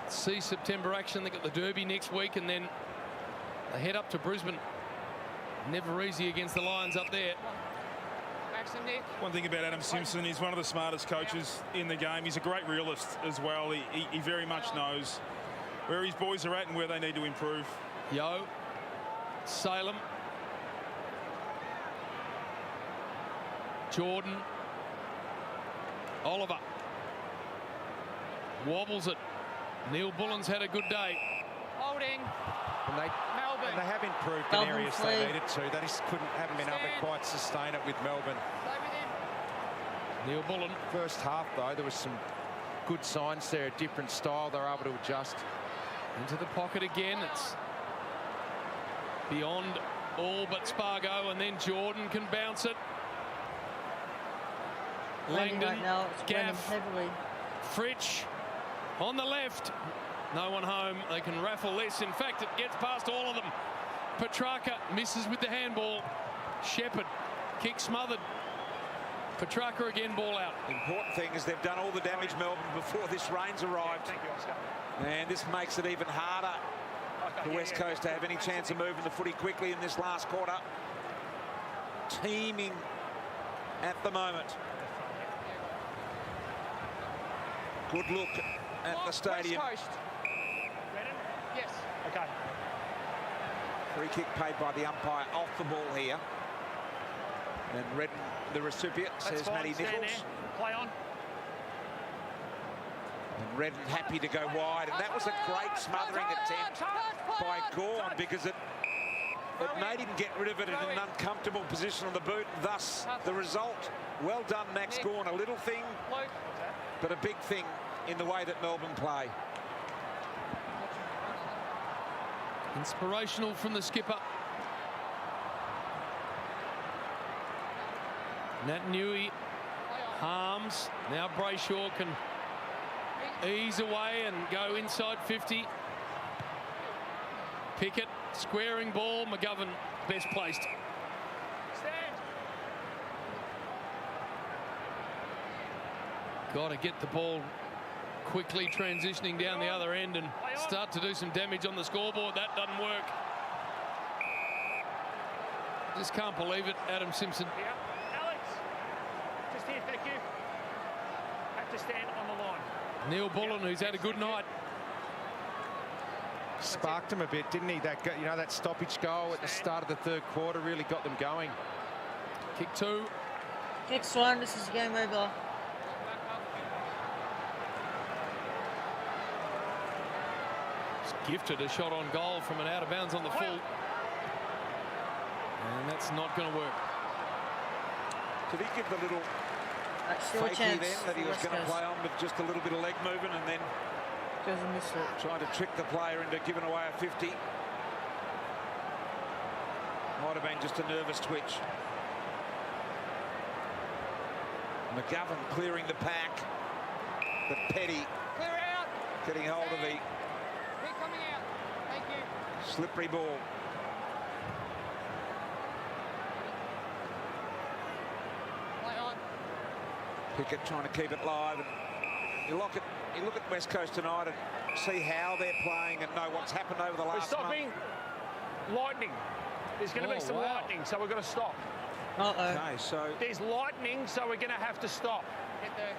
see September action. They got the Derby next week, and then they head up to Brisbane. Never easy against the Lions up there. Max and Nick. One thing about Adam Simpson, he's one of the smartest coaches in the game. He's a great realist as well. He very much knows where his boys are at and where they need to improve. Yo, Salem, Jordan, Oliver wobbles it. Neil Bullen's had a good day. Holding. And they have improved in areas they needed to. They just haven't been able to quite sustain it with Melbourne. Neil Bullen. First half, though, there was some good signs there, a different style. They're able to adjust. Into the pocket again. It's beyond all but Spargo, and then Jordan can bounce it. Langdon, right now, Gaff, Fritsch on the left. No one home. They can raffle this. In fact, it gets past all of them. Petrarca misses with the handball. Shepherd, kick smothered. Petrarca again, ball out. The important thing is they've done all the damage, Melbourne, before this rain's arrived. And this makes it even harder for West Coast to have any chance of moving the footy quickly in this last quarter. Teeming at the moment. Good look at the stadium. Yes. Okay. Free kick paid by the umpire off the ball here. And Redden, the recipient, says Matty Nichols. Play on. And Redden happy to go wide. And that was a great smothering attempt by Gorn, because it made him get rid of it in an uncomfortable position on the boot. Thus, the result. Well done, Max Gorn. A little thing, but a big thing in the way that Melbourne play. Inspirational from the skipper. Nat Nui harms. Now Brayshaw can ease away and go inside 50. Pickett, squaring ball. McGovern best placed. Stand. Got to get the ball quickly transitioning down the other end and start to do some damage on the scoreboard. That doesn't work. Just can't believe it, Adam Simpson. Yeah. Alex, just here, thank you. Have to stand on the line. Neil Bullen, who's had a good night. Sparked him a bit, didn't he? That, you know, that stoppage goal at the start of the third quarter really got them going. Kick 2. Next one, this is game over. Gifted a shot on goal from an out of bounds on the full. And that's not going to work. Did he give the little fakey then that he was going to play on with just a little bit of leg movement and then trying to trick the player into giving away a 50? Might have been just a nervous twitch. McGovern clearing the pack. But Petty getting hold of the Coming out. Thank you. slippery ball. Play on. Pickett trying to keep it live. And you look at West Coast tonight and see how they're playing and know what's happened over the We're last stopping. month. Lightning. There's going to be some lightning, so we're going to stop. Okay, so there's lightning, so we're going to have to stop. Get there.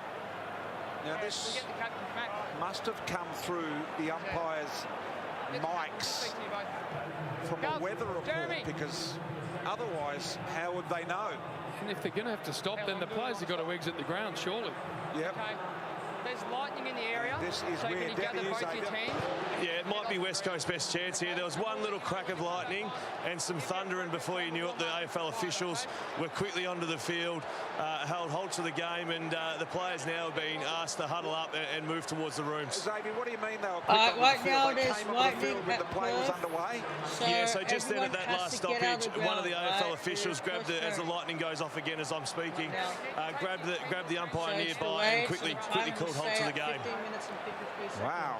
now this must have come through the umpires' mics from a weather report, because otherwise, how would they know? And if they're going to have to stop, then the players have got to exit the ground, surely. Yep. Okay. There's lightning in the area. This is so weird. can you gather both your teams? Yeah, it might be West Coast's best chance here. There was one little crack of lightning and some thunder, and before you knew it, the AFL officials were quickly onto the field, held halt to the game, and the players now have been asked to huddle up and move towards the rooms. Xavier, what do you mean they were right now they there's came onto the lightning field when the play was underway? So just then at that last stoppage, one of the AFL officials grabbed it as the lightning goes off again as I'm speaking, grabbed the umpire nearby and quickly called halt to the game. Wow.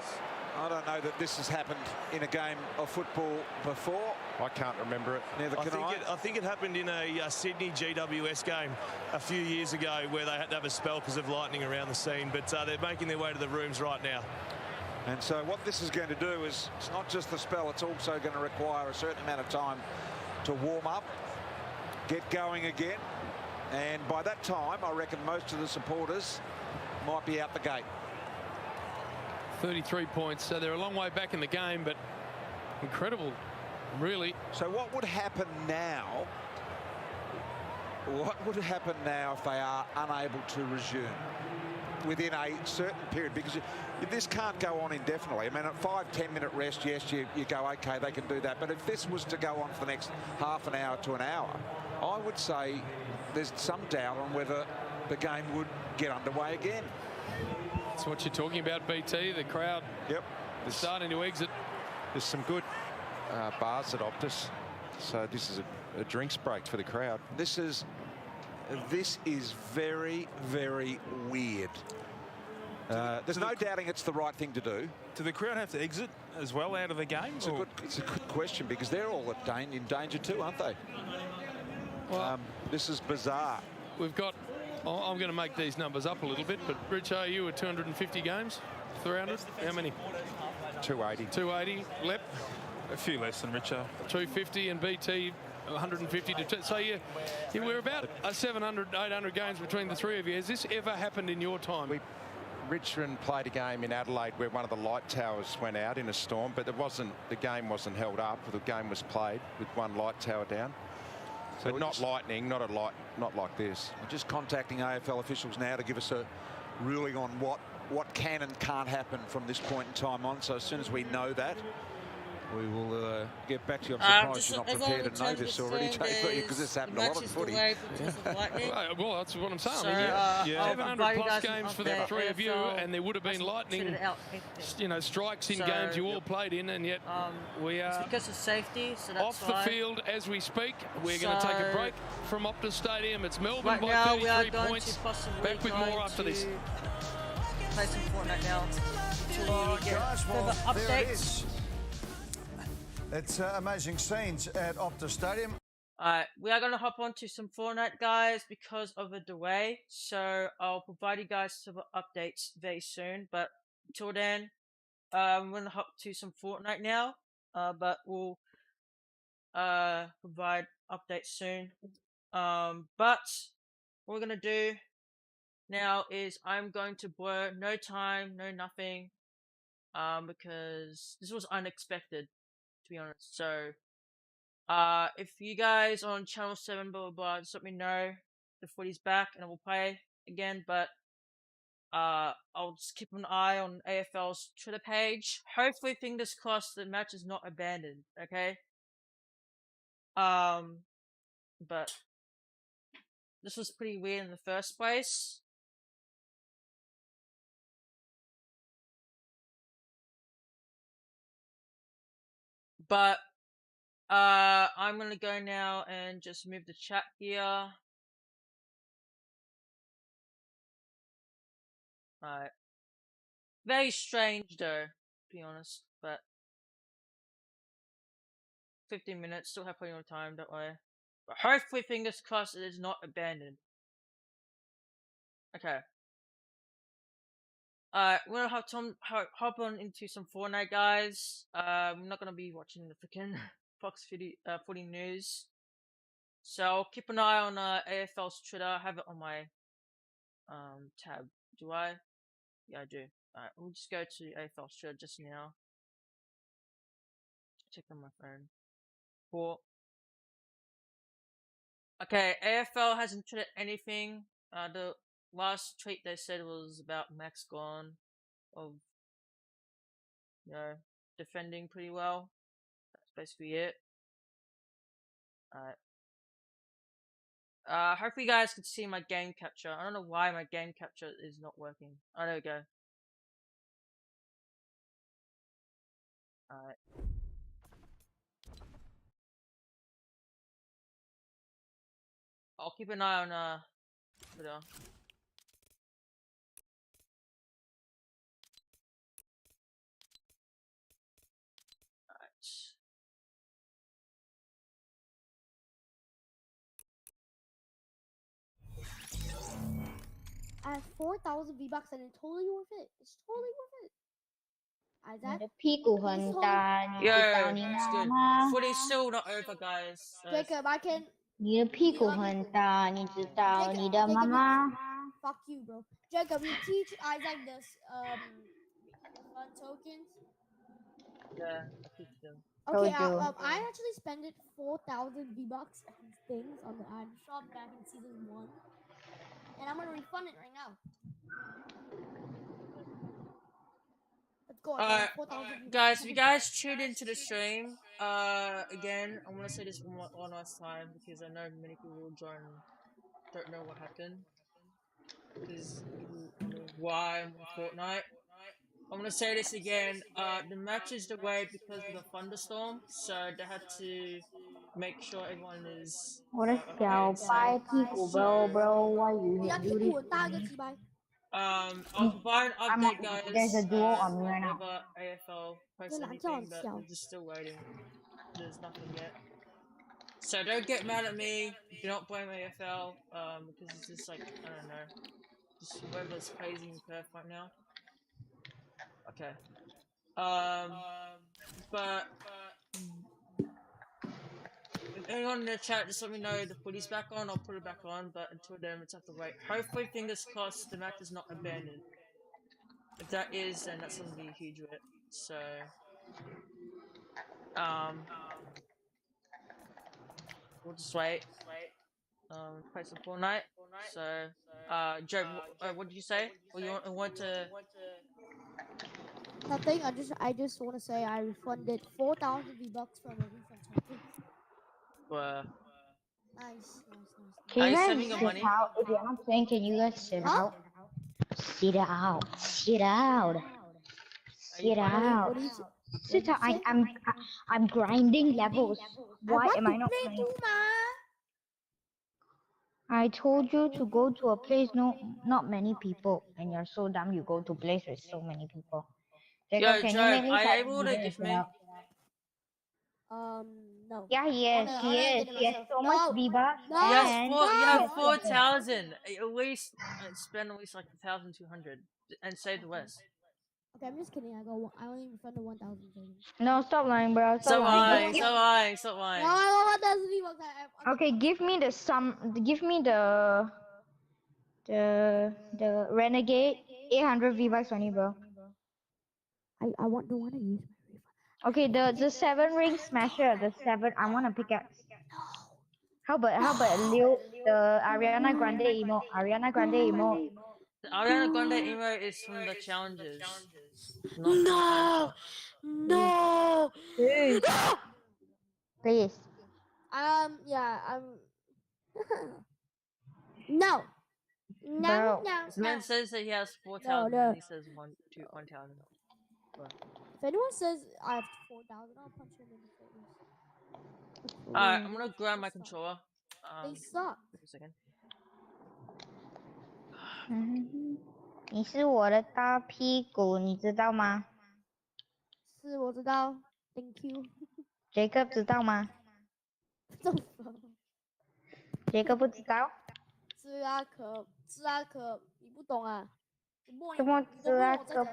I don't know that this has happened in a game of football before. I can't remember it. Neither can I. I think it happened in a Sydney GWS game a few years ago where they had to have a spell because of lightning around the scene, but they're making their way to the rooms right now. And so what this is going to do is, it's not just the spell, it's also going to require a certain amount of time to warm up, get going again, and by that time I reckon most of the supporters might be out the gate. 33 points, so they're a long way back in the game, but incredible, really. So what would happen now? What would happen now if they are unable to resume within a certain period? Because this can't go on indefinitely. I mean, at 5-10 minute rest, yes, you go, okay, they can do that. But if this was to go on for the next half an hour to an hour, I would say there's some doubt on whether the game would get underway again. That's what you're talking about, BT. The crowd is starting to exit. There's some good bars at Optus, so this is a drinks break for the crowd. This is very, very weird. There's no doubting it's the right thing to do. Do the crowd have to exit as well out of the game? It's a good question, because they're all in danger too, aren't they? Well, this is bizarre. We've got, I'm going to make these numbers up a little bit, but Richo, you were 250 games, 300. How many? 280. 280. Lep? A few less than Richo. 250, and BT 150 to 2. So we're about 700, 800 games between the three of you. Has this ever happened in your time? Richmond played a game in Adelaide where one of the light towers went out in a storm, but the game wasn't held up. The game was played with one light tower down. So not lightning, not like this. We're just contacting AFL officials now to give us a ruling on what can and can't happen from this point in time on. So as soon as we know that, We will get back to you. I'm surprised you're not prepared to know this already, Jake, because this happened a lot of footy. Well, that's what I'm saying. So, I mean, I'll 700 plus guys games for the three of you, and there would have been lightning, strikes in games you all played in, and yet we are because of safety, so that's off the field as we speak. We're going to take a break from Optus Stadium. It's Melbourne by 33 points. Back with more after this. Play some Fortnite now. Guys, well, updates. there it is. It's amazing scenes at Optus Stadium. Alright, we are going to hop on to some Fortnite, guys, because of a delay. So I'll provide you guys some updates very soon. But until then, I'm going to hop to some Fortnite now. But we'll provide updates soon. But what we're going to do now is I'm going to blur no time, no nothing. Because this was unexpected, to be honest. So, if you guys are on channel 7, blah, blah, blah, just let me know the footy's back and I will play again. But, I'll just keep an eye on AFL's Twitter page. Hopefully, fingers crossed, the match is not abandoned, okay? But this was pretty weird in the first place. But, I'm gonna go now and just move the chat here. Alright. Very strange though, to be honest, but 15 minutes, still have plenty of time, don't worry. But hopefully, fingers crossed, it is not abandoned. Okay. We're gonna hop on into some Fortnite, guys. I'm not gonna be watching the freaking Fox footy news. So I'll keep an eye on AFL's Twitter. I have it on my tab. Do I? Yeah, I do. Alright, we'll just go to AFL's Twitter just now. Check on my phone. Cool. Okay, AFL hasn't tweeted anything. The last tweet they said was about Max Gone of, defending pretty well. That's basically it. Alright. Hopefully you guys can see my game capture. I don't know why my game capture is not working. Oh, there we go. Alright. I'll keep an eye on Twitter. I have 4,000 V-Bucks and it's totally worth it. It's totally worth it. Isaac? Yeah, it's good. Footy's still not over, guys. So Jacob, I can... 你的屁股很大，你知道你的妈妈。 Fuck you, bro. Jacob, you teach Isaac this fun tokens. Yeah, I teach them. Okay, I actually spent 4,000 V-Bucks on these things on the item shop back in season 1. And I'm gonna refund it right now. Let's go. Guys, if you guys tuned into the stream, again, I'm gonna say this one last time because I know many people will join don't know what happened. Because why I'm on Fortnite. I'm gonna say this again. The match is delayed because of the thunderstorm, so they had to make sure everyone is. 我的小白屁股 bro, why you do this to me? I'll provide an update, guys. There's a duo on me right now. Whenever AFL posts anything, but we're just still waiting. There's nothing yet. So don't get mad at me. Do not blame AFL, because it's just like, I don't know. Just whoever's crazy in Perth right now. Okay. But if anyone in the chat, just let me know the footy's back on, I'll put it back on, but until then, it's have to wait. Hopefully, fingers crossed, the match is not abandoned. If that is, then that's gonna be a huge hit. So, we'll just wait. Play some Fortnite. So, Joe, what did you say? Well, you want to... Nothing. I just want to say I refunded 4,000 V-Bucks from a refund token. Nice. Can you guys sit out? If you're not playing, can you guys sit out? Sit out. Sit out. Sit out. Sit out. I'm grinding levels. Why am I not playing? I told you to go to a place not many people, and you're so dumb you go to a place with so many people. Jacob, can you make me are you able to give me? No. Yeah, he is. He has so much V-Bucks. You have 4,000. At least spend at least like 1,200 and save the rest. Okay, I'm just kidding. I only refunded 1,000. No, stop lying, bro. Stop lying. No, I got 1,000 V-Bucks. Okay, give me the Renegade 800 V-Bucks only, bro. I want to use my refund. Okay, the 7 ring smasher, the 7. I want to pick up. How about Leo, the Ariana Grande emote? Ariana Grande emote. The Ariana Grande emote is from the challenges. No. Please. Yeah. No. This man says that he has 4,000 and he says 1,000. If anyone says I have 4,000, I'll punch him in the face. Alright, I'm gonna grab my controller. They suck. Wait a second. 你是我的大屁股，你知道吗？是，我知道。Thank you. Jacob 知道吗？Jacob 不知道。知啊可，你不懂啊？什么知啊可？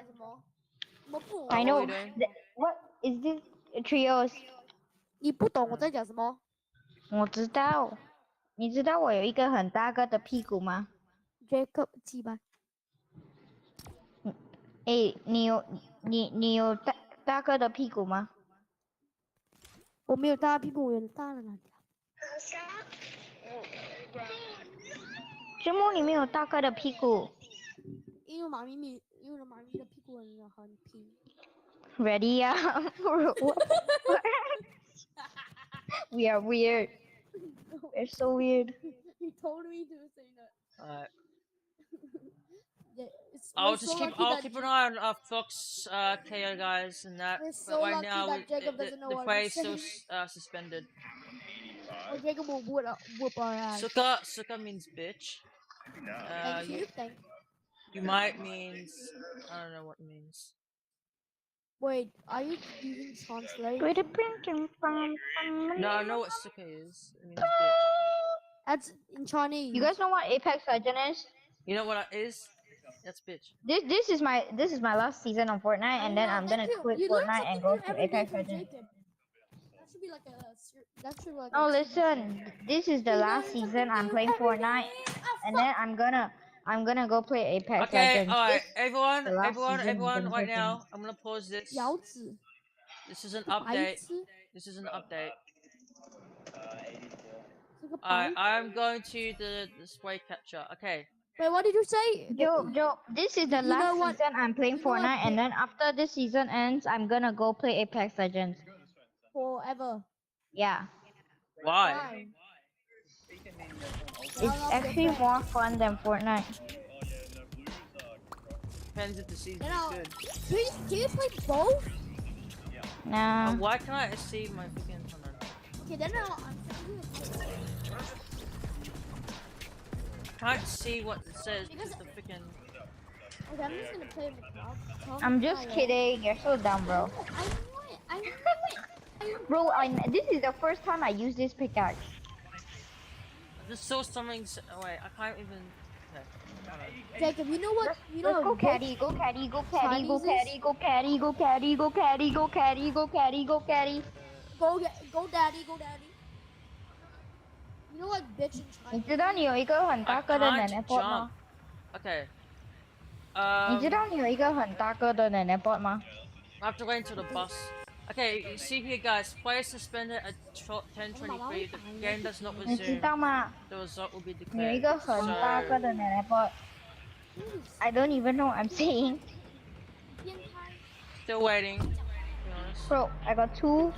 I know. What is this trios? 你不懂我在讲什么？我知道。你知道我有一个很大个的屁股吗 ？Jacob 鸡巴。你有大个的屁股吗？我没有大屁股，我有大了哪里？周末你没有大个的屁股。因为妈咪的屁股很平。Ready 呀？We are weird. We're so weird. You told me to say that. I'll keep an eye on Fox KO guys and that. So but right now the play is still suspended. Oh, Jacob will whoop our ass. Suka means bitch. Thank you. You might means I don't know what it means. Wait, are you using translate? No, I know what Suka is. It means bitch. That's in Chinese. You guys know what Apex Legend is? You know what it is? That's bitch. This is my last season on Fortnite, and then I'm gonna quit Fortnite and go to Apex Legend. That should be like a. Oh, listen, this is the last season I'm playing Fortnite, and then I'm gonna go play Apex Legends. Okay, alright, everyone, right now, I'm gonna pause this. This is an update. Alright, I'm going to the display capture. Okay. Wait, what did you say? Joe, this is the last season I'm playing Fortnite, and then after this season ends, I'm gonna go play Apex Legends. Forever. Yeah. Why? It's actually more fun than Fortnite. Depends if the season's good. Can you play both? Nah. Why can't I see my freaking... Okay, then I can't see what it says because the freaking... Okay, I'm just gonna play with the I'm just kidding. You're so dumb, bro. Bro, this is the first time I use this pickaxe. I just saw something. Oh, wait, I can't even. Okay. Jacob, you know what? Let's go caddy, go caddy, go caddy, go caddy, go caddy, go caddy, go caddy, go caddy, go caddy, go caddy. Go daddy. You know what, bitch in China? 你知道你有一个很大个的奶奶 bot 吗 ？Okay. 你知道你有一个很大个的奶奶 bot 吗 I have to wait until the bus. Okay, you see here, guys. Player suspended at 10:23. The game does not 你知 resume. 道吗 The result will be 有一 declared. 个很大个的奶奶 bot I don't even know what I'm saying Still waiting, to be honest. Bro, I got 2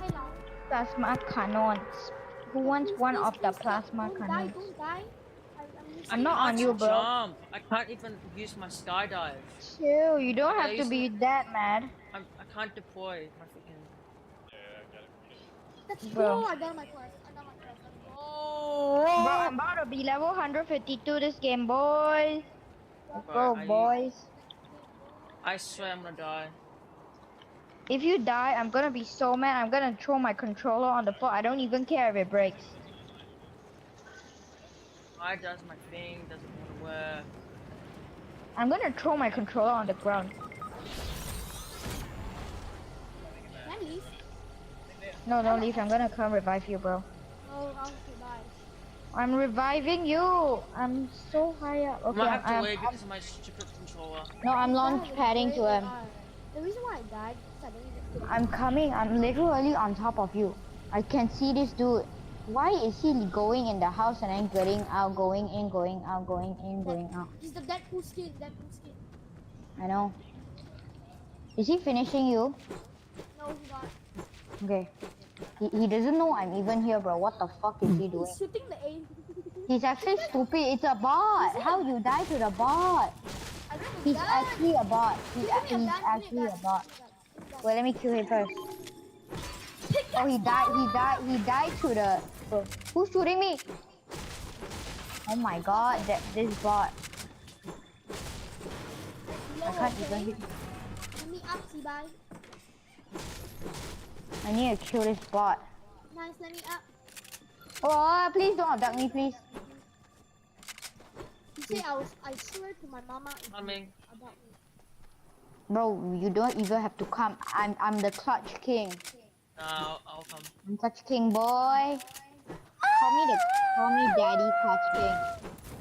plasma cannons. Who wants one of the plasma cannons? Don't die. I'm not on you, bro. Jump. I can't even use my skydive. Chill, you don't have to be that mad. I can't deploy my freaking. Let's Bro. go. I got my quest. Bro, I'm about to be level 152 this game, boys. Let's go, boys. I swear I'm gonna die. If you die, I'm gonna be so mad. I'm gonna throw my controller on the floor. I don't even care if it breaks. Why does my thing doesn't want to work? I'm gonna throw my controller on the ground. Can I leave? No, don't leave. I'm gonna come revive you, bro. Oh, I'll survive. I'm reviving you. I'm so high up. Okay, I might have to leave because of my stupid controller. No, I'm launch padding to him. The reason why I died is I didn't even. I'm coming. I'm literally on top of you. I can see this dude. Why is he going in the house and then getting out, going in, going out, going in, going out? He's the Deadpool skin. I know. Is he finishing you? No, he's not. Okay. He doesn't know I'm even here, bro. What the fuck is he doing? He's shooting the A. He's actually stupid. It's a bot. How you die to the bot? He's actually a bot. He's actually a bot. Wait, let me kill him first. Oh, he died. He died to the. Bro, who's shooting me? Oh my god, this bot. I can't even hit. Let me up, T-Bye. I need to kill this bot. Nice, let me up. Oh, please don't abduct me, please. You say I swear to my mama. Coming. About me. Bro, you don't even have to come. I'm the clutch king. No, I'll come. I'm clutch king, boy. Call me daddy clutch king.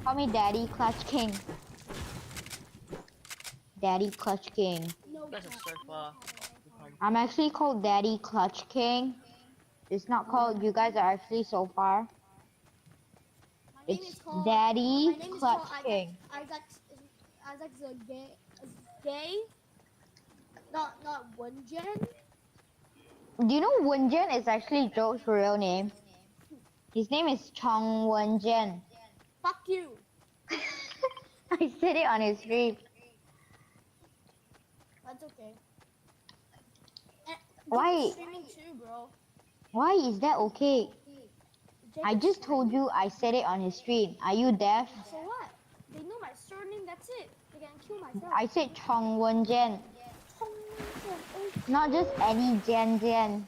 Call me daddy clutch king. Daddy clutch king. You guys are so far. I'm actually called daddy clutch king. It's not called. You guys are actually so far. It's daddy clutch king. Isaac's a gay. Not Wenjen. Do you know Wenjen is actually Joe's real name? His name is Chong Wenjen. Fuck you. I said it on his stream. That's okay. Why? Streaming too, bro. Why is that okay? I just told you I said it on his stream. Are you deaf? So what? They know my surname, that's it. They can kill myself. I said Chong Wenjen. Not just any Jen. Jen,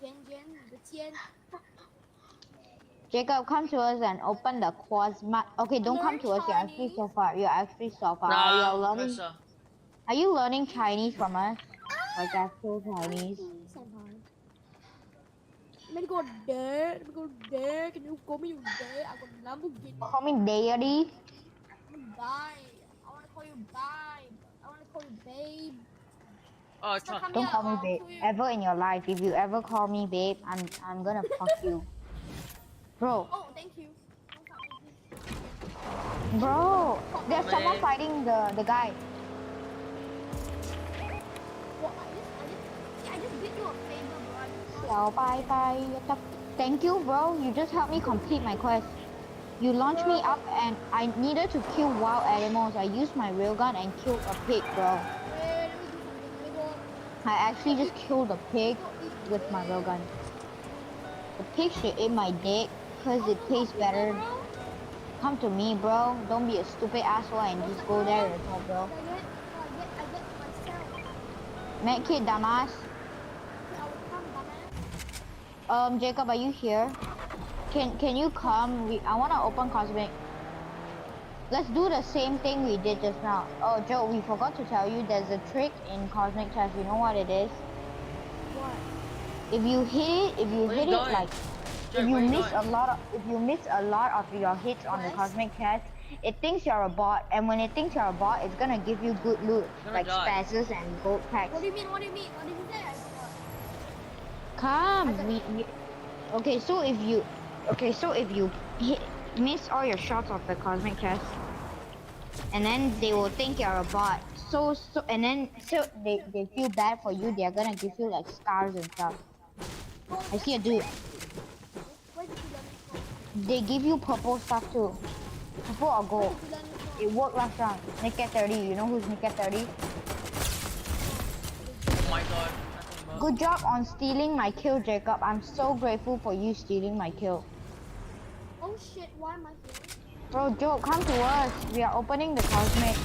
the Tien. Jacob, come to us and open the Quasma. Okay, don't come to us. You're actually so far. You're actually so far. Are you learning Chinese from us? Like actual Chinese? I'm gonna go there. Can you call me there? I'm gonna Lamborghini. Call me daddy. Bye. I wanna call you bye. I wanna call you babe. Oh, don't call me babe ever in your life. If you ever call me babe, I'm gonna fuck you, bro. Oh, thank you. Bro, there's someone fighting the guy. Well, I just did you a favor, bro. So bye. Thank you, bro. You just helped me complete my quest. You launched me up and I needed to kill wild animals. I used my railgun and killed a pig, bro. I actually just killed a pig with my railgun. The pig should eat my dick because it tastes better. Come to me, bro. Don't be a stupid asshole and just go there yourself, bro. Medkit, dumbass. Jacob, are you here? Can you come? I wanna open Cosmic. Let's do the same thing we did just now. Oh, Joe, we forgot to tell you there's a trick in Cosmic Chest. You know what it is? What? If you hit it like, if you miss a lot of your hits on the Cosmic Chest, it thinks you're a bot, and when it thinks you're a bot, it's gonna give you good loot, like spazzes and gold packs. What do you mean? What did you say? Come, okay, so if you miss all your shots of the Cosmic Chest, and then they will think you're a bot. and then they feel bad for you. They're gonna give you like scars and stuff. I see a dude. They give you purple stuff too. Purple or gold. It worked last round. Naked 30. You know who's Naked 30? Oh my god. Good job on stealing my kill, Jacob. I'm so grateful for you stealing my kill. Oh shit, why am I here? Bro, Joe, come to us. We are opening the cosmic.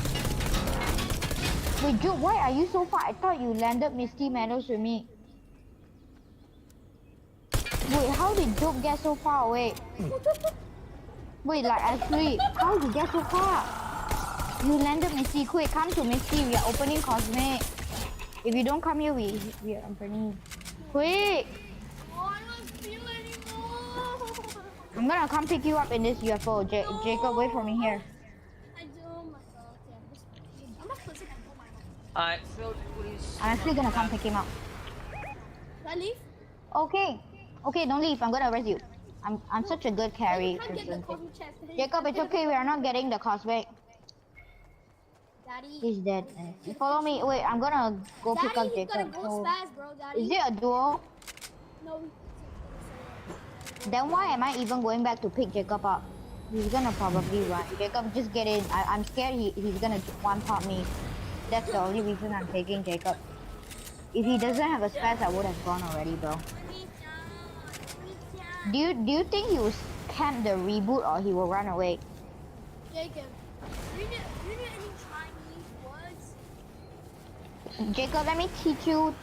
Wait, Joe, why are you so far? I thought you landed Misty Meadows with me. Wait, how did Joe get so far away? Wait, like actually, how did you get so far? You landed Misty. Quick, come to Misty. We are opening cosmic. If you don't come here, we are opening. Quick! Oh, I don't feel anymore. I'm gonna come pick you up in this UFO. Jacob, wait for me here. I do. Oh my god. Okay, I'm not closing. Oh my god. Alright, Phil, please. I'm actually gonna come pick him up. Should I leave? Okay. Okay, don't leave. I'm gonna arrest you. I'm such a good carry. Jacob, it's okay. We are not getting the cosmic. Daddy. He's dead. Follow me. Wait, I'm gonna go pick up Jacob. Go fast, bro, Daddy. Is it a duo? No. Then why am I even going back to pick Jacob up? He's gonna probably run. Jacob, just get in. I'm scared he's gonna one-pop me. That's the only reason I'm taking Jacob. If he doesn't have a spaz, I would have gone already, bro. Do you think he will camp the reboot or he will run away? Jacob, do you know any Chinese words? Jacob, let me teach you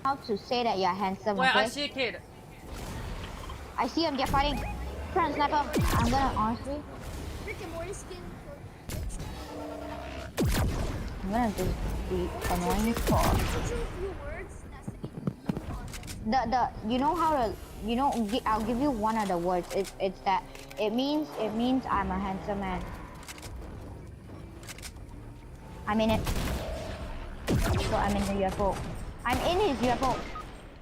how to say that you're handsome. Wait, okay? I see a kid. I see him. They're fighting. Try and snap him. I'm gonna honestly. Rick and Morty skin. I'm gonna just be annoying for. You know how to, you know, I'll give you one of the words. It's that it means I'm a handsome man. I'm in it. So I'm in the UFO. I'm in his UFO.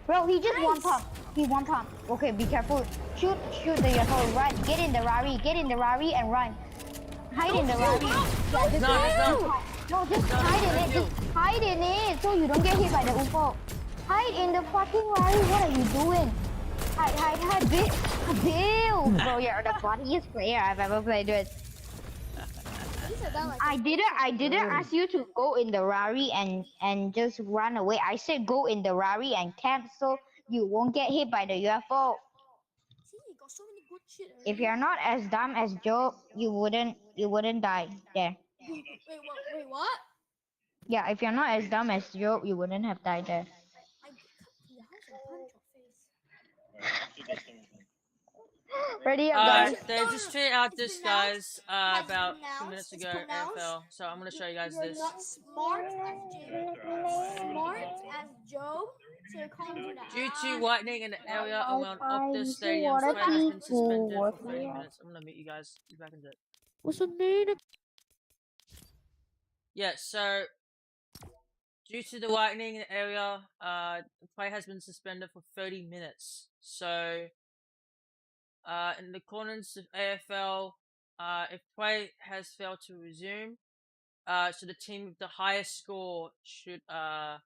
Bro, he just one pump. He one pump. Okay, be careful. Shoot the UFO. Run. Get in the Rari. Get in the Rari and run. Hide in the Rari. No, just hide in it. Just hide in it so you don't get hit by the UFO. Hide in the fucking Rari. What are you doing? Hide, bitch. Bill. Bro, you're the funniest player I've ever played with. I didn't ask you to go in the Rari and just run away. I said go in the Rari and camp so you won't get hit by the UFO. If you're not as dumb as Joe, you wouldn't die there. Wait, what? Yeah, if you're not as dumb as Joe, you wouldn't have died there. Ready up, guys. They just tweeted out this, guys, about 2 minutes ago, AFL. So I'm gonna show you guys this. Not smart as Joe. So you're calling me that. Due to lightning in the area around Optus Stadium, play has been suspended for 30 minutes. I'm gonna meet you guys. Be back in a bit. What's your name? Yeah, so due to the lightning in the area, the play has been suspended for 30 minutes. So in the corners of AFL, if play has failed to resume, so the team with the highest score shall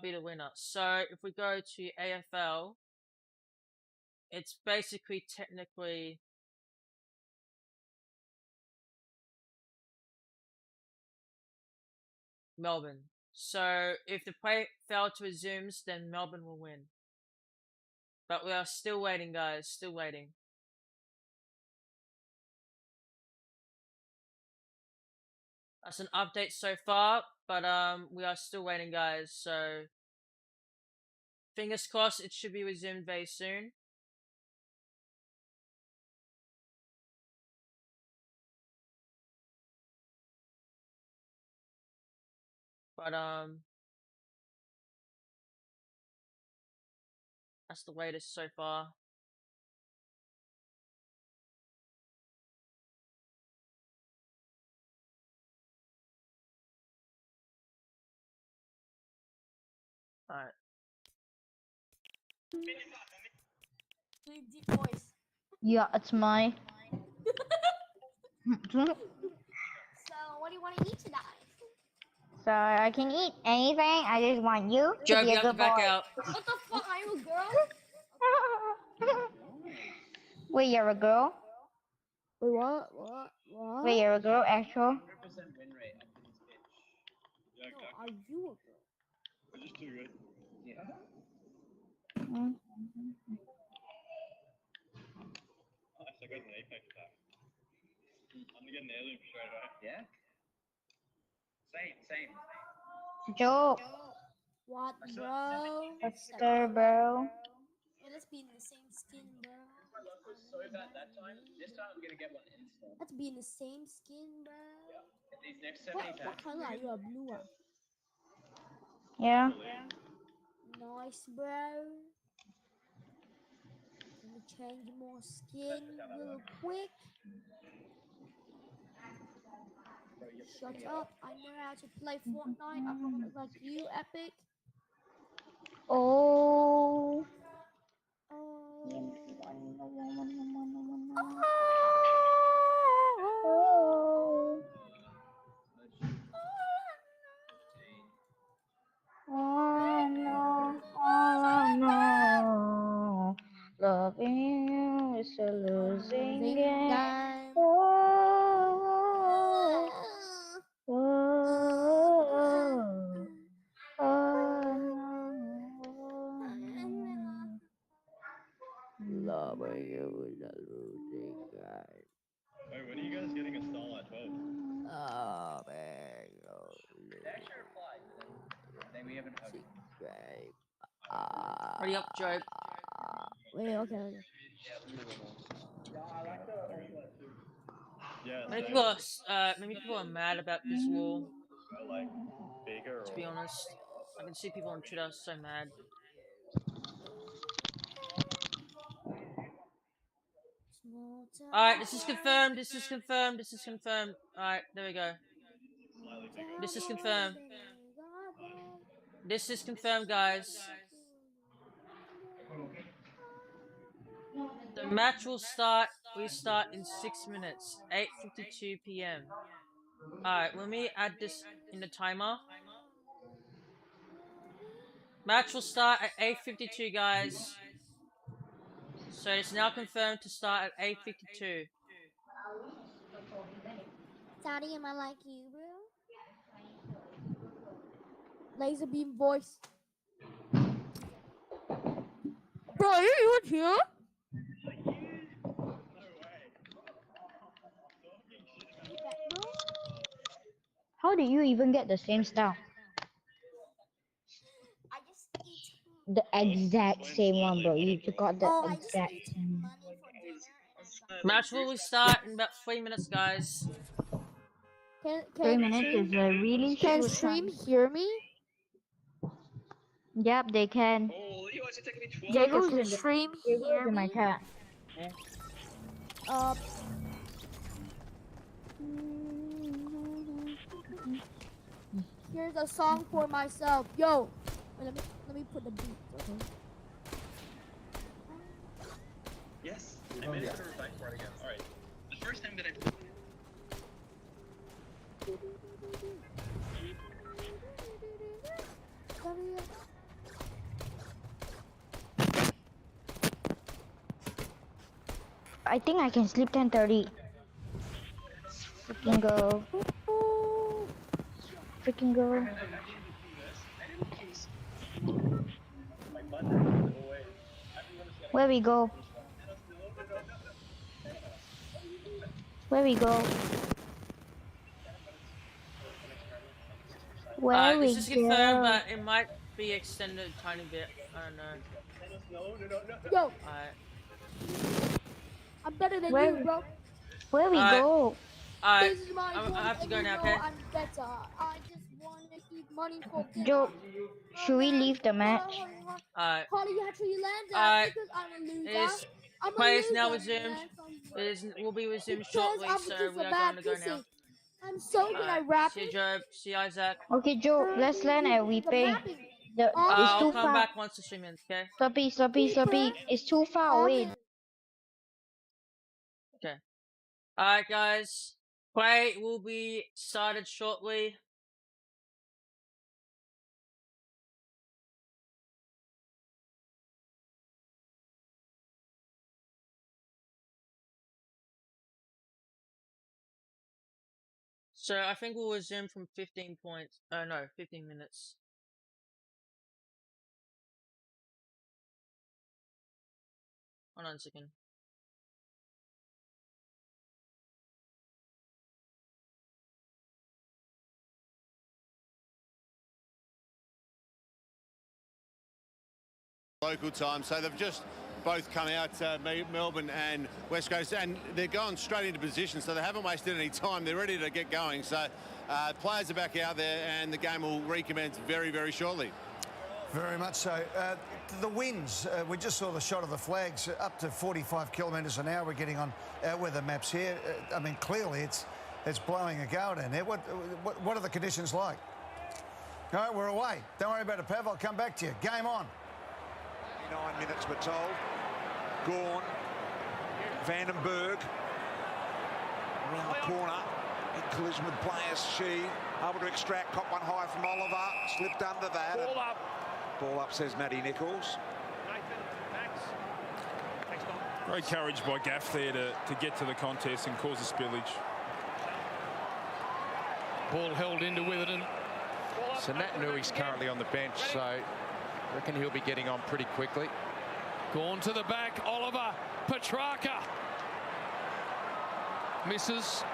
be the winner. So if we go to AFL, it's basically technically Melbourne. So if the play failed to resume, then Melbourne will win. But we are still waiting, guys. Still waiting. That's an update so far, but we are still waiting, guys. So fingers crossed, it should be resumed very soon. But that's the latest so far. Alright. Deep voice. Yeah, it's my. So what do you want to eat tonight? So I can eat anything. I just want you to Job, be you a have to good back boy. out. What the fuck? Are you a girl? Wait, you're a girl? Wait, what? Wait, you're a girl, actual? 100% win rate after this pitch. No, are you a girl? We're just too good. Yeah. Mm. Nice, I got an apex pack. I'm gonna get an heirloom straight away. Yeah? Same. Joe. What, bro? What's there, bro? Yeah, let's be in the same skin, bro. My luck was so bad that time. This time I'm gonna get one instant. Let's be in the same skin, bro. Yeah. Get these next 70 What color are you? A blue one? Yeah. Nice, bro. Let me change more skin real quick. Shut up. I know how to play Fortnite. I'm not like you, Epic. Oh. Oh. Oh no, oh no, loving you is a losing game. Oh, oh, oh, Loving you is a losing game. Wait, when are you guys getting a Starlight 12? Oh, man. They actually replied, then we haven't heard. Ready up, Job. Wait, okay. Yeah, I like the too. Yeah, Many people are mad about this wall. Like bigger To be honest, I can see people on Twitter so mad. Alright, this is confirmed. Alright, there we go. This is confirmed. This is confirmed, guys. The match will restart in 6 minutes, 8:52 p.m. Alright, let me add this in the timer. Match will start at 8:52, guys. So it's now confirmed to start at 8:52. Daddy, am I like you, bro? Laser beam voice. Bro, are you in here? how do you even get the same style? I just eat. The exact same one, bro. You got the exact same. Match will start in about 3 minutes, guys. 3 minutes is a really Can short stream time. hear me? Yep, they can. Oh, you guys are taking me 12. Jacob's Can in the stream Jacob's hear in my me? chat. Here's a song for myself. Yo, wait, let me put the beat. Okay. Yes, I managed to revive for it again. Alright, the first time that I. I think I can sleep 10:30. Freaking go. Freaking go. Where we go? Where we go? Where we This is confirmed, but it might be extended a tiny bit. I don't know. Yo, Alright. I'm better than Where- you, bro. Where we go? Alright, This is my I voice, have to and go you now, know okay? I'm better. I just want to keep money for dinner. Joe, should we leave the match? Alright. Holly, actually land Alright. because I'm a loser. Is I'm a play is loser. now man, resumed. Will be resumed Because shortly, I'm so just we a are bad going to go now. pussy. I'm so good at See you, rapping. Job. See you, Isaac. Okay, Joe, let's land at we The pay. rapping. It's I'll too come far. back once the stream ends, okay? Sloppy. It's too far away. Okay. Alright, guys. Play will be started shortly. So I think we'll resume from 15 points. No, 15 minutes. Hold on a second. Local time, so they've just both come out, Melbourne and West Coast, and they're going straight into position, so they haven't wasted any time. They're ready to get going, so players are back out there and the game will recommence very, very shortly. Very much so. The winds, we just saw the shot of the flags, up to 45 kilometres an hour we're getting on our weather maps here. I mean, clearly it's blowing a gale down there. What are the conditions like? All right, we're away. Don't worry about it, Pav. I'll come back to you. Game on. 9 minutes, we're told. Gorn, Vandenberg, around the corner, in collision with players. She able to extract, caught one high from Oliver, slipped under that. Ball up. Ball up, says Matty Nichols. Great courage by Gaff there to get to the contest and cause a spillage. Ball held into Witherden. So Nat Nui's currently on the bench, so I reckon he'll be getting on pretty quickly. Gone to the back, Oliver, Petrarca. Misses.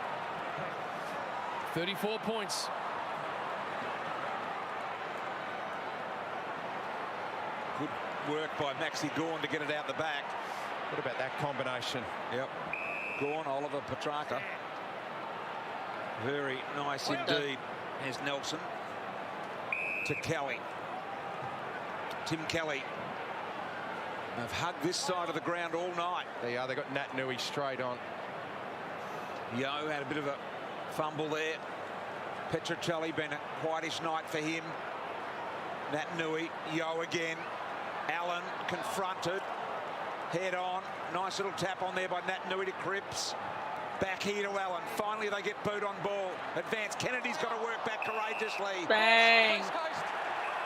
34 points. Good work by Maxi Gorn to get it out the back. What about that combination? Yep. Gorn, Oliver, Petrarca. Very nice indeed. There's Nelson. To Kelly. Tim Kelly. They've hugged this side of the ground all night. They are. They got Nat Nui straight on. Yo had a bit of a fumble there. Petruccelli, been a quietish night for him. Nat Nui, Yo again. Allen confronted. Head on. Nice little tap on there by Nat Nui to Cripps. Back here to Allen. Finally they get boot on ball. Advance. Kennedy's got to work back courageously. Bang!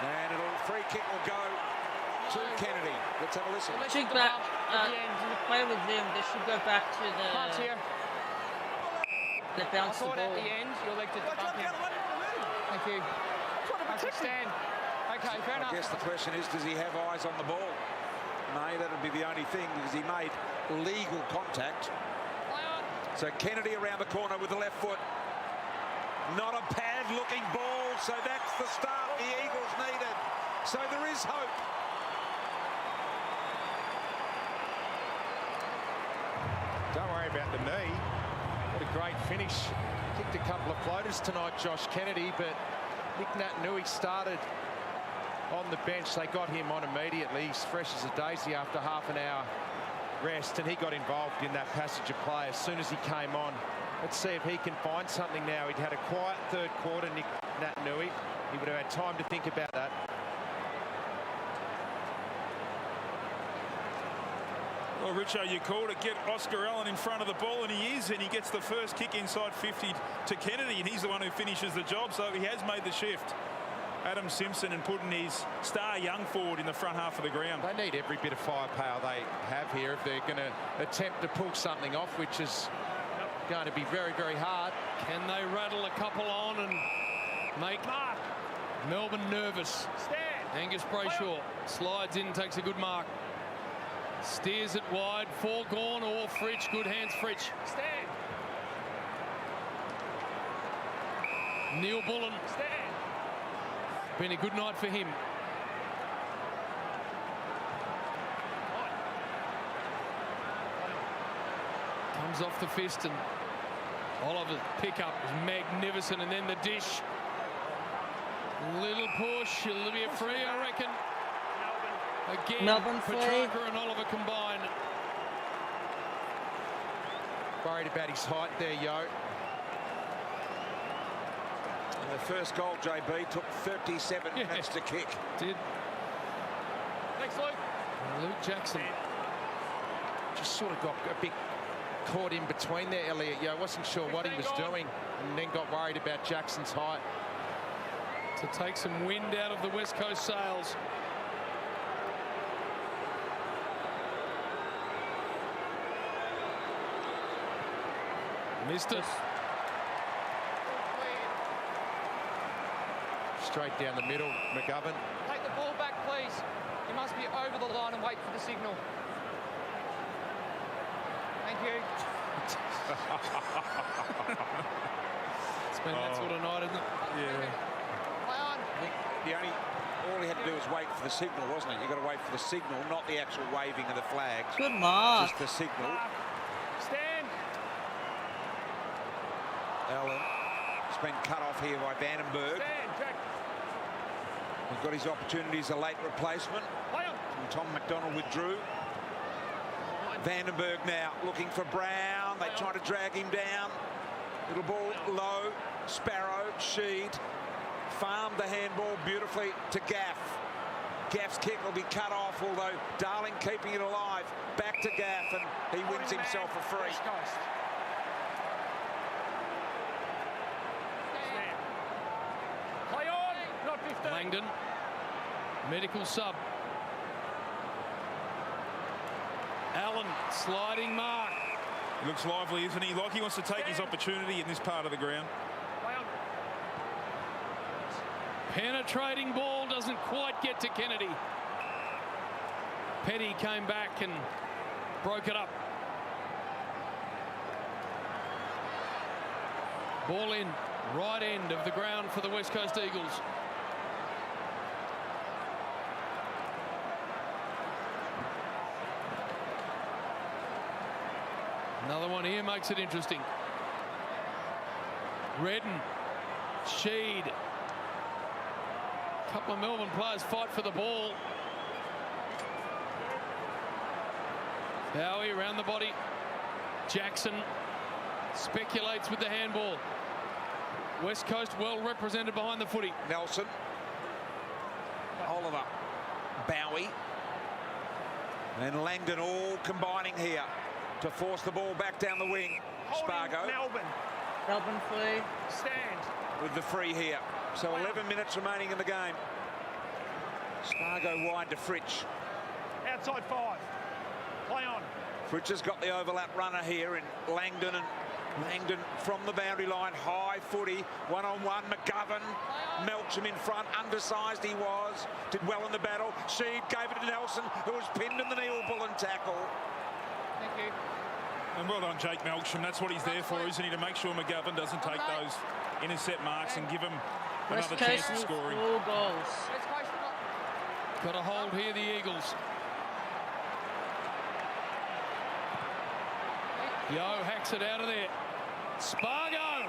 And a free kick will go to Kennedy. Let's have a listen. Should back, the play with them, they should go back to the bounce the ball. At the end, you elected to bump him. Thank you. Stand. Okay, fair enough. I guess the question is, does he have eyes on the ball? No, that would be the only thing, because he made legal contact. So Kennedy around the corner with the left foot. Not a pad-looking ball, so that's the start the Eagles needed. So there is hope. Don't worry about the knee. What a great finish. Kicked a couple of floaters tonight, Josh Kennedy, but Nick Nat Nui started on the bench. They got him on immediately. He's fresh as a daisy after half an hour rest, and he got involved in that passage of play as soon as he came on. Let's see if he can find something now. He'd had a quiet third quarter, Nick Nat Nui. He would have had time to think about that. Well, Richo, you called it. Get Oscar Allen in front of the ball, and he is, and he gets the first kick inside 50 to Kennedy, and he's the one who finishes the job, so he has made the shift. Adam Simpson and putting his star young forward in the front half of the ground. They need every bit of firepower they have here if they're going to attempt to pull something off, which is going to be very, very hard. Can they rattle a couple on and make Melbourne nervous? Angus Brayshaw slides in, takes a good mark. Steers it wide for Gorn or Fritsch. Good hands, Fritsch. Neil Bullen. Been a good night for him. Comes off the fist, and Oliver's pickup is magnificent, and then the dish. Little push, it'll be a free, I reckon. Again, Melbourne Petrarca and Oliver combined. Worried about his height there, Yo. And the first goal, JB, took 37 minutes to kick. Did. Thanks, Luke. Luke Jackson. Just sort of got a bit caught in between there, Elliot. Yo, wasn't sure what he was doing, and then got worried about Jackson's height. To take some wind out of the West Coast sails. Missed it. straight down the middle. McGovern. Take the ball back, please. You must be over the line and wait for the signal. Thank you. It's been that sort of night, isn't it? Yeah. Play on. All he had to do was wait for the signal, wasn't it? You've got to wait for the signal, not the actual waving of the flags. Good mark. Just the signal. Stand. Allen has been cut off here by Vandenberg. Stand, Jack. He's got his opportunity as a late replacement. Play on. And Tom McDonald withdrew. Vandenberg now looking for Brown. They try to drag him down. Little ball low. Sparrow, Sheed. Farmed the handball beautifully to Gaff. Gaff's kick will be cut off, although Darling keeping it alive. Back to Gaff, and he wins himself a free. Play on. Not 15. Langdon, medical sub. Allen, sliding mark. He looks lively, isn't he? Like he wants to take his opportunity in this part of the ground. Penetrating ball doesn't quite get to Kennedy. Petty came back and broke it up. Ball in, right end of the ground for the West Coast Eagles. Another one here makes it interesting. Redden, Sheed. A couple of Melbourne players fight for the ball. Bowie around the body. Jackson speculates with the handball. West Coast well represented behind the footy. Nelson. Oliver. Bowie. And Langdon all combining here to force the ball back down the wing. Spargo. Melbourne free. Stand. With the free here. So 11 minutes remaining in the game. Spargo wide to Fritsch. Outside 5. Play on. Fritsch has got the overlap runner here in Langdon, and Langdon from the boundary line. High footy, one-on-one. McGovern melts him in front. Undersized he was. Did well in the battle. Sheed gave it to Nelson, who was pinned in the knee pull and tackle. Thank you. And well done, Jake Melksham. That's what he's there for, isn't he? To make sure McGovern doesn't take those intercept marks and give him another chance of scoring. 4 goals. Got a hold here, the Eagles. Yo hacks it out of there. Spargo.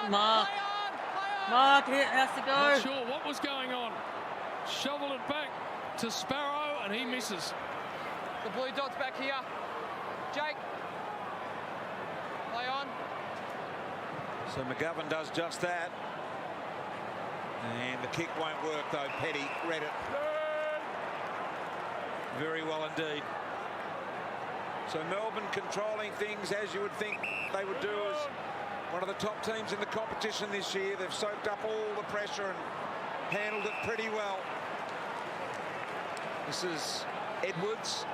Mark. Mark, it has to go. Not sure what was going on. Shoveled it back to Sparrow, and he misses. The blue dot's back here. Jake. Play on. So McGovern does just that. And the kick won't work, though. Petty read it very well indeed. So Melbourne controlling things as you would think they would do as one of the top teams in the competition this year. They've soaked up all the pressure and handled it pretty well. This is Edwards.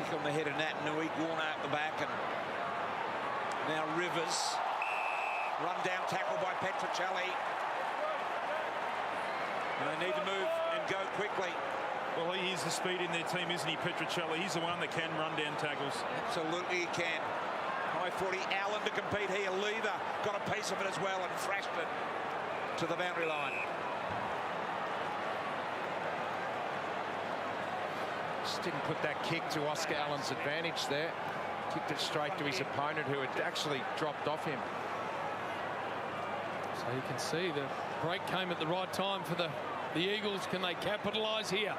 Kick on the head of Nat Nui, Warner at the back, and now Rivers. Run down tackle by Petruccelli. And they need to move and go quickly. Well, he is the speed in their team, isn't he, Petruccelli? He's the one that can run down tackles. Absolutely he can. High 40, Allen to compete here. Lever got a piece of it as well and thrashed it to the boundary line. Just didn't put that kick to Oscar Allen's advantage there. Kicked it straight to his opponent, who had actually dropped off him. So you can see the break came at the right time for the Eagles. Can they capitalise here?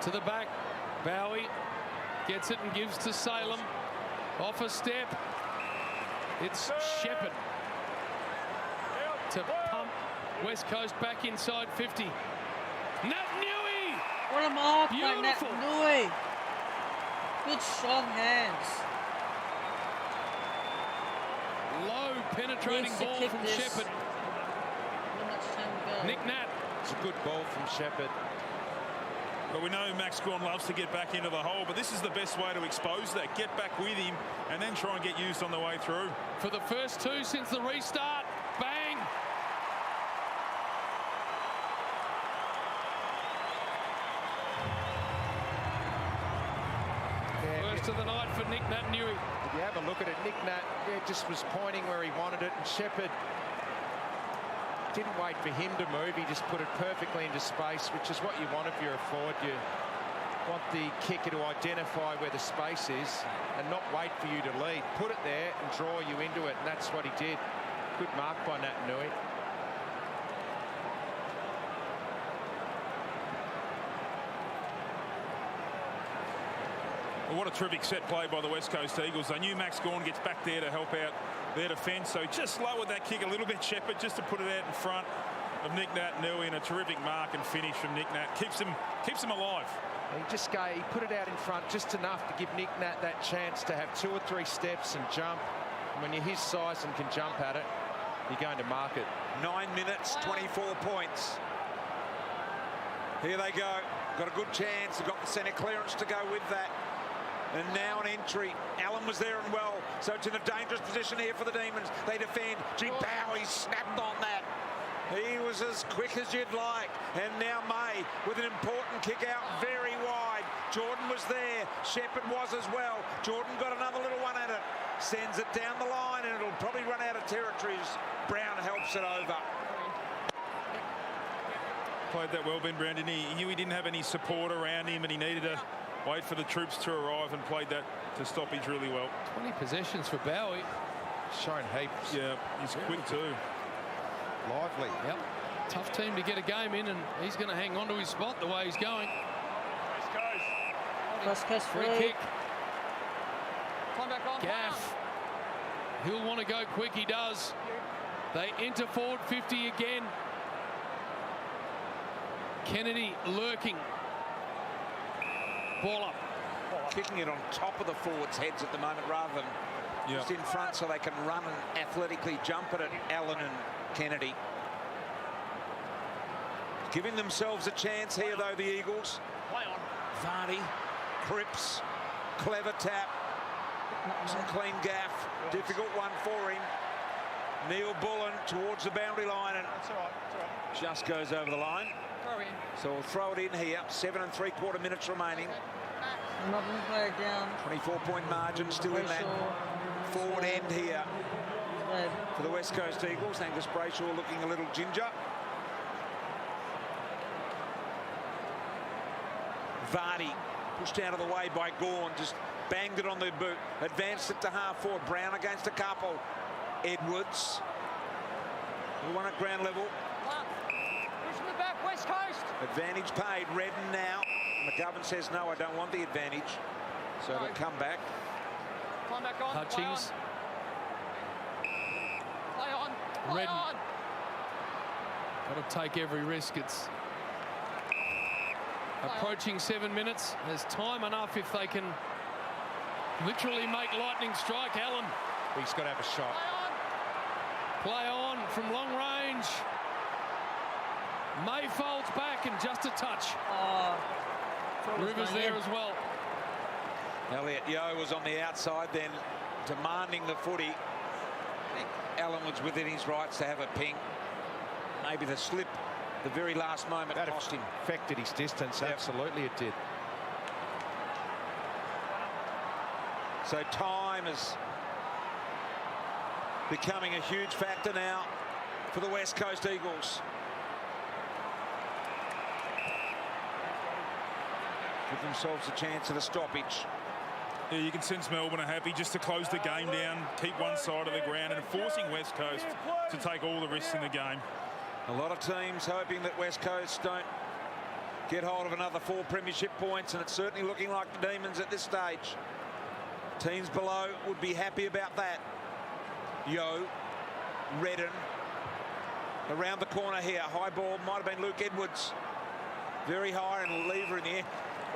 To the back. Bowie gets it and gives to Salem. Off a step. It's Shepherd to pump West Coast back inside 50. Nat Nui! What a mark by Nat Beautiful. Nui. Good strong hands. Low penetrating ball from Shepherd. Not much time to go. Nick Nat. It's a good ball from Shepherd. But we know Max Gawn loves to get back into the hole, but this is the best way to expose that. Get back with him and then try and get used on the way through. For the first two since the restart, bang. First of the night for Nick Naitanui. If you have a look at it, Nick Nat just was pointing where he wanted it, and Shepherd didn't wait for him to move. He just put it perfectly into space, which is what you want if you're a forward. You want the kicker to identify where the space is and not wait for you to lead. Put it there and draw you into it, and that's what he did. Good mark by Naitanui. Well, what a terrific set play by the West Coast Eagles. They knew Max Gawn gets back there to help out their defence, so just lowered that kick a little bit, Shepherd, just to put it out in front of Nick Naitanui, and a terrific mark and finish from Nick Nat. Keeps him alive. He put it out in front just enough to give Nick Nat that chance to have 2 or 3 steps and jump. And when you're his size and can jump at it, you're going to mark it. 9 minutes, 24 points. Here they go. Got a good chance. They've got the centre clearance to go with that. And now an entry. Allen was there and well, so it's in a dangerous position here for the Demons. They defend. Gee, Bowie snapped on that. He was as quick as you'd like. And now May with an important kick out very wide. Jordan was there. Shepherd was as well. Jordan got another little one at it. Sends it down the line, and it'll probably run out of territories. Brown helps it over. Played that well, Ben Brown, didn't he? He knew he didn't have any support around him, and he needed to wait for the troops to arrive, and played that to stoppage really well. 20 possessions for Bowie. Shown heaps. Yeah, he's quick too. Lively. Yep. Tough team to get a game in, and he's going to hang on to his spot the way he's going. West Coast free kick. Gaff. He'll want to go quick. He does. They enter forward 50 again. Kennedy lurking. Ball up. Kicking it on top of the forwards' heads at the moment rather than just in front, so they can run and athletically jump it at Allen and Kennedy. Giving themselves a chance here, though, the Eagles. Play on. Vardy, Cripps, clever tap. Some clean gaff. Difficult one for him. Neil Bullen towards the boundary line, and That's all right. just goes over the line. Throw in. So we'll throw it in here. 7 3/4 minutes remaining. Melbourne player down. 24-point margin still in that forward end here for the West Coast Eagles. Angus Brayshaw looking a little ginger. Vardy pushed out of the way by Gawn, just banged it on the boot, advanced it to half forward. Brown against a couple. Edwards, the one at ground level. Pushing it back, West Coast. Advantage paid. Redden now. McGovern says no, I don't want the advantage. So it'll come back. Climb back on. Hutchings. Play on. Play Redden. on. Got to take every risk. It's approaching 7 minutes. There's time enough if they can literally make lightning strike. Allen. He's got to have a shot. Play on from long range. May folds back and just a touch. Rivers there as well. Elliot Yeo was on the outside then, demanding the footy. I think Allen was within his rights to have a ping. Maybe the slip, the very last moment, That cost him. affected his distance. Yep. Absolutely it did. So time is becoming a huge factor now for the West Coast Eagles. Give themselves a chance at a stoppage. Yeah, you can sense Melbourne are happy just to close the game down, keep one side of the ground, and forcing West Coast to take all the risks in the game. A lot of teams hoping that West Coast don't get hold of another 4 premiership points, and it's certainly looking like the Demons at this stage. Teams below would be happy about that. Yeo, Redden, around the corner here. High ball, might have been Luke Edwards. Very high, and Lever in the air,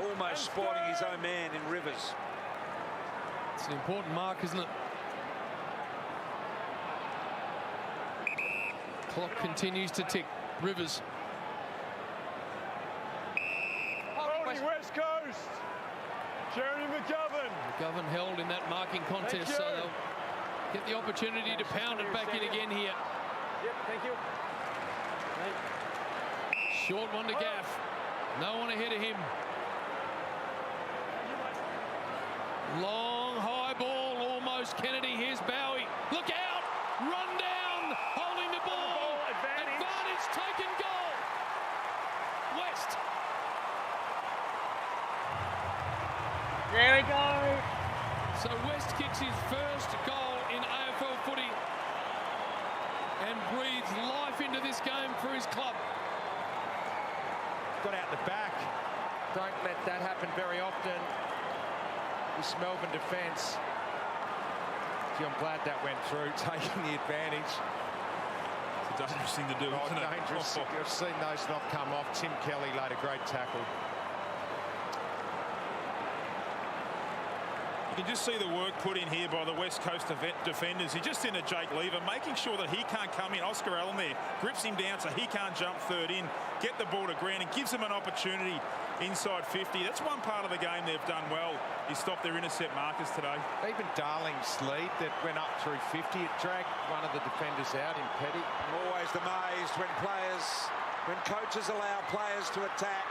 almost spotting his own man in Rivers. It's an important mark, isn't it? Clock continues to tick. Rivers. McGovern held in that marking contest, so they'll get the opportunity to pound it back in again here. Yep, thank you. Short one to Gaff. No one ahead of him. Long high ball, almost Kennedy. Here's Bowie. Look out! Run down, holding the ball. Advantage taken, goal. West. There we go. So West kicks his first goal in AFL footy and breathes life into this game for his club. Got out the back. Don't let that happen very often. This Melbourne defence. Gee, I'm glad that went through, taking the advantage. It's a dangerous thing to do, isn't it? Dangerous. I've seen those not come off. Tim Kelly laid a great tackle. You can just see the work put in here by the West Coast defenders. He just into Jake Lever, making sure that he can't come in. Oscar Allen there grips him down so he can't jump third in, get the ball to ground and gives him an opportunity inside 50. That's one part of the game they've done well, is stop their intercept markers today. Even Darling's lead that went up through 50, it dragged one of the defenders out in Petty. I'm always amazed when coaches allow players to attack.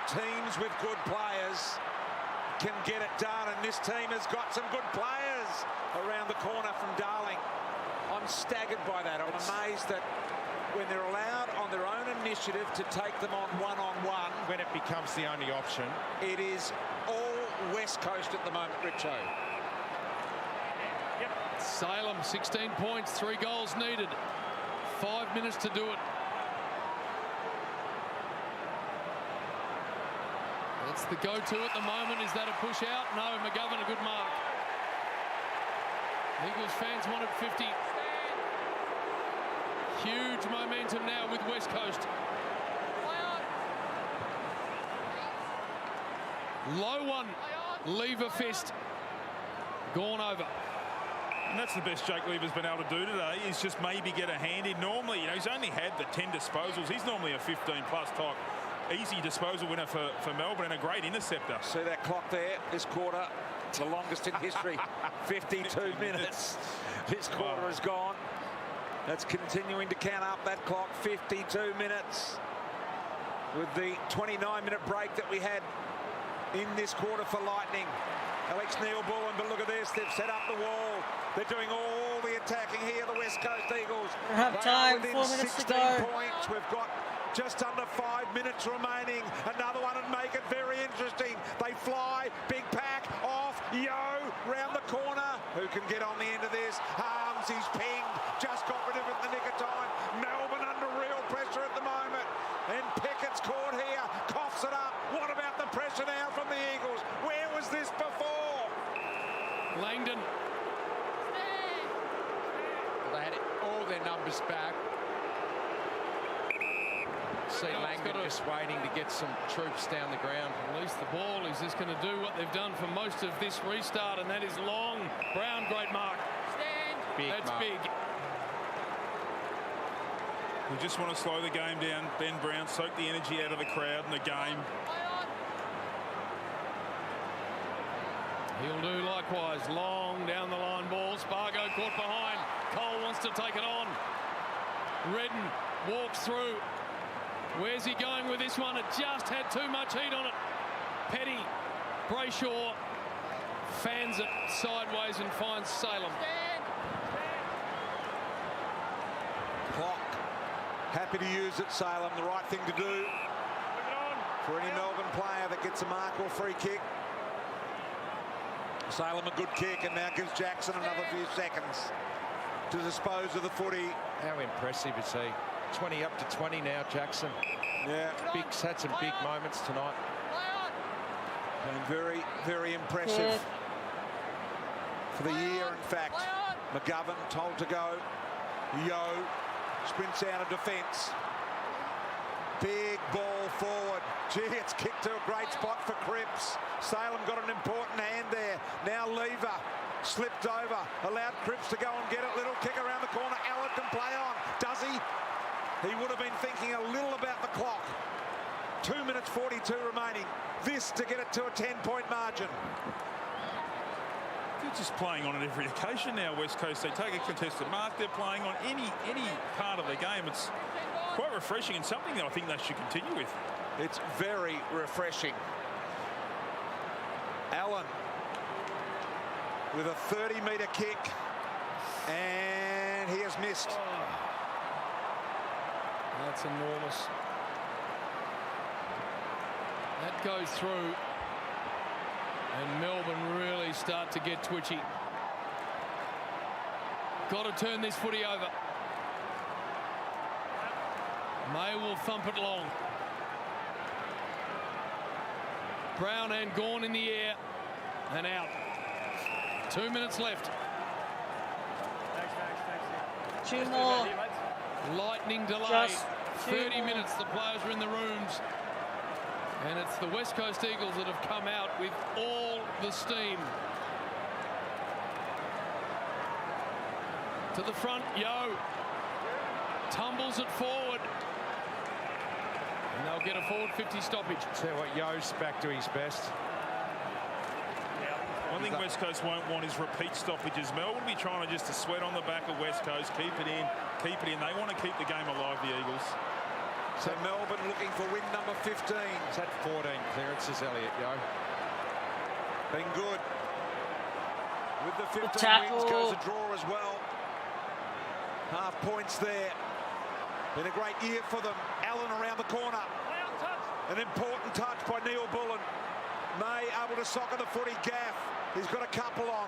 Teams with good players can get it done, and this team has got some good players around the corner from Darling. I'm staggered by that. I'm amazed that when they're allowed on their own initiative to take them on one-on-one, when it becomes the only option, it is all West Coast at the moment, Richo. Yep. Salem, 16 points, 3 goals needed. 5 minutes to do it. That's the go-to at the moment. Is that a push out? No, McGovern, a good mark. Eagles fans wanted 50. Huge momentum now with West Coast. Low one, Lever fist. Gone over. And that's the best Jake Lever's been able to do today, is just maybe get a hand in. Normally, you know, he's only had the 10 disposals. He's normally a 15-plus type. Easy disposal winner for Melbourne and a great interceptor. See that clock there? This quarter, it's the longest in history. 52 minutes. This quarter is gone. That's continuing to count up that clock. 52 minutes. With the 29-minute break that we had in this quarter for Lightning. Alex Neil-Bullen, but look at this. They've set up the wall. They're doing all the attacking here, the West Coast Eagles. Half time, 4 minutes to go. Points. We've got just under 5 minutes remaining. Another one and make it very interesting. They fly, big pack, off, Yo, round the corner. Who can get on the end of this? Harms, he's pinged, just got rid of it in the nick of time. Melbourne under real pressure at the moment. And Pickett's caught here, coughs it up. What about the pressure now from the Eagles? Where was this before? Langdon. They had all their numbers back. See Langdon just waiting to get some troops down the ground. Release the ball. Is this going to do what they've done for most of this restart? And that is long. Brown, great mark. Stand. Big That's mark. big. We just want to slow the game down. Ben Brown, soak the energy out of the crowd and the game. He'll do likewise. Long down the line ball. Spargo caught behind. Cole wants to take it on. Redden walks through. Where's he going with this one? It just had too much heat on it. Petty, Brayshaw fans it sideways and finds Salem. Clock. Happy to use it, Salem. The right thing to do for any Melbourne player that gets a mark or free kick. Salem a good kick, and now gives Jackson another few seconds to dispose of the footy. How impressive is he? 20 up to 20 now, Jackson. Yeah. Had some big moments tonight. And very, very impressive for the year, in fact. McGovern told to go. Yo sprints out of defence. Big ball forward. Gee, it's kicked to a great spot for Cripps. Salem got an important hand there. Now Lever slipped over. Allowed Cripps to go and get it. Little kick around the corner. Allen can play on. Does he? He would have been thinking a little about the clock. 2 minutes 42 remaining. This assist to get it to a 10-point margin. They're just playing on it every occasion now, West Coast. They take a contested mark. They're playing on any part of the game. It's quite refreshing and something that I think they should continue with. It's very refreshing. Allen with a 30-metre kick, and he has missed. That's enormous. That goes through, and Melbourne really start to get twitchy. Got to turn this footy over. May will thump it long. Brown and Gawn in the air and out. 2 minutes left. Two more. Lightning delay. Just 30 minutes. The players are in the rooms. And it's the West Coast Eagles that have come out with all the steam. To the front, Yo. Tumbles it forward. And they'll get a forward 50 stoppage. See what, Yo's back to his best. One thing West Coast won't want is repeat stoppages. Melbourne will be trying to just sweat on the back of West Coast, keep it in. They want to keep the game alive, the Eagles. So Melbourne looking for win number 15. It's had 14 clearances, Elliot, Yo. Been good. With the 15 wins goes a draw as well. Half points there. Been a great year for them. Allen around the corner. An important touch by Neil Bullen. May able to socket the footy. Gaff. He's got a couple on.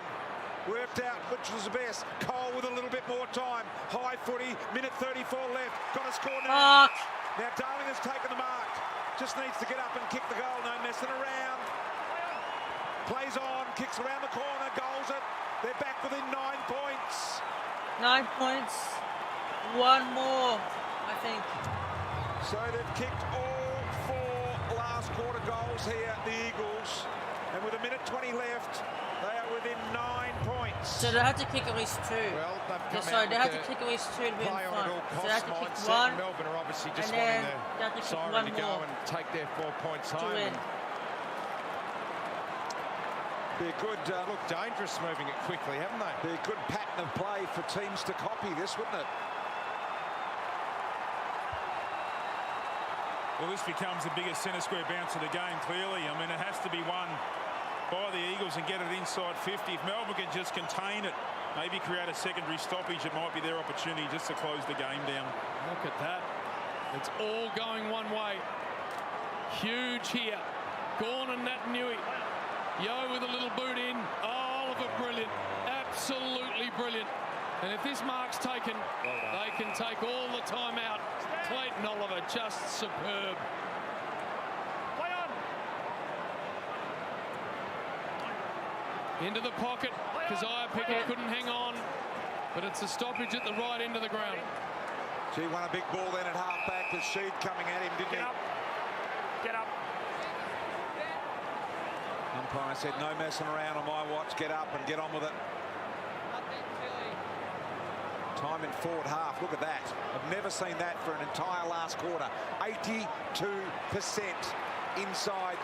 Worked out which was the best. Cole with a little bit more time. High footy. Minute 34 left. Got to score now. Now Darling has taken the mark. Just needs to get up and kick the goal. No messing around. Plays on. Kicks around the corner. Goals it. They're back within 9 points. 9 points. One more, I think. So they've kicked all 4 last quarter goals here, the Eagles. And with a minute 20 left, they are within 9 points. So they have to kick at least 2. Well, they've come sorry, out they have with to kick at least 2 to be in play on front. at all So they costs have to kick mindset. 1. Melbourne are obviously just and wanting they have to their kick siren one to go more and take their 4 points to home. win. Be a good look dangerous moving it quickly, haven't they? Be a good pattern of play for teams to copy this, wouldn't it? Well, this becomes the biggest centre square bounce of the game, clearly. I mean, it has to be won by the Eagles and get it inside 50. If Melbourne can just contain it, maybe create a secondary stoppage, it might be their opportunity just to close the game down. Look at that. It's all going one way. Huge here. Gawn and Naitanui. Yo with a little boot in. Oh, Oliver, brilliant. Absolutely brilliant. And if this mark's taken, they can take all the time out. Clayton Oliver, just superb. Play on. Into the pocket. Keziah Pickett couldn't hang on. But it's a stoppage at the right end of the ground. She won a big ball then at half-back with Sheed coming at him, didn't he? Get up. Umpire said, no messing around on my watch. Get up and get on with it. Time in forward half. Look at that. I've never seen that for an entire last quarter. 82% inside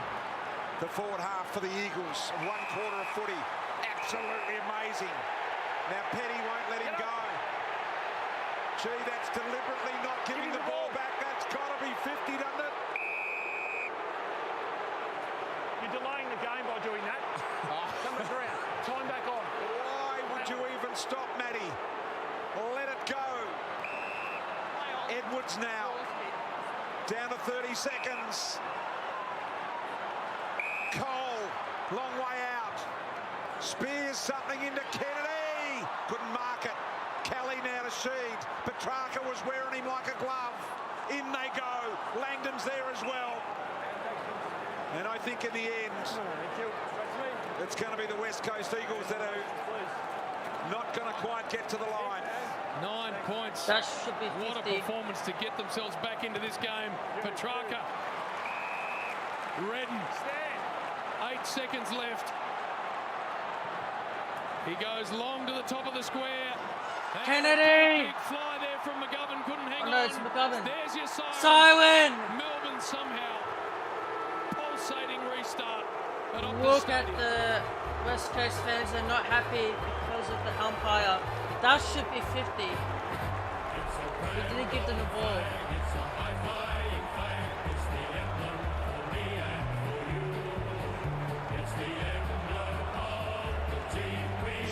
the forward half for the Eagles. 1 quarter of footy. Absolutely amazing. Now Petty won't let him go. Gee, that's deliberately not giving the ball back. That's got to be 50, doesn't it? You're delaying the game by doing that. Come back around. Time back on. Why would you even stop, Matty? Let it go. Edwards now. Down to 30 seconds. Cole, long way out. Spears something into Kennedy. Couldn't mark it. Kelly now to Sheed. Petrarca was wearing him like a glove. In they go. Langdon's there as well. And I think in the end, it's going to be the West Coast Eagles that are not going to quite get to the line. 9 points. That should be 50. What a performance to get themselves back into this game. Petrarca. Redden. 8 seconds left. He goes long to the top of the square. Kennedy! Big fly there from McGovern. Couldn't hang Oh, on. no, it's McGovern. There's your siren. Siren! Melbourne somehow pulsating restart at Optus Look at Stadium. the West Coast fans, they're not happy because of the umpire. That should be 50. We didn't give them the ball.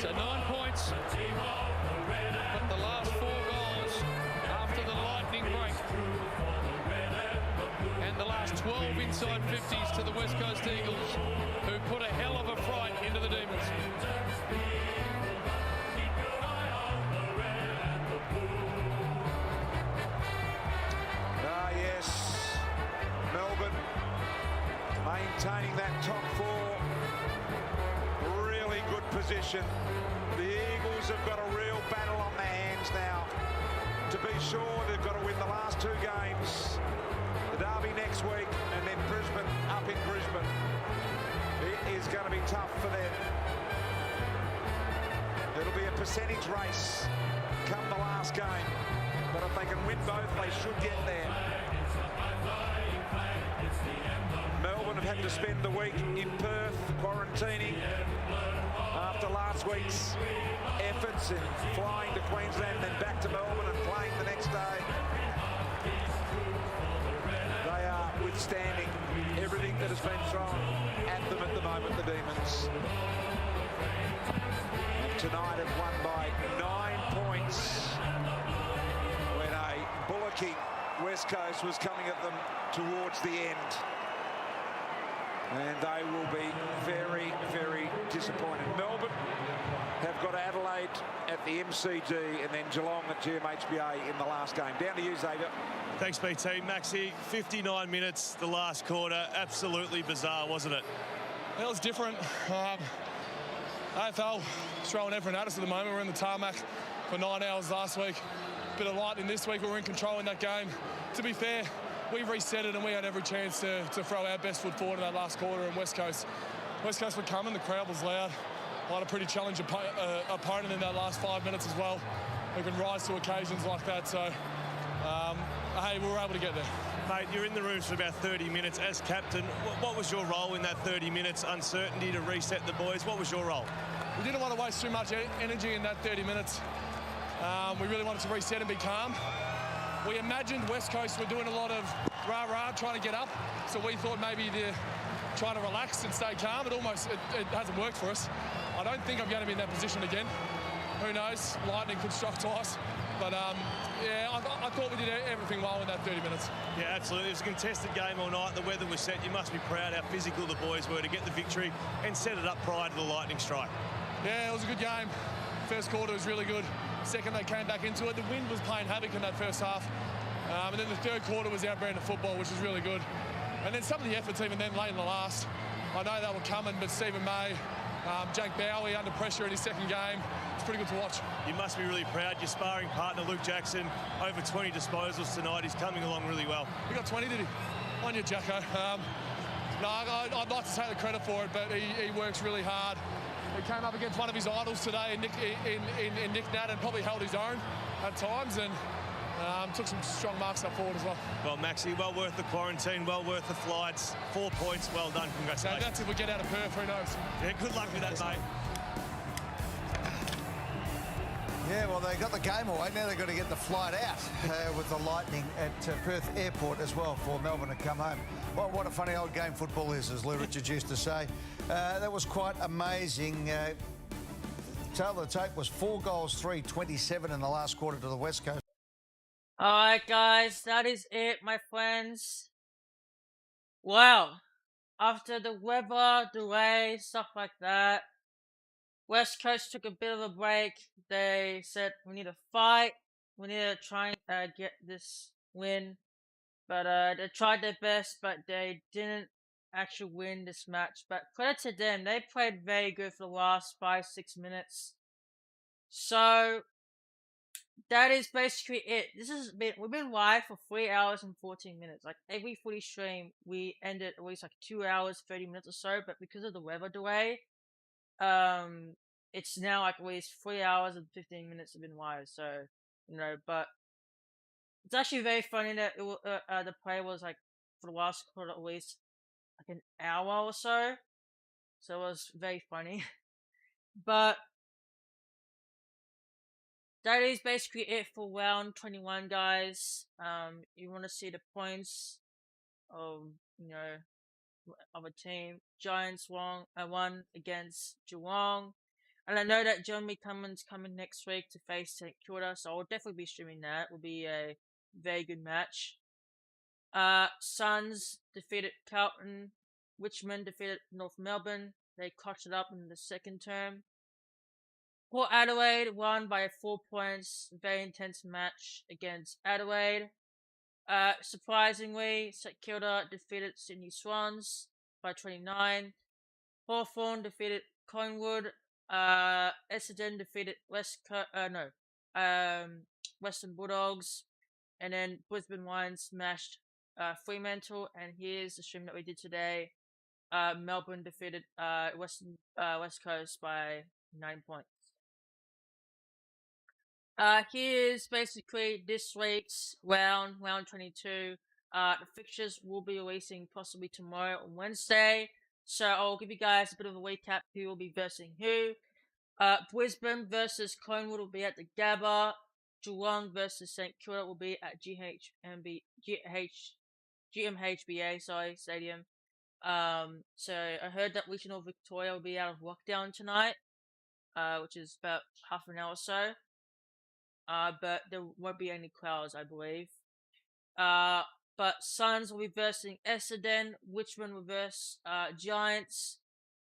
So 9 points, but the last 4 goals after the lightning break. And the last 12 inside 50s to the West Coast Eagles, who put a hell of a fright into the Demons. Ah, yes. Melbourne maintaining that top 4. Really good position. The Eagles have got a real battle on their hands now. To be sure, they've got to win the last 2 games. The derby next week, and then Brisbane up in Brisbane. It is going to be tough for them. It'll be a percentage race come the last game. But if they can win both, they should get there. Melbourne have had to spend the week in Perth quarantining after last week's efforts in flying to Queensland, then back to Melbourne and playing the next day. They are withstanding everything that has been thrown at them at the moment, the Demons. And tonight have won by 9 points when a bullocking West Coast was coming at them towards the end. And they will be very, very disappointed. Melbourne have got Adelaide at the MCG and then Geelong at GMHBA in the last game. Down to you, Xavier. Thanks, BT. Maxi, 59 minutes, the last quarter. Absolutely bizarre, wasn't it? It was different. AFL is throwing everything at us at the moment. We're in the tarmac for 9 hours last week. Bit of lightning this week. We were in control in that game. To be fair, we reset it and we had every chance to throw our best foot forward in that last quarter. And West Coast were coming. The crowd was loud. I had a pretty challenging opponent in that last 5 minutes as well. We can rise to occasions like that. So, hey, we were able to get there. Mate, you're in the rooms for about 30 minutes. As captain, what was your role in that 30 minutes? Uncertainty to reset the boys. What was your role? We didn't want to waste too much energy in that 30 minutes. We really wanted to reset and be calm. We imagined West Coast were doing a lot of rah-rah, trying to get up. So we thought maybe they're trying to relax and stay calm. It hasn't worked for us. I don't think I'm going to be in that position again. Who knows? Lightning could strike twice. But, yeah, I thought we did everything well in that 30 minutes. Yeah, absolutely. It was a contested game all night. The weather was set. You must be proud how physical the boys were to get the victory and set it up prior to the lightning strike. Yeah, it was a good game. First quarter was really good. Second, they came back into it. The wind was playing havoc in that first half. And then the third quarter was our brand of football, which was really good. And then some of the efforts even then late in the last. I know they were coming, but Stephen May, Jake Bowie under pressure in his second game. It's pretty good to watch. You must be really proud. Your sparring partner, Luke Jackson, over 20 disposals tonight. He's coming along really well. He got 20, did he? On you, Jacko. No, I'd like to take the credit for it, but he works really hard. He came up against one of his idols today in Nick Nat and probably held his own at times and took some strong marks up forward as well. Well, Maxi, well worth the quarantine, well worth the flights. 4 points, well done, congratulations. So that's if we get out of Perth, who knows? Yeah, good luck with that, mate. Yeah, well, they got the game away. Now they've got to get the flight out with the lightning at Perth Airport as well for Melbourne to come home. Well, what a funny old game football is, as Lou Richards used to say. That was quite amazing. Tail of the tape was 4 goals, 3-27 in the last quarter to the West Coast. Alright, guys, that is it, my friends. Wow. After the weather, delay, stuff like that, West Coast took a bit of a break. They said, we need to fight. We need to try and get this win. But they tried their best, but they didn't actually win this match. But credit to them. They played very good for the last 5-6 minutes. So that is basically it. We've been live for 3 hours and 14 minutes. Like every footy stream, we ended at least like 2 hours, 30 minutes or so. But because of the weather delay, it's now like at least 3 hours and 15 minutes have been live. So, you know, but it's actually very funny that the play was like for the last quarter at least like an hour or so. So it was very funny. But that is basically it for round 21, guys. You want to see the points of, of a team. Giants won against Geelong. And I know that Jeremy Cummins coming next week to face St Kilda, so I'll definitely be streaming that. It will be a very good match. Suns defeated Carlton. Richmond defeated North Melbourne. They clutched it up in the second term. Port Adelaide won by 4 points. Very intense match against Adelaide. Surprisingly, St Kilda defeated Sydney Swans by 29. Hawthorn defeated Collingwood. Essendon defeated Western Bulldogs. And then Brisbane Lions smashed Fremantle. And here's the stream that we did today. Melbourne defeated West Coast by 9 points. Here's basically this week's round 22. The fixtures will be releasing possibly tomorrow on Wednesday. So I'll give you guys a bit of a recap who will be versing who. Brisbane versus Collingwood will be at the Gabba. Geelong versus St Kilda will be at GMHBA Stadium. So I heard that Regional Victoria will be out of lockdown tonight, which is about half an hour or so. But there won't be any crowds, I believe. But Suns will be versing Essendon. Richmond will verse Giants.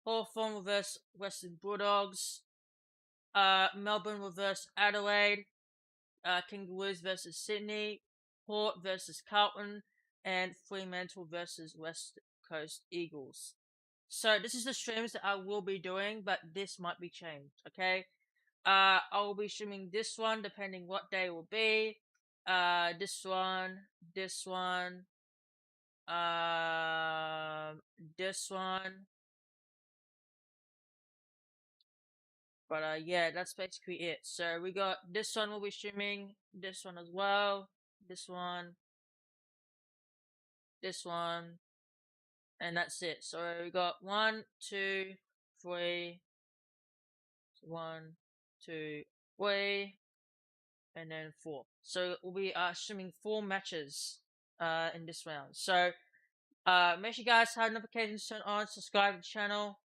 Hawthorn will verse Western Bulldogs. Melbourne will verse Adelaide. Kangaroos versus Sydney. Port versus Carlton. And Fremantle versus West Coast Eagles. So this is the streams that I will be doing, but this might be changed, okay? I will be streaming this one depending what day it will be. This one, this one, this one. But yeah, that's basically it. So we got this one will be streaming, this one as well, this one, and that's it. So we got 1, 2, 3, 1, 2, 3, and then 4. So we'll be streaming 4 matches in this round. So make sure you guys have notifications turned on, subscribe to the channel,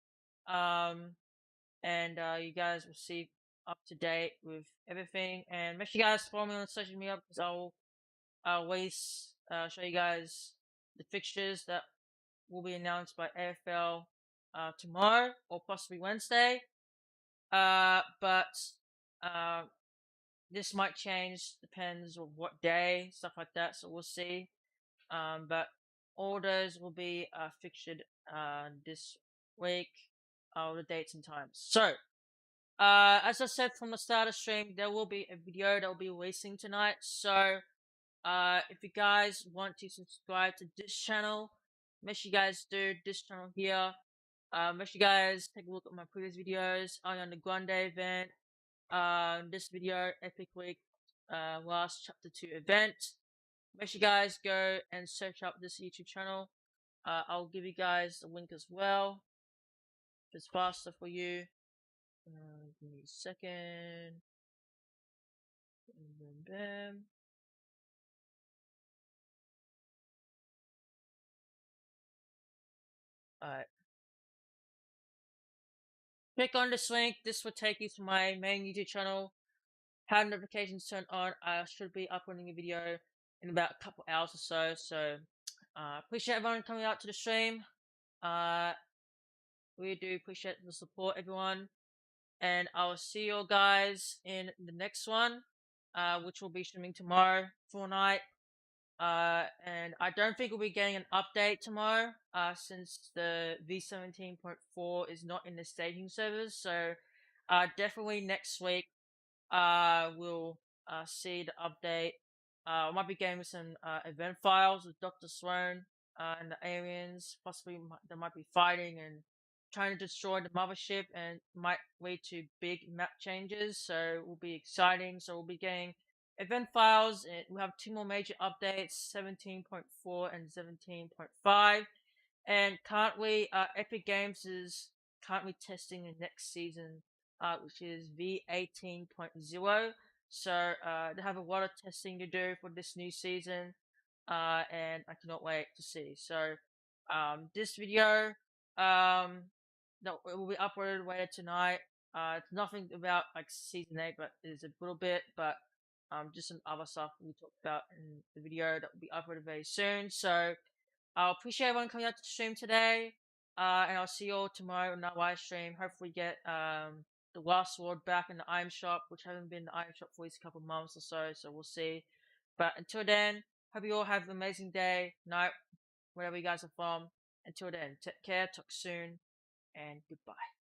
and you guys will see up to date with everything. And make sure you guys follow me on social media because I'll always show you guys the fixtures that will be announced by AFL tomorrow or possibly Wednesday. But this might change, depends on what day, stuff like that. So we'll see. But all those will be fixtured this week, all the dates and times. So, as I said from the start of the stream, there will be a video that will be releasing tonight. So, if you guys want to subscribe to this channel, make sure you guys do this channel here. Make sure you guys take a look at my previous videos on the Grande event. This video, Epic Week, last chapter 2 event. Make sure you guys go and search up this YouTube channel. I'll give you guys a link as well. If it's faster for you. Give me a second. Bam. Alright. Click on this link. This will take you to my main YouTube channel. Have notifications turned on. I should be uploading a video in about a couple hours or so. So, appreciate everyone coming out to the stream. We do appreciate the support, everyone. And I will see you guys in the next one, which will be streaming tomorrow for night. And I don't think we'll be getting an update tomorrow, since the V17.4 is not in the staging servers. So, definitely next week, we'll see the update. I might be getting some event files with Dr. Sloan and the aliens. Possibly they might be fighting and trying to destroy the mothership, and might lead to big map changes. So it will be exciting. So we'll be getting event files. And we'll have 2 more major updates: 17.4 and 17.5. And currently, Epic Games is currently testing the next season, which is V18.0. So they have a lot of testing to do for this new season, and I cannot wait to see. So this video that will be uploaded later tonight. It's nothing about like season 8, but it's a little bit, but just some other stuff we talked about in the video that will be uploaded very soon. So I'll appreciate everyone coming out to the stream today, and I'll see you all tomorrow on that live stream. Hopefully get the last sword back in the item shop, which haven't been in the item shop for at least a couple months or so, so we'll see. But until then, hope you all have an amazing day, night, wherever you guys are from. Until then, take care, talk soon, and goodbye.